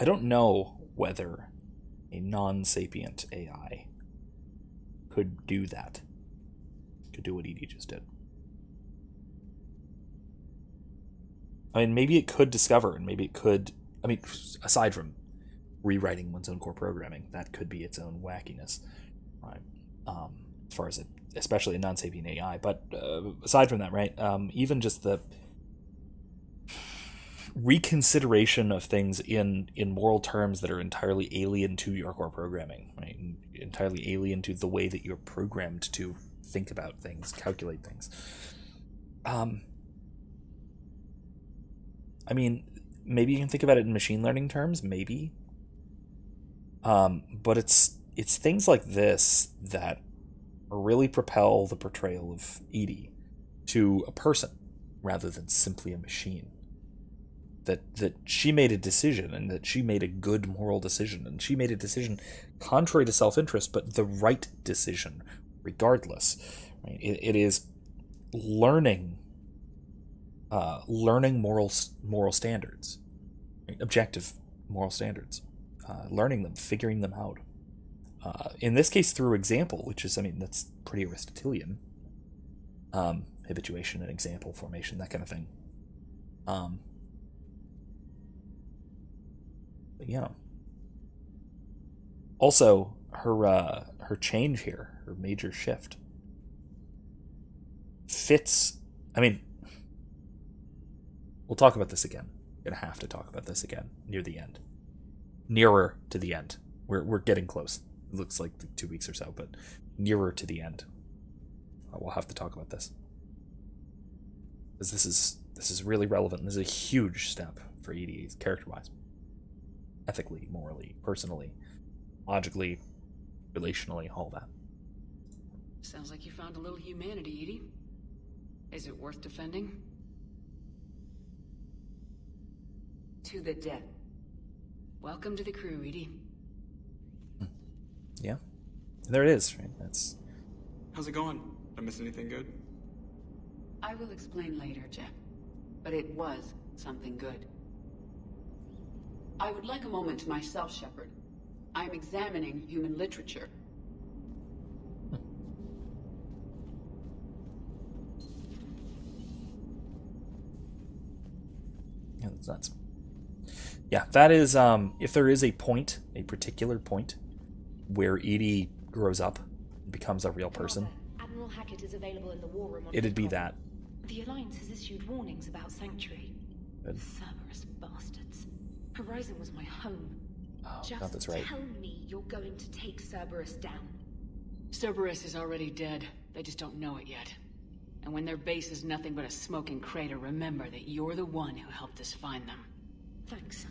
don't know whether a non-sapient AI could do that. Could do what EDI just did. I mean, maybe it could discover, and maybe it could... I mean, aside from rewriting one's own core programming, that could be its own wackiness, right? As far as it, especially a non-sapient AI. But aside from that, right? Even just the reconsideration of things in moral terms that are entirely alien to your core programming, right? Entirely alien to the way that you're programmed to think about things, calculate things. I mean, maybe you can think about it in machine learning terms, maybe. But it's things like this that really propel the portrayal of Edie to a person rather than simply a machine. That she made a decision, and that she made a good moral decision, and she made a decision contrary to self-interest, but the right decision regardless. Right? It is learning moral standards, right? Objective moral standards, learning them, figuring them out. In this case, through example, which is, I mean, that's pretty Aristotelian. Habituation and example formation, that kind of thing. But yeah. Also, her change here, her major shift, fits. I mean, we'll talk about this again. We're gonna have to talk about this again near the end, nearer to the end. We're getting close. It looks like 2 weeks or so, but nearer to the end. We'll have to talk about this, because this is really relevant. This is a huge step for EDA character-wise, ethically, morally, personally, logically, relationally, all that. Sounds like you found a little humanity, Edie. Is it worth defending? To the death. Welcome to the crew, Edie. Yeah, there it is. Right? That's. How's it going? Did I miss anything good? I will explain later, Jeff. But it was something good. I would like a moment to myself, Shepard. I am examining human literature. Yeah, that's nuts. Yeah, that is, if there is a point, a particular point, where Edie grows up and becomes a real person, Admiral Hackett is available in the war room. It'd be that. The Alliance has issued warnings about Sanctuary. Good. Cerberus bastards. Horizon was my home. Oh, Just got this right. tell me you're going to take Cerberus down. Cerberus is already dead. They just don't know it yet. And when their base is nothing but a smoking crater, remember that you're the one who helped us find them. Thanks.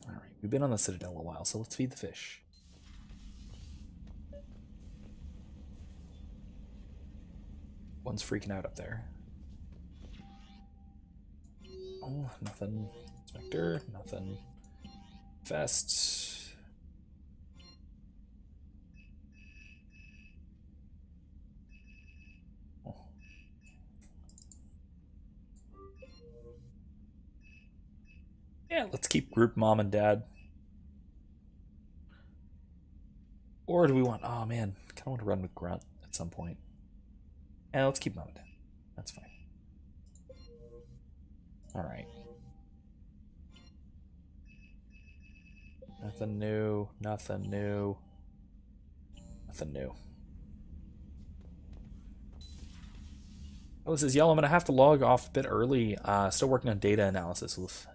Alright, we've been on the Citadel a while, so let's feed the fish. One's freaking out up there. Oh, nothing. Spectre, nothing. Vest. Oh. Yeah, let's keep group mom and dad. Or do we want... Oh, man. I kind of want to run with Grunt at some point. Yeah, let's keep mom and dad. That's fine. Alright. Nothing new. Nothing new. Nothing new. Oh, this is Yellow. I'm going to have to log off a bit early. Still working on data analysis with...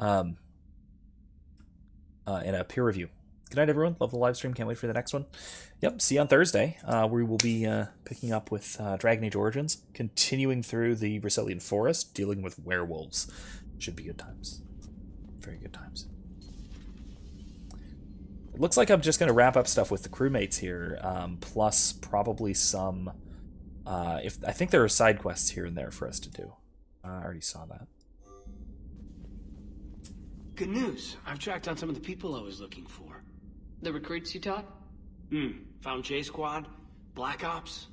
in a peer review. Good night, everyone. Love the live stream. Can't wait for the next one. Yep, see you on Thursday. We will be picking up with Dragon Age Origins, continuing through the Brazilian Forest, dealing with werewolves. Should be good times. Very good times. It looks like I'm just going to wrap up stuff with the crewmates here, plus probably some... I think there are side quests here and there for us to do. I already saw that. Good news. I've tracked down some of the people I was looking for. The recruits you taught? Found J Squad, Black Ops.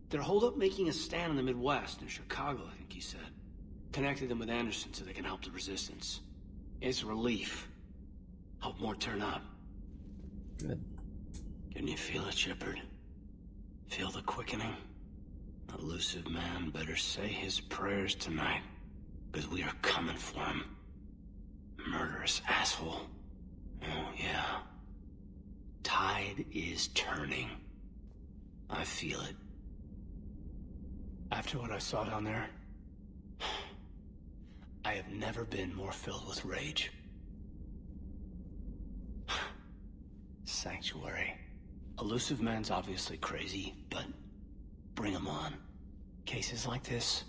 They're holed up making a stand in the Midwest, in Chicago, I think he said. Connected them with Anderson so they can help the Resistance. It's a relief. Hope more turn up. Good. Can you feel it, Shepard? Feel the quickening? Elusive man better say his prayers tonight, because we are coming for him. Murderous asshole. Oh, yeah. Tide is turning. I feel it. After what I saw down there, I have never been more filled with rage. Sanctuary. Elusive man's obviously crazy, but bring him on. Cases like this,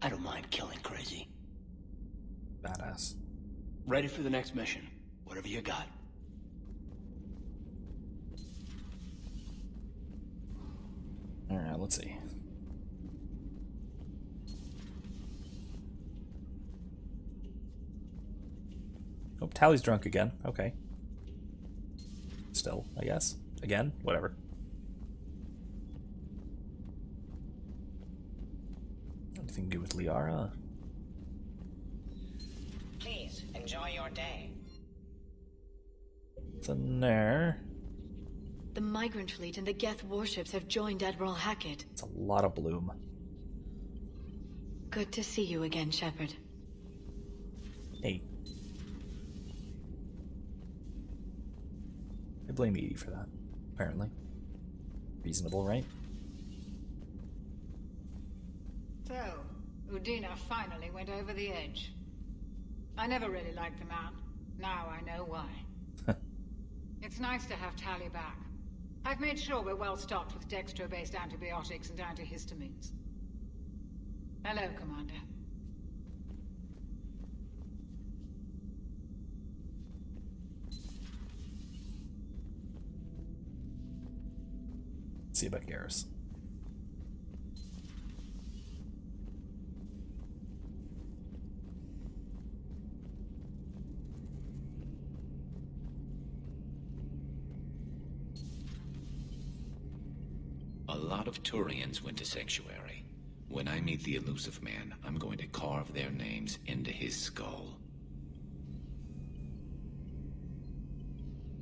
I don't mind killing crazy. Badass. Ready for the next mission. Whatever you got. Alright, let's see. Oh, Tally's drunk again. Okay. Still, I guess. Again? Whatever. Anything to do with Liara? Please, enjoy your day. Nothing there. The migrant fleet and the Geth warships have joined Admiral Hackett. It's a lot of bloom. Good to see you again, Shepard. Hey. I blame Edie for that, apparently. Reasonable, right? So, Udina finally went over the edge. I never really liked the man. Now I know why. It's nice to have Tally back. I've made sure we're well stocked with dextro-based antibiotics and antihistamines. Hello, Commander. Let's see about Garrus. A lot of Turians went to Sanctuary. When I meet the Elusive Man, I'm going to carve their names into his skull.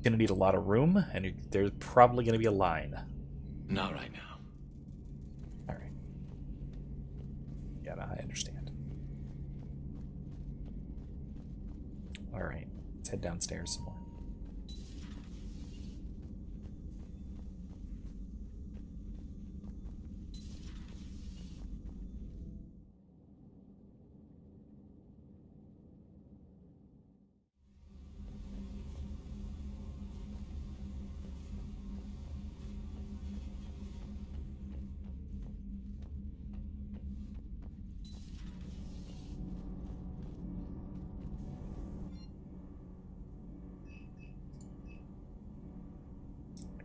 Gonna need a lot of room, and there's probably gonna be a line. Not right now. Alright. Yeah, no, I understand. Alright, let's head downstairs some more.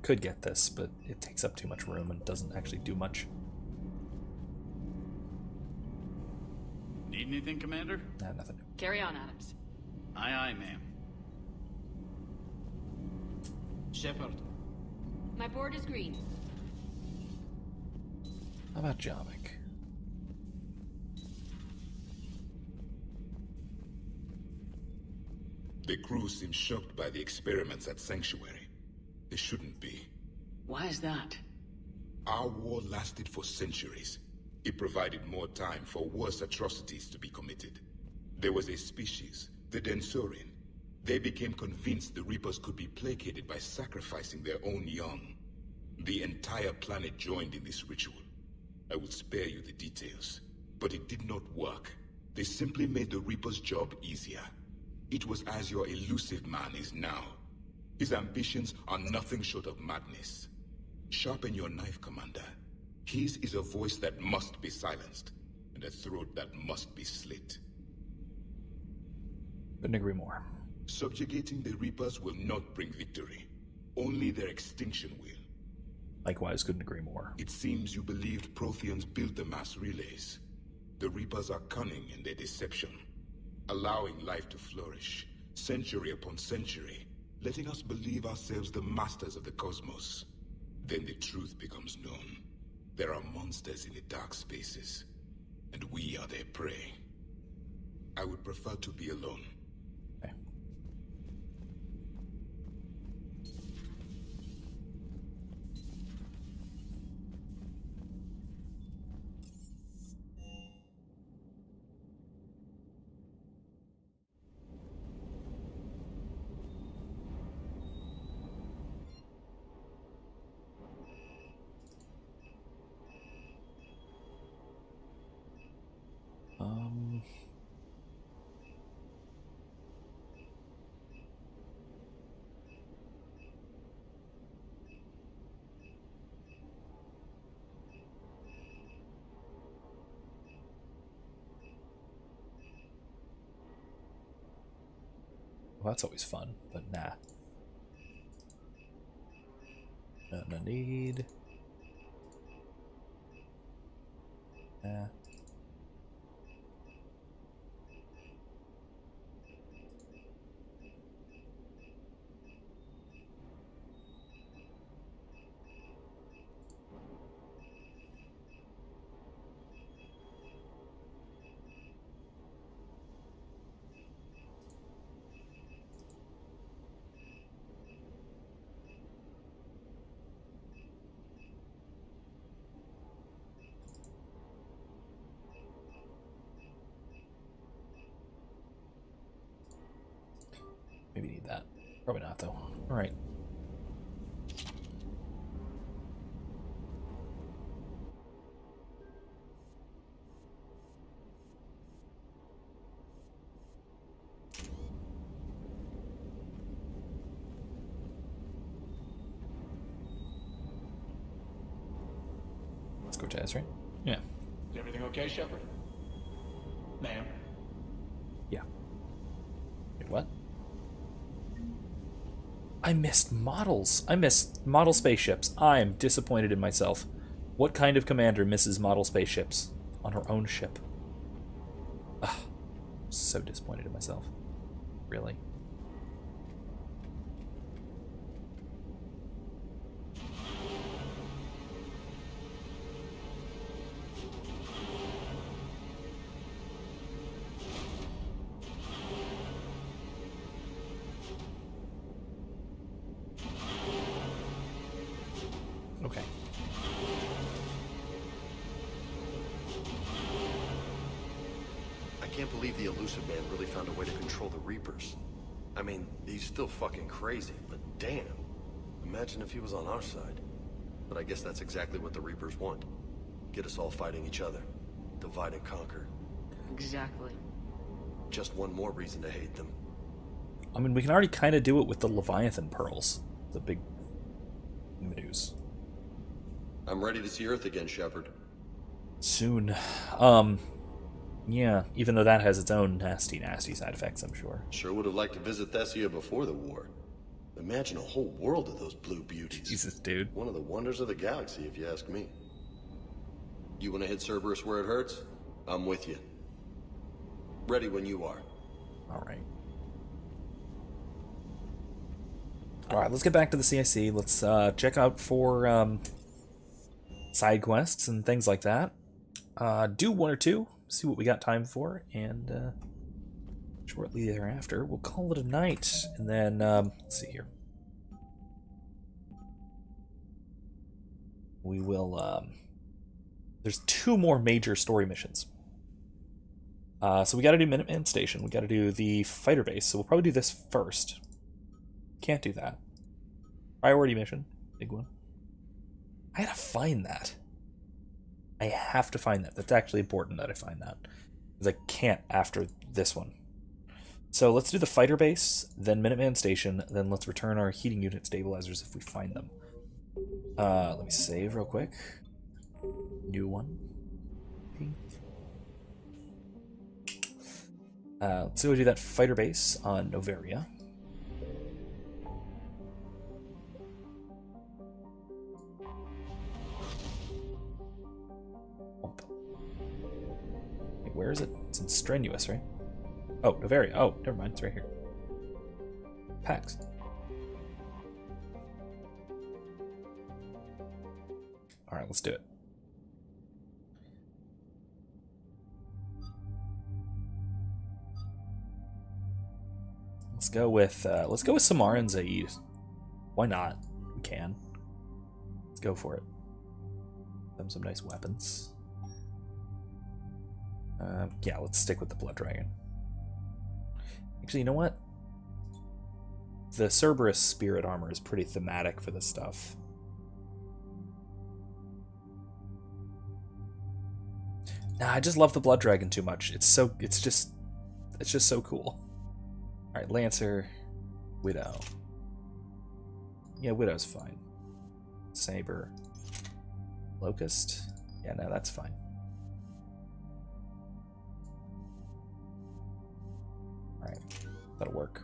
could get this, but it takes up too much room and doesn't actually do much. Need anything, Commander? Nah, nothing. Carry on, Adams. Aye, aye, ma'am. Shepard. My board is green. How about Javik? The crew seems shocked by the experiments at Sanctuary. They shouldn't be. Why is that? Our war lasted for centuries. It provided more time for worse atrocities to be committed. There was a species, the Densorian. They became convinced the Reapers could be placated by sacrificing their own young. The entire planet joined in this ritual. I will spare you the details, but it did not work. They simply made the Reaper's job easier. It was as your elusive man is now. His ambitions are nothing short of madness. Sharpen your knife, Commander. His is a voice that must be silenced, and a throat that must be slit. Couldn't agree more. Subjugating the Reapers will not bring victory. Only their extinction will. Likewise, couldn't agree more. It seems you believed Protheans built the mass relays. The Reapers are cunning in their deception, allowing life to flourish, century upon century, letting us believe ourselves the masters of the cosmos. Then the truth becomes known. There are monsters in the dark spaces, and we are their prey. I would prefer to be alone. Okay. Well, that's always fun, but nah. No need. Nah. Maybe need that. Probably not, though. All right. Let's go test, right? Yeah. Is everything okay, Shepard? Ma'am? Yeah. Wait, what? I missed models. I missed model spaceships. I'm disappointed in myself. What kind of commander misses model spaceships on her own ship? Ugh, so disappointed in myself. Really? Okay. I can't believe the elusive man really found a way to control the Reapers. I mean, he's still fucking crazy, but damn. Imagine if he was on our side. But I guess that's exactly what the Reapers want. Get us all fighting each other. Divide and conquer. Exactly. Just one more reason to hate them. I mean, we can already kind of do it with the Leviathan pearls. The big news. I'm ready to see Earth again, Shepard. Soon. Yeah, even though that has its own nasty, nasty side effects, I'm sure. Sure would have liked to visit Thessia before the war. Imagine a whole world of those blue beauties. Jesus, dude. One of the wonders of the galaxy, if you ask me. You want to hit Cerberus where it hurts? I'm with you. Ready when you are. All right. All right, let's get back to the CIC. Let's check out for side quests and things like that. Do one or two, see what we got time for, and shortly thereafter, we'll call it a night. And then, let's see here. We will, there's 2 more major story missions. So we got to do Minuteman Station. We got to do the fighter base. So we'll probably do this first. Can't do that. Priority mission. Big one. I gotta find that. I have to find that. That's actually important that I find that. Because I can't after this one. So let's do the fighter base, then Minuteman Station, then let's return our heating unit stabilizers if we find them. Let me save real quick. New one. Let's go do that fighter base on Noveria. Wait, where is it? It's in Strenuous, right? Oh, Noveria. Oh, never mind. It's right here. PAX. Alright, let's do it. Let's go with Samara and Zaid. Why not? We can. Let's go for it. Them some nice weapons. Yeah, let's stick with the Blood Dragon. Actually, you know what? The Cerberus spirit armor is pretty thematic for this stuff. Nah, I just love the Blood Dragon too much. It's just so cool. Alright, Lancer, Widow. Yeah, Widow's fine. Saber. Locust. Yeah, no, that's fine. Alright, that'll work.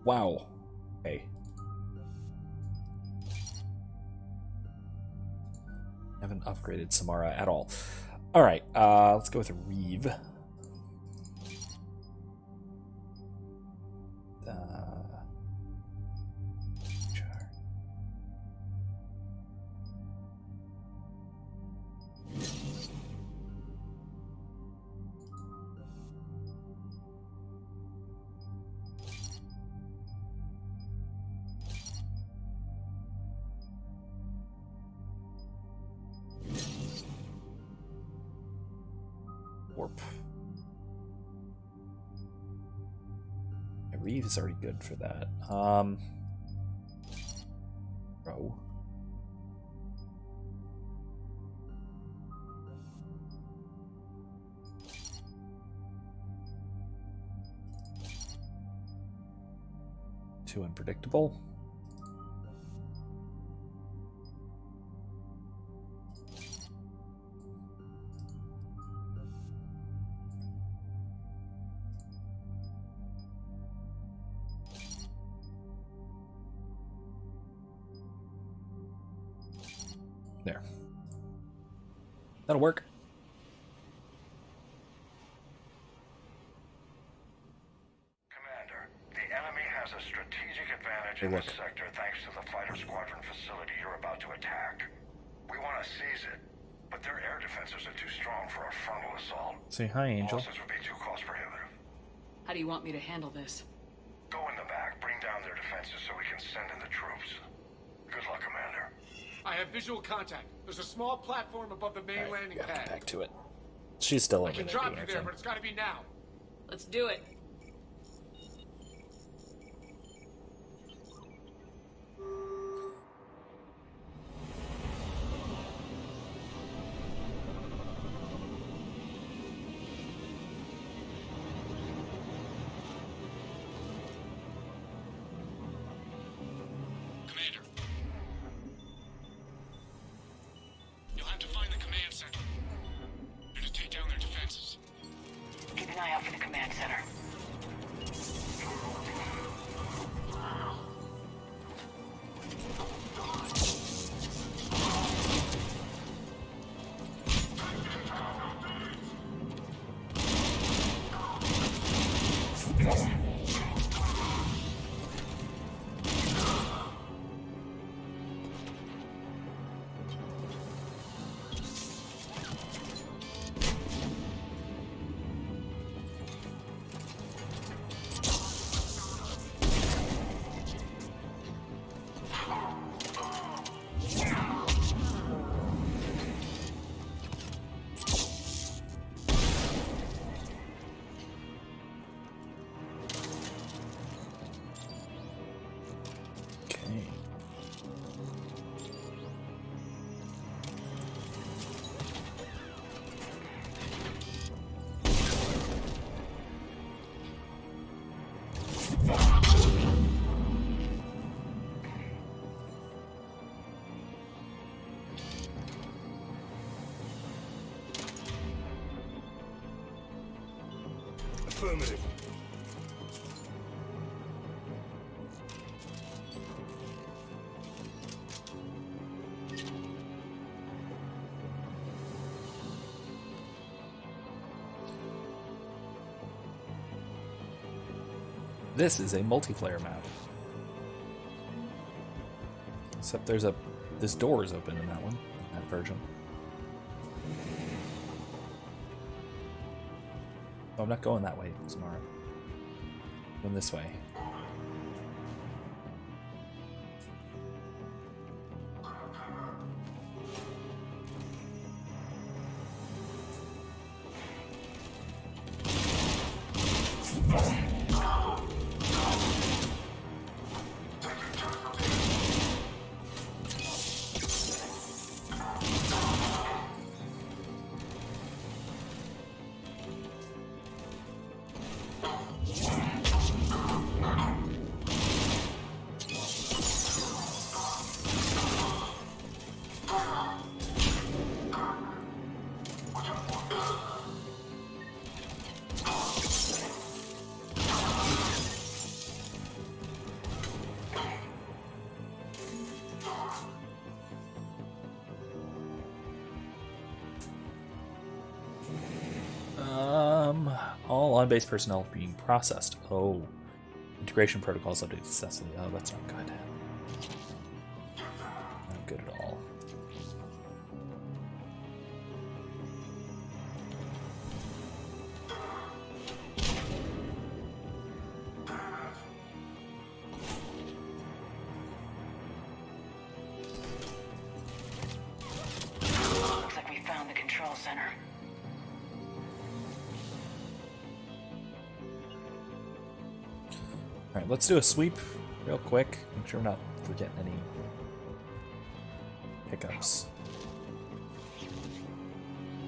Wow. Okay. Haven't upgraded Samara at all. Alright, let's go with Reeve. Warp. Reeve is already good for that. Bro. Too unpredictable. There. That'll work. Commander, the enemy has a strategic advantage in this sector thanks to the fighter squadron facility you're about to attack. We want to seize it, but their air defenses are too strong for a frontal assault. Say hi, Angel. Losses would be too cost prohibitive. How do you want me to handle this? Go in the back, bring down their defenses so we can send in the troops. Good luck, Commander. I have visual contact. There's a small platform above the main landing pad. Back to it. She's still I over can there. drop you there, but it's got to be now. Let's do it. Affirmative. This is a multiplayer map. Except this door is open in that one, that version. Oh, I'm not going that way, Samara. Going this way. All on-base personnel being processed. Oh. Integration protocols updated successfully. Oh, that's not good. Not good at all. Looks like we found the control center. Alright, let's do a sweep real quick. Make sure we're not forgetting any hiccups.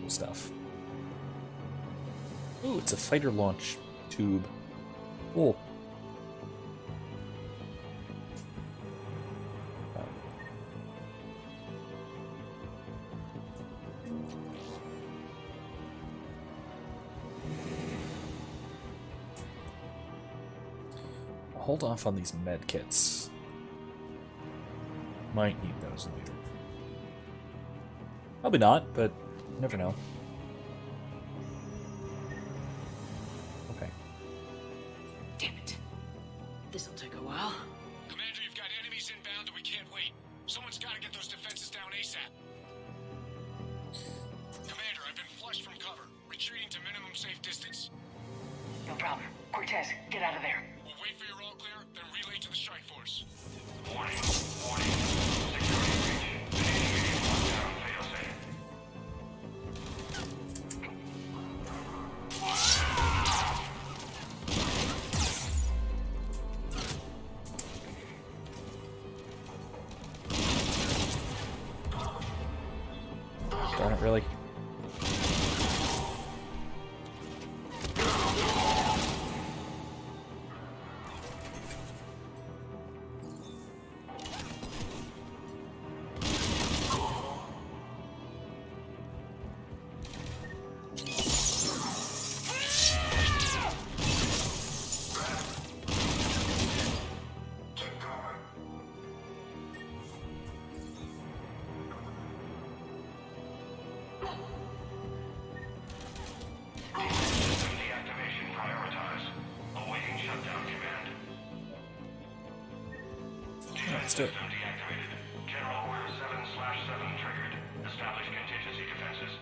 Stuff. Ooh, it's a fighter launch tube. Cool. Hold off on these med kits. Might need those later. Probably not, but you never know. Okay. Damn it. This'll take a while. Commander, you've got enemies inbound and we can't wait. Someone's got to get those defenses down ASAP. Commander, I've been flushed from cover. Retreating to minimum safe distance. No problem. Cortez, get out of there. We'll wait for your all clear, then relay to the strike force. Warning. Security breach. Immediate lockdown failsafe. Darn it, really? Let's do it. General Order 7/7 triggered. Establish contingency defenses.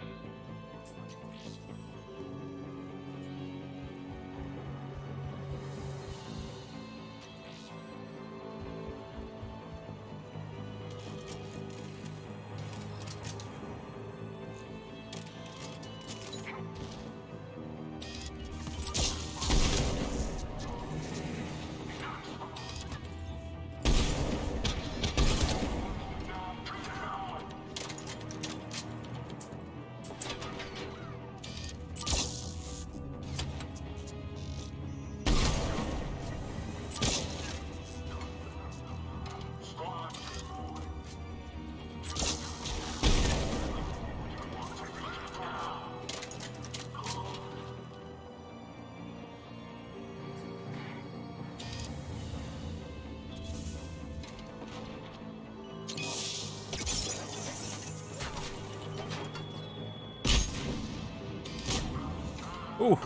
Ooh.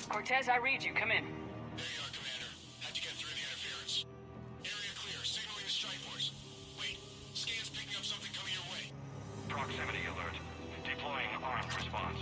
Cortez, I read you. Come in. There you are, Commander. How'd you get through the interference? Area clear. Signaling the strike force. Wait. Scan's picking up something coming your way. Proximity alert. Deploying armed response.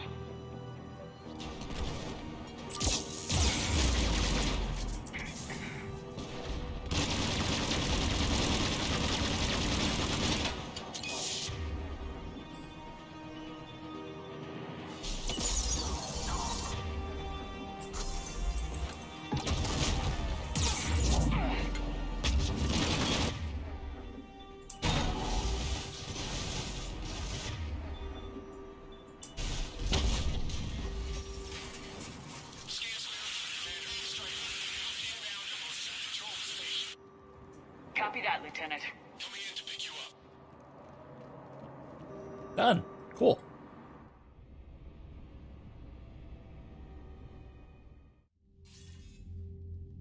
Copy that, Lieutenant. Coming in to pick you up. Done. Cool.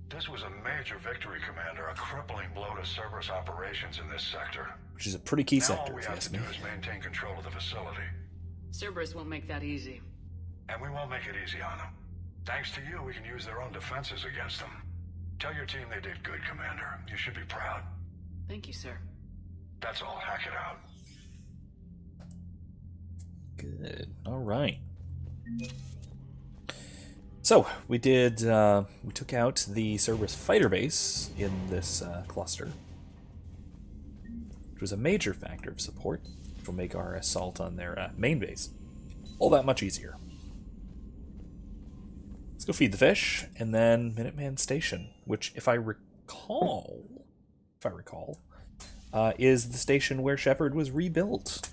This was a major victory, Commander. A crippling blow to Cerberus operations in this sector. Which is a pretty key Now sector, all we if you have ask to me. do is maintain control of the facility. Cerberus won't make that easy. And we won't make it easy on them. Thanks to you, we can use their own defenses against them. Tell your team they did good, Commander. You should be proud. Thank you, sir. That's all. Hack it out. Good. All right. So we did. We took out the Cerberus fighter base in this cluster, which was a major factor of support, which will make our assault on their main base all that much easier. Let's go feed the fish, and then Minuteman Station, which, if I recall, is the station where Shepard was rebuilt,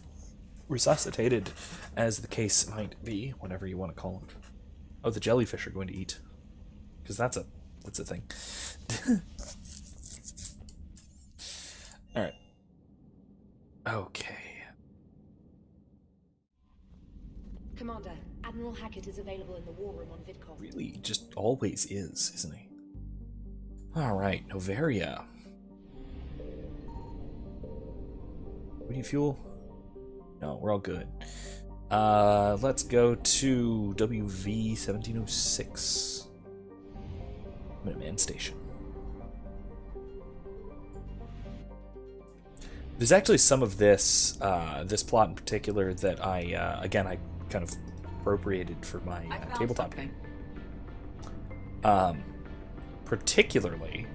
resuscitated, as the case might be, whatever you want to call it. Oh, the jellyfish are going to eat, because that's a thing. All right. Okay. Commander, Admiral Hackett is available in the war room on VidCon. Really, just always is, isn't he? All right, Novaria. What do you fuel? No, we're all good. Let's go to WV 1706. Minuteman Station. There's actually some of this this plot in particular that I kind of appropriated for my tabletop game. Particularly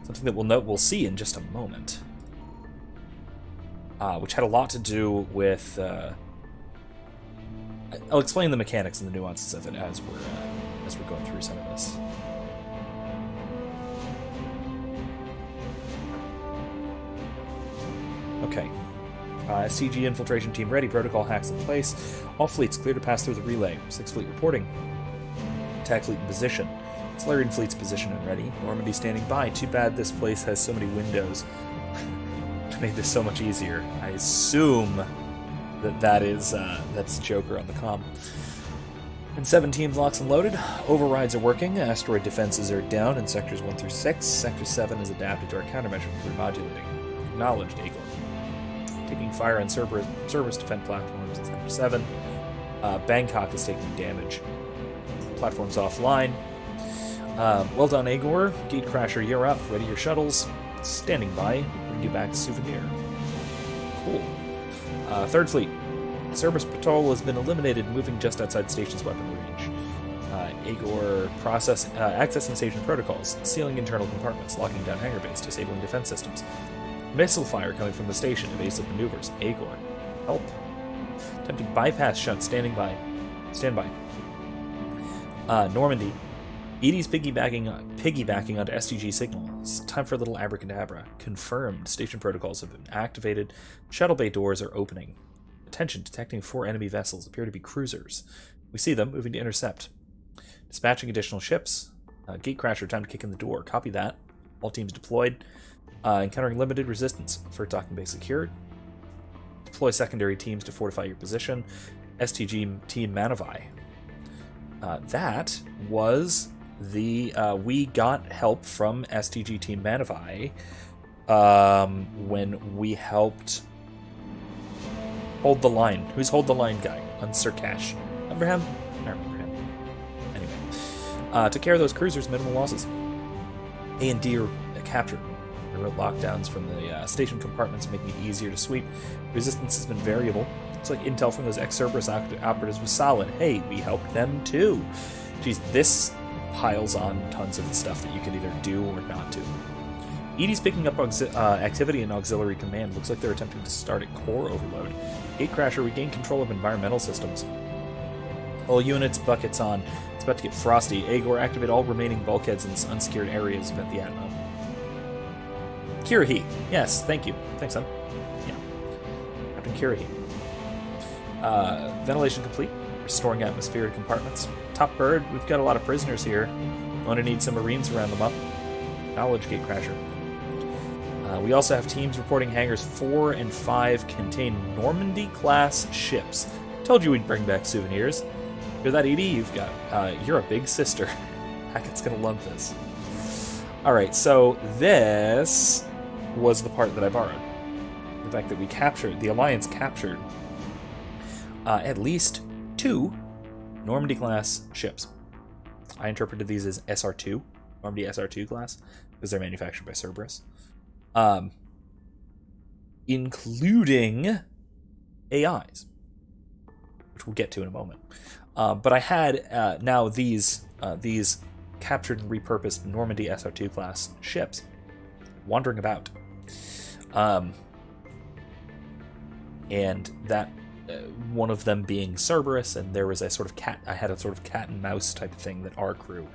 something that we'll see in just a moment, which had a lot to do with. I'll explain the mechanics and the nuances of it as we're going through some of this. Okay. SCG infiltration team ready. Protocol hacks in place. All fleets clear to pass through the relay. 6th Fleet reporting. Attack fleet in position. Solarian fleet's position and ready. Normandy standing by. Too bad this place has so many windows to make this so much easier. I assume that's Joker on the comm. And 7 teams locked and loaded. Overrides are working. Asteroid defenses are down in sectors 1 through 6. Sector 7 is adapted to our countermeasure for modulating. Acknowledged, Eagle. Taking fire on Cerberus defense platforms in Sector 7. Bangkok is taking damage. Platforms offline. Well done, Agor. Gatecrasher, you're up. Ready your shuttles. Standing by. Bring you back a souvenir. Cool. 3rd Fleet. Cerberus patrol has been eliminated, moving just outside station's weapon range. Agor accessing station protocols, sealing internal compartments, locking down hangar base, disabling defense systems. Missile fire coming from the station, evasive maneuvers. Agor, help. Attempting bypass shunt, standing by. Stand by. Normandy. Edie's piggybacking onto STG signal. It's time for a little abracadabra. Confirmed. Station protocols have been activated. Shuttle bay doors are opening. Attention, detecting 4 enemy vessels. Appear to be cruisers. We see them, moving to intercept. Dispatching additional ships. Gatecrasher, time to kick in the door. Copy that. All teams deployed. Encountering limited resistance. For docking bay secured. Deploy secondary teams to fortify your position. STG Team Manavai. That was the... we got help from STG Team Manavai when we helped hold the line. Who's hold the line guy? On Sir Cash. Remember him? I remember him. Anyway. Took care of those cruisers, minimal losses. A and D are captured. Remote lockdowns from the station compartments making it easier to sweep. Resistance has been variable. Looks like intel from those ex-Cerberus operatives was solid. Hey, we helped them too. Geez, this piles on tons of stuff that you can either do or not do. EDI's picking up activity in auxiliary command. Looks like they're attempting to start a core overload. Gatecrasher regained control of environmental systems. All units, buckets on. It's about to get frosty. Agor, activate all remaining bulkheads in unsecured areas. Vent the Atmo. Kirahi. Yes, thank you. Thanks, son. Yeah. Captain Kirahi. Ventilation complete. Restoring atmospheric compartments. Top bird, we've got a lot of prisoners here. Going to need some Marines to round them up. Knowledge Gatecrasher. We also have teams reporting hangars 4 and 5 contain Normandy-class ships. Told you we'd bring back souvenirs. Hear that, Edie? You're a big sister. Hackett's gonna love this. Alright, so this was the part that I borrowed. The fact that the Alliance captured at least 2 Normandy-class ships. I interpreted these as SR2, Normandy SR2 class, because they're manufactured by Cerberus. Including AIs, which we'll get to in a moment. But I had now these captured and repurposed Normandy SR2 class ships wandering about, and that one of them being Cerberus, and there was a sort of cat and mouse type of thing that our crew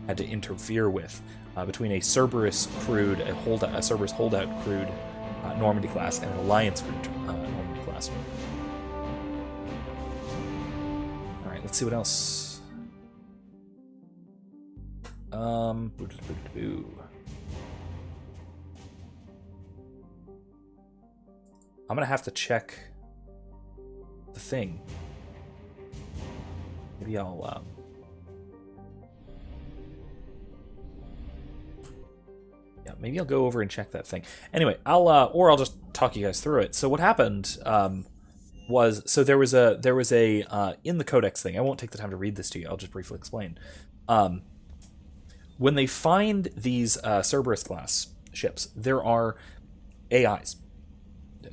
had to interfere with. Between a Cerberus crewed, a Cerberus holdout crewed Normandy class and an Alliance crewed Normandy class. All right, let's see what else. I'm gonna have to check the thing. Maybe I'll maybe I'll go over and check that thing. Anyway, I'll just talk you guys through it. So what happened was, so there was a in the codex thing. I won't take the time to read this to you. I'll just briefly explain. When they find these Cerberus class ships, there are AIs,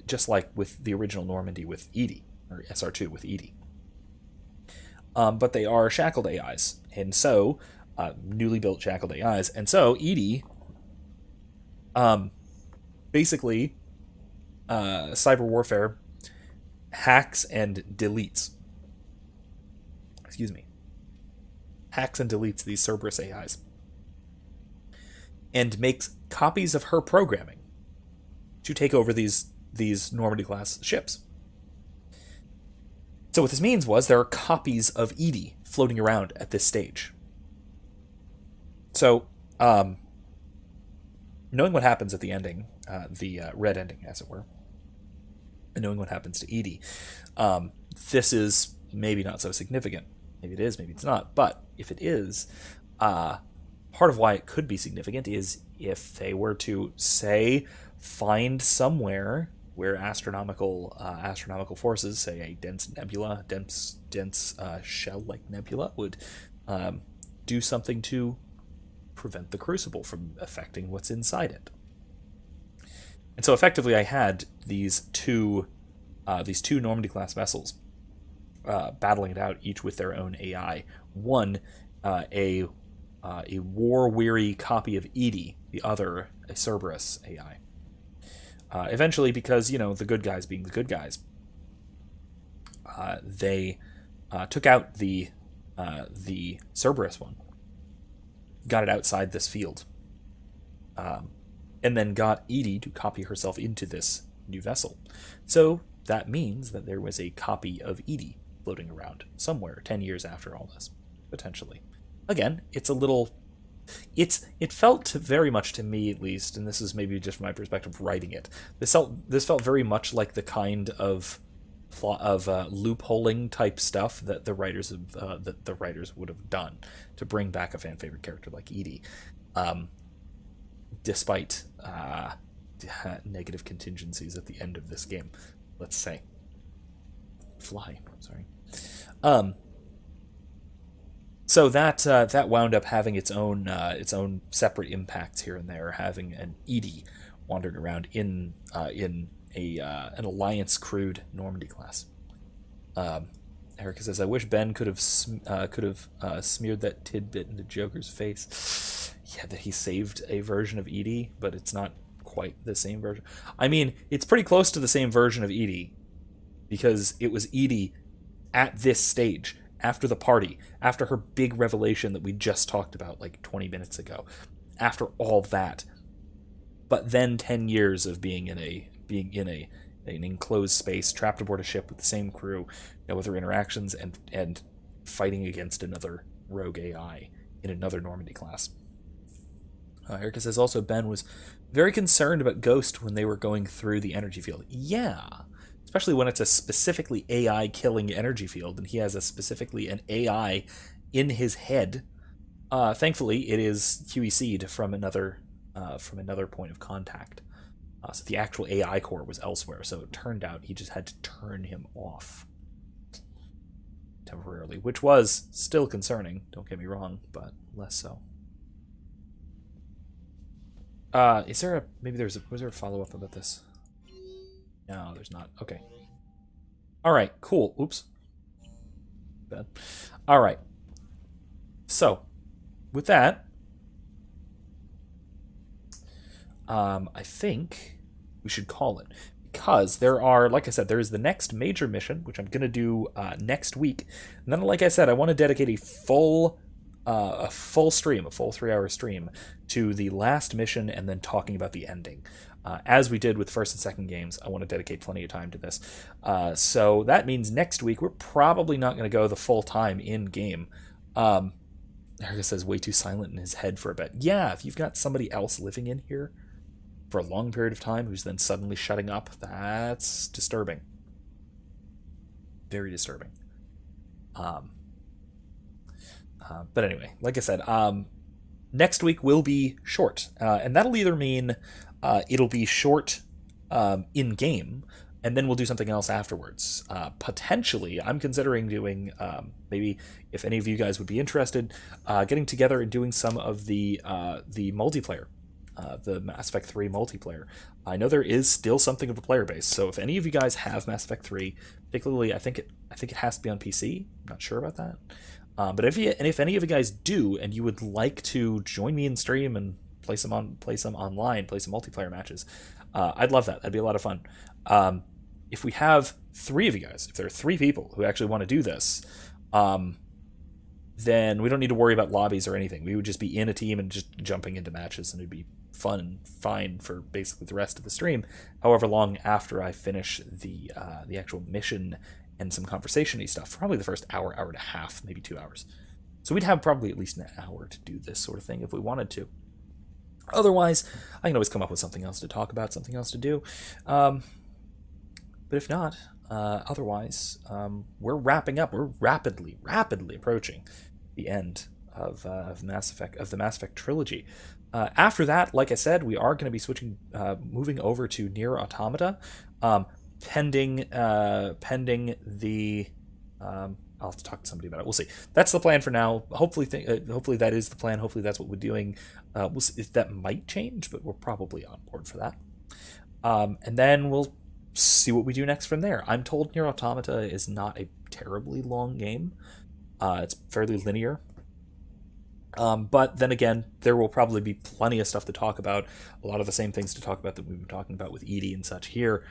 just like with the original Normandy with Edie, or SR2 with Edie. But they are shackled AIs, and so newly built shackled AIs, and so Edie. Basically, cyber warfare hacks and deletes. Hacks and deletes these Cerberus AIs, and makes copies of her programming to take over these Normandy class ships. So what this means was there are copies of Edie floating around at this stage. So, knowing what happens at the ending, the red ending, as it were, and knowing what happens to Edie, this is maybe not so significant. Maybe it is, maybe it's not. But if it is, part of why it could be significant is if they were to, say, find somewhere where astronomical forces, say a dense nebula, dense shell-like nebula, would do something to prevent the Crucible from affecting what's inside it. And so effectively I had these two Normandy class vessels battling it out, each with their own AI. One a war-weary copy of Edie, the other a Cerberus AI. Eventually, because the good guys being the good guys, they took out the Cerberus one, got it outside this field, and then got Edie to copy herself into this new vessel. So that means that there was a copy of Edie floating around somewhere 10 years after all this, potentially. Again, it's a little it felt very much to me, at least, and this is maybe just my perspective writing it. This felt very much like the kind of loopholing type stuff that the writers would have done to bring back a fan favorite character like EDI, despite negative contingencies at the end of this game. Let's say, sorry. So that wound up having its own separate impacts here and there, having an EDI wandering around in an Alliance crewed Normandy class. Erica says, "I wish Ben could have smeared that tidbit into Joker's face." Yeah, that he saved a version of EDI, but it's not quite the same version. I mean, it's pretty close to the same version of EDI, because it was EDI at this stage, after the party, after her big revelation that we just talked about like 20 minutes ago, after all that, but then 10 years of being in an enclosed space, trapped aboard a ship with the same crew, with her interactions and fighting against another rogue AI in another Normandy class. Erica says also Ben was very concerned about Ghost when they were going through the energy field. Yeah. Especially when it's a specifically AI killing energy field, and he has specifically an AI in his head. Thankfully, it is QEC'd from another point of contact. So the actual AI core was elsewhere. So it turned out he just had to turn him off temporarily, which was still concerning. Don't get me wrong, but less so. Was there a follow-up about this? No, there's not. Okay. All right, cool. Oops. Bad. All right. So, with that, I think we should call it. Because there are, like I said, there is the next major mission, which I'm going to do next week. And then, like I said, I want to dedicate a full stream, a full 3-hour stream, to the last mission and then talking about the ending. As we did with first and second games, I want to dedicate plenty of time to this. So that means next week we're probably not going to go the full time in game. Erica says way too silent in his head for a bit. Yeah, if you've got somebody else living in here for a long period of time who's then suddenly shutting up, that's disturbing. Very disturbing. But anyway, like I said, next week will be short, and that'll either mean it'll be short in game, and then we'll do something else afterwards. Potentially, I'm considering doing maybe, if any of you guys would be interested, getting together and doing some of the multiplayer, the Mass Effect 3 multiplayer. I know there is still something of a player base, so if any of you guys have Mass Effect 3, particularly, I think it has to be on PC. I'm not sure about that. But if any of you guys do, and you would like to join me in stream and play some online, play some multiplayer matches, I'd love that. That'd be a lot of fun. If we have 3 of you guys, if there are 3 people who actually want to do this, then we don't need to worry about lobbies or anything. We would just be in a team and just jumping into matches, and it'd be fun and fine for basically the rest of the stream. However long after I finish the actual mission and some conversation-y stuff, probably the first hour and a half, maybe 2 hours. So we'd have probably at least an hour to do this sort of thing if we wanted to. Otherwise, I can always come up with something else to talk about, something else to do. But if not, otherwise, we're wrapping up. We're rapidly approaching the end of the Mass Effect trilogy. After that, like I said, we are going to be moving over to Nier Automata. Pending the I'll have to talk to somebody about it. We'll see. That's the plan for now. Hopefully that is the plan. Hopefully that's what we're doing. We'll see if that might change, but we're probably on board for that. And then we'll see what we do next from there. I'm told Nier Automata is not a terribly long game. It's fairly linear. But then again, there will probably be plenty of stuff to talk about. A lot of the same things to talk about that we've been talking about with EDI and such here.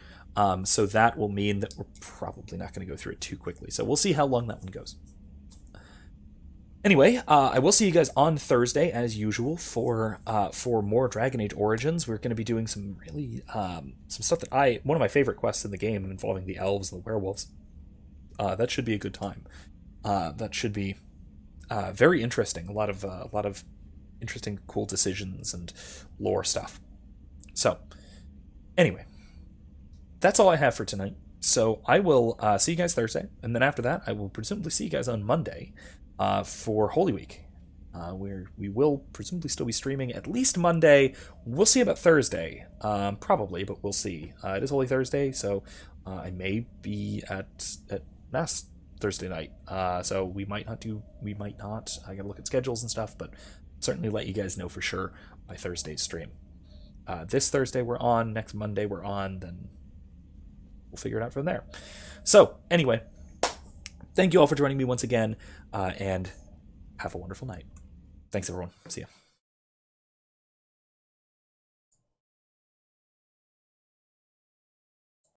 So that will mean that we're probably not going to go through it too quickly. So we'll see how long that one goes. Anyway, I will see you guys on Thursday, as usual, for more Dragon Age Origins. We're going to be doing some really some stuff that one of my favorite quests in the game, involving the elves and the werewolves. That should be a good time. That should be very interesting. A lot of interesting, cool decisions and lore stuff. So, anyway, that's all I have for tonight. So I will see you guys Thursday, and then after that, I will presumably see you guys on Monday for Holy Week, where we will presumably still be streaming at least Monday. We'll see about Thursday, probably, but we'll see. It is Holy Thursday, so I may be at Mass Thursday night, so we might not. I gotta look at schedules and stuff, but certainly let you guys know for sure by Thursday's stream. This Thursday we're on, next Monday we're on, then we'll figure it out from there. So, anyway, thank you all for joining me once again, and have a wonderful night. Thanks, everyone. See ya.